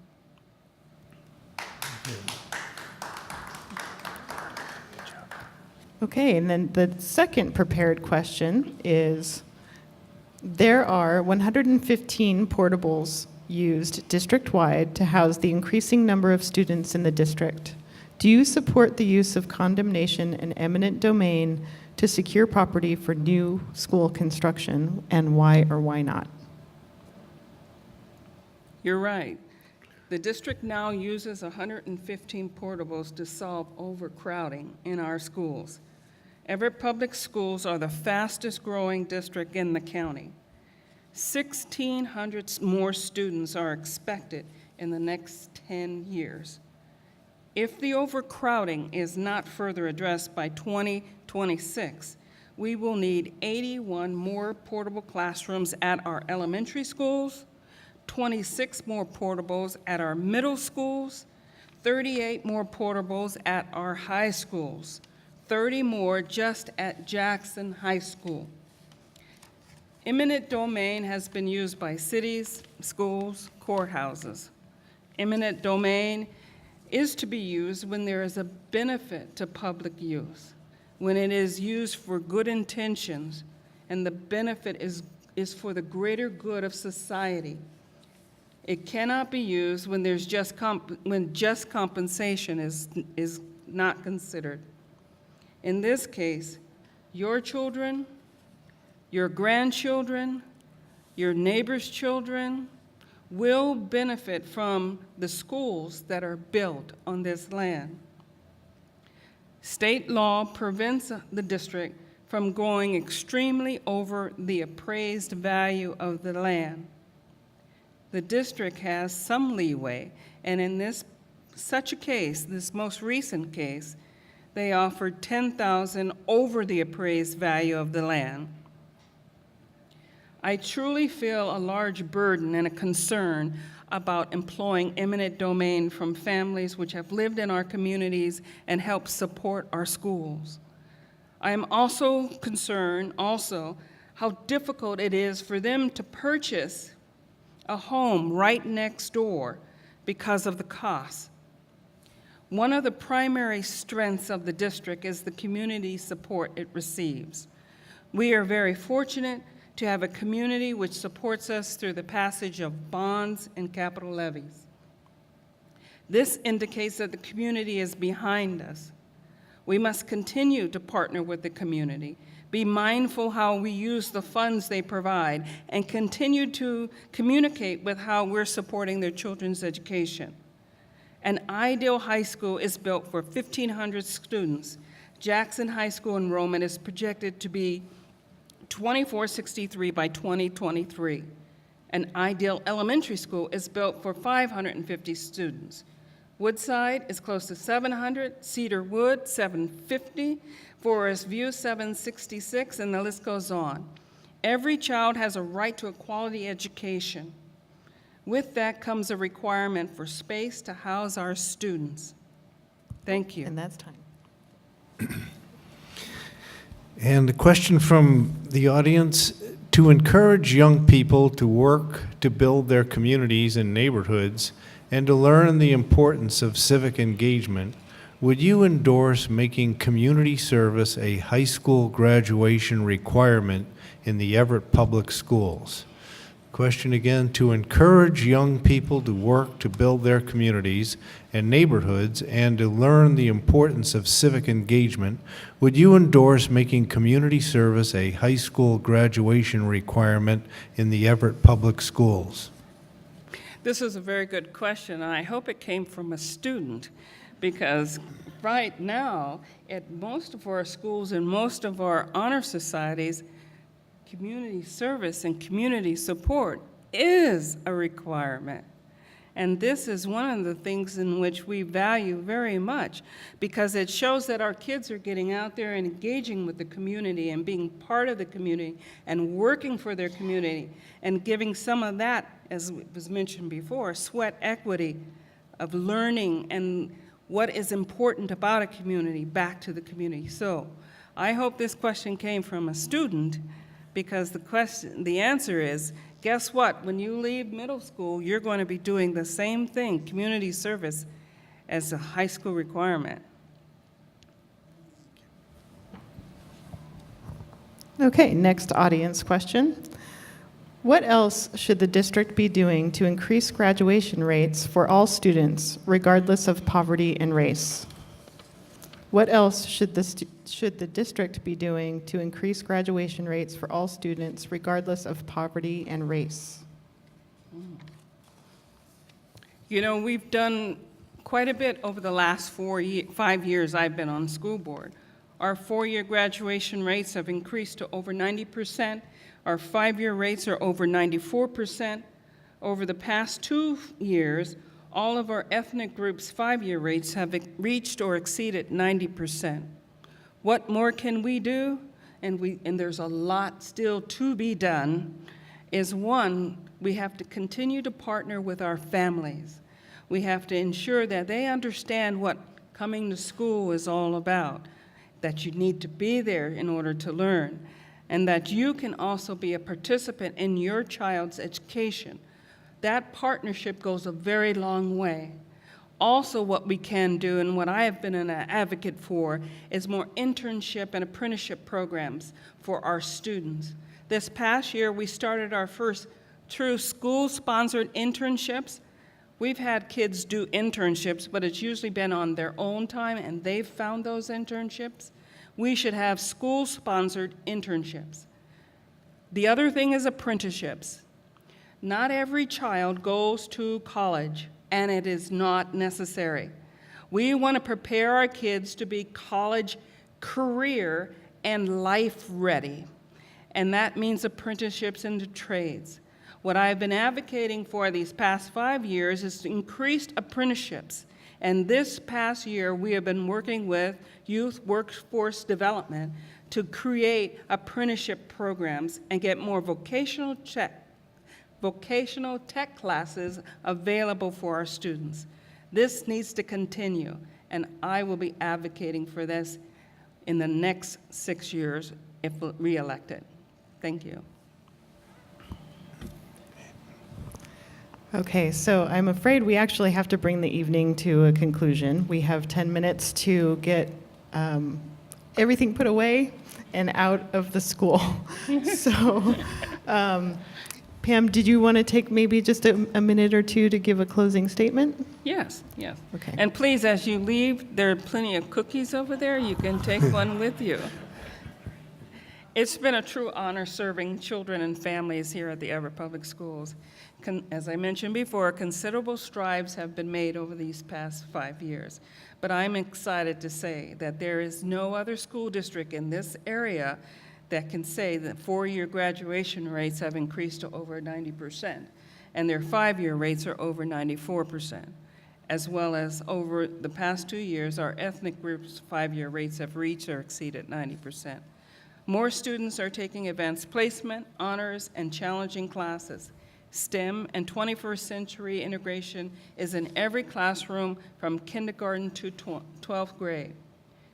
[SPEAKER 1] Okay, and then the second prepared question is, there are 115 portables used district-wide to house the increasing number of students in the district. Do you support the use of condemnation and eminent domain to secure property for new school construction, and why or why not?
[SPEAKER 10] You're right. The district now uses 115 portables to solve overcrowding in our schools. Everett Public Schools are the fastest growing district in the county. 1,600 more students are expected in the next 10 years. If the overcrowding is not further addressed by 2026, we will need 81 more portable classrooms at our elementary schools, 26 more portables at our middle schools, 38 more portables at our high schools, 30 more just at Jackson High School. Eminent domain has been used by cities, schools, courthouses. Eminent domain is to be used when there is a benefit to public use, when it is used for good intentions, and the benefit is for the greater good of society. It cannot be used when there's just compensation is not considered. In this case, your children, your grandchildren, your neighbors' children will benefit from the schools that are built on this land. State law prevents the district from going extremely over the appraised value of the land. The district has some leeway, and in such a case, this most recent case, they offered $10,000 over the appraised value of the land. I truly feel a large burden and a concern about employing eminent domain from families which have lived in our communities and helped support our schools. I am also concerned how difficult it is for them to purchase a home right next door because of the cost. One of the primary strengths of the district is the community support it receives. We are very fortunate to have a community which supports us through the passage of bonds and capital levies. This indicates that the community is behind us. We must continue to partner with the community, be mindful how we use the funds they provide, and continue to communicate with how we're supporting their children's education. An ideal high school is built for 1,500 students. Jackson High School enrollment is projected to be 2463 by 2023. An ideal elementary school is built for 550 students. Woodside is close to 700, Cedar Wood 750, Forest View 766, and the list goes on. Every child has a right to a quality education. With that comes a requirement for space to house our students. Thank you.
[SPEAKER 1] And that's time.
[SPEAKER 9] And a question from the audience: to encourage young people to work to build their communities and neighborhoods and to learn the importance of civic engagement, would you endorse making community service a high school graduation requirement in the Everett Public Schools? Question again: to encourage young people to work to build their communities and neighborhoods and to learn the importance of civic engagement, would you endorse making community service a high school graduation requirement in the Everett Public Schools?
[SPEAKER 10] This is a very good question, and I hope it came from a student, because right now, at most of our schools and most of our honor societies, community service and community support is a requirement. And this is one of the things in which we value very much, because it shows that our kids are getting out there and engaging with the community and being part of the community and working for their community and giving some of that, as was mentioned before, sweat equity of learning and what is important about a community back to the community. So I hope this question came from a student, because the answer is, guess what? When you leave middle school, you're going to be doing the same thing, community service, as a high school requirement.
[SPEAKER 1] Okay, next audience question. What else should the district be doing to increase graduation rates for all students, regardless of poverty and race? What else should the district be doing to increase graduation rates for all students, regardless of poverty and race?
[SPEAKER 10] You know, we've done quite a bit over the last 5 years I've been on school board. Our 4-year graduation rates have increased to over 90%. Our 5-year rates are over 94%. Over the past 2 years, all of our ethnic groups' 5-year rates have reached or exceeded 90%. What more can we do? And there's a lot still to be done. Is one, we have to continue to partner with our families. We have to ensure that they understand what coming to school is all about, that you need to be there in order to learn, and that you can also be a participant in your child's education. That partnership goes a very long way. Also, what we can do, and what I have been an advocate for, is more internship and apprenticeship programs for our students. This past year, we started our first true school-sponsored internships. We've had kids do internships, but it's usually been on their own time, and they've found those internships. We should have school-sponsored internships. The other thing is apprenticeships. Not every child goes to college, and it is not necessary. We want to prepare our kids to be college, career, and life ready. And that means apprenticeships into trades. What I've been advocating for these past 5 years is increased apprenticeships. And this past year, we have been working with Youth Workforce Development to create apprenticeship programs and get more vocational tech classes available for our students. This needs to continue, and I will be advocating for this in the next 6 years if reelected. Thank you.
[SPEAKER 1] Okay, so I'm afraid we actually have to bring the evening to a conclusion. We have 10 minutes to get everything put away and out of the school. So, Pam, did you want to take maybe just a minute or two to give a closing statement?
[SPEAKER 10] Yes, yes.
[SPEAKER 1] Okay.
[SPEAKER 10] And please, as you leave, there are plenty of cookies over there. You can take one with you. It's been a true honor serving children and families here at the Everett Public Schools. As I mentioned before, considerable strides have been made over these past 5 years. But I'm excited to say that there is no other school district in this area that can say that 4-year graduation rates have increased to over 90%, and their 5-year rates are over 94%, as well as over the past 2 years, our ethnic groups' 5-year rates have reached or exceeded 90%. More students are taking advanced placement, honors, and challenging classes. STEM and 21st century integration is in every classroom from kindergarten to 12th grade.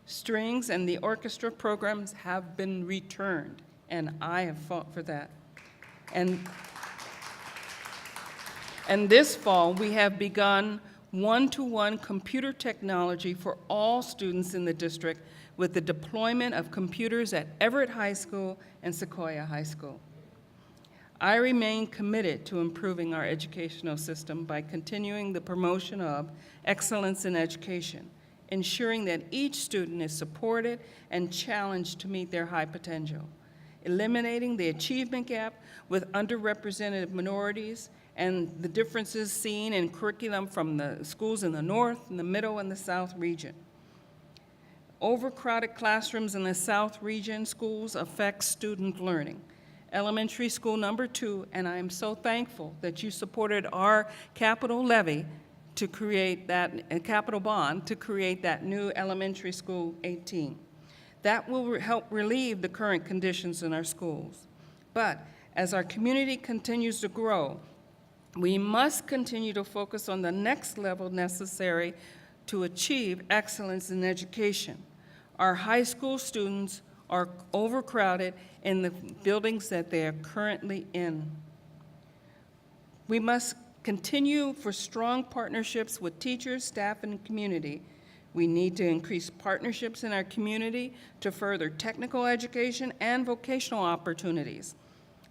[SPEAKER 10] Strings and the orchestra programs have been returned, and I have fought for that. And this fall, we have begun one-to-one computer technology for all students in the district with the deployment of computers at Everett High School and Sequoia High School. I remain committed to improving our educational system by continuing the promotion of excellence in education, ensuring that each student is supported and challenged to meet their high potential, eliminating the achievement gap with underrepresented minorities and the differences seen in curriculum from the schools in the North, in the Middle, and the South region. Overcrowded classrooms in the South region schools affect student learning. Elementary school number 2, and I am so thankful that you supported our capital levy to create that, capital bond, to create that new elementary school 18. That will help relieve the current conditions in our schools. But as our community continues to grow, we must continue to focus on the next level necessary to achieve excellence in education. Our high school students are overcrowded in the buildings that they are currently in. We must continue for strong partnerships with teachers, staff, and community. We need to increase partnerships in our community to further technical education and vocational opportunities.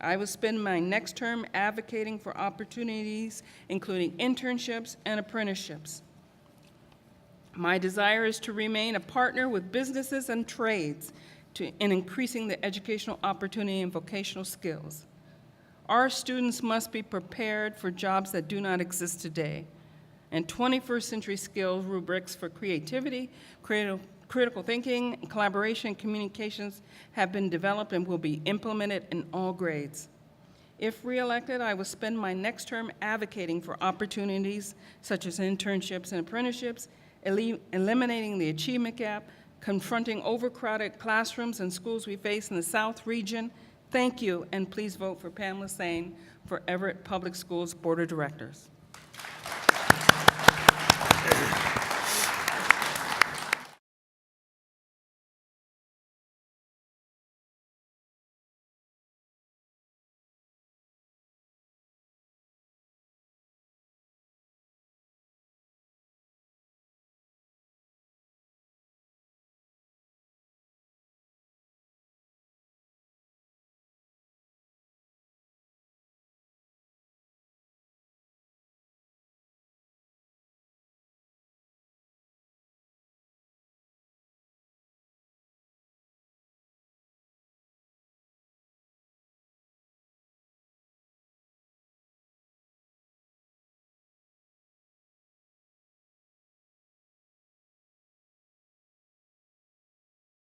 [SPEAKER 10] I will spend my next term advocating for opportunities, including internships and apprenticeships. My desire is to remain a partner with businesses and trades in increasing the educational opportunity and vocational skills. Our students must be prepared for jobs that do not exist today, and 21st century skills rubrics for creativity, critical thinking, collaboration, and communications have been developed and will be implemented in all grades. If reelected, I will spend my next term advocating for opportunities such as internships and apprenticeships, eliminating the achievement gap, confronting overcrowded classrooms and schools we face in the South region. Thank you, and please vote for Pamela Sane for Everett Public Schools Board of Directors.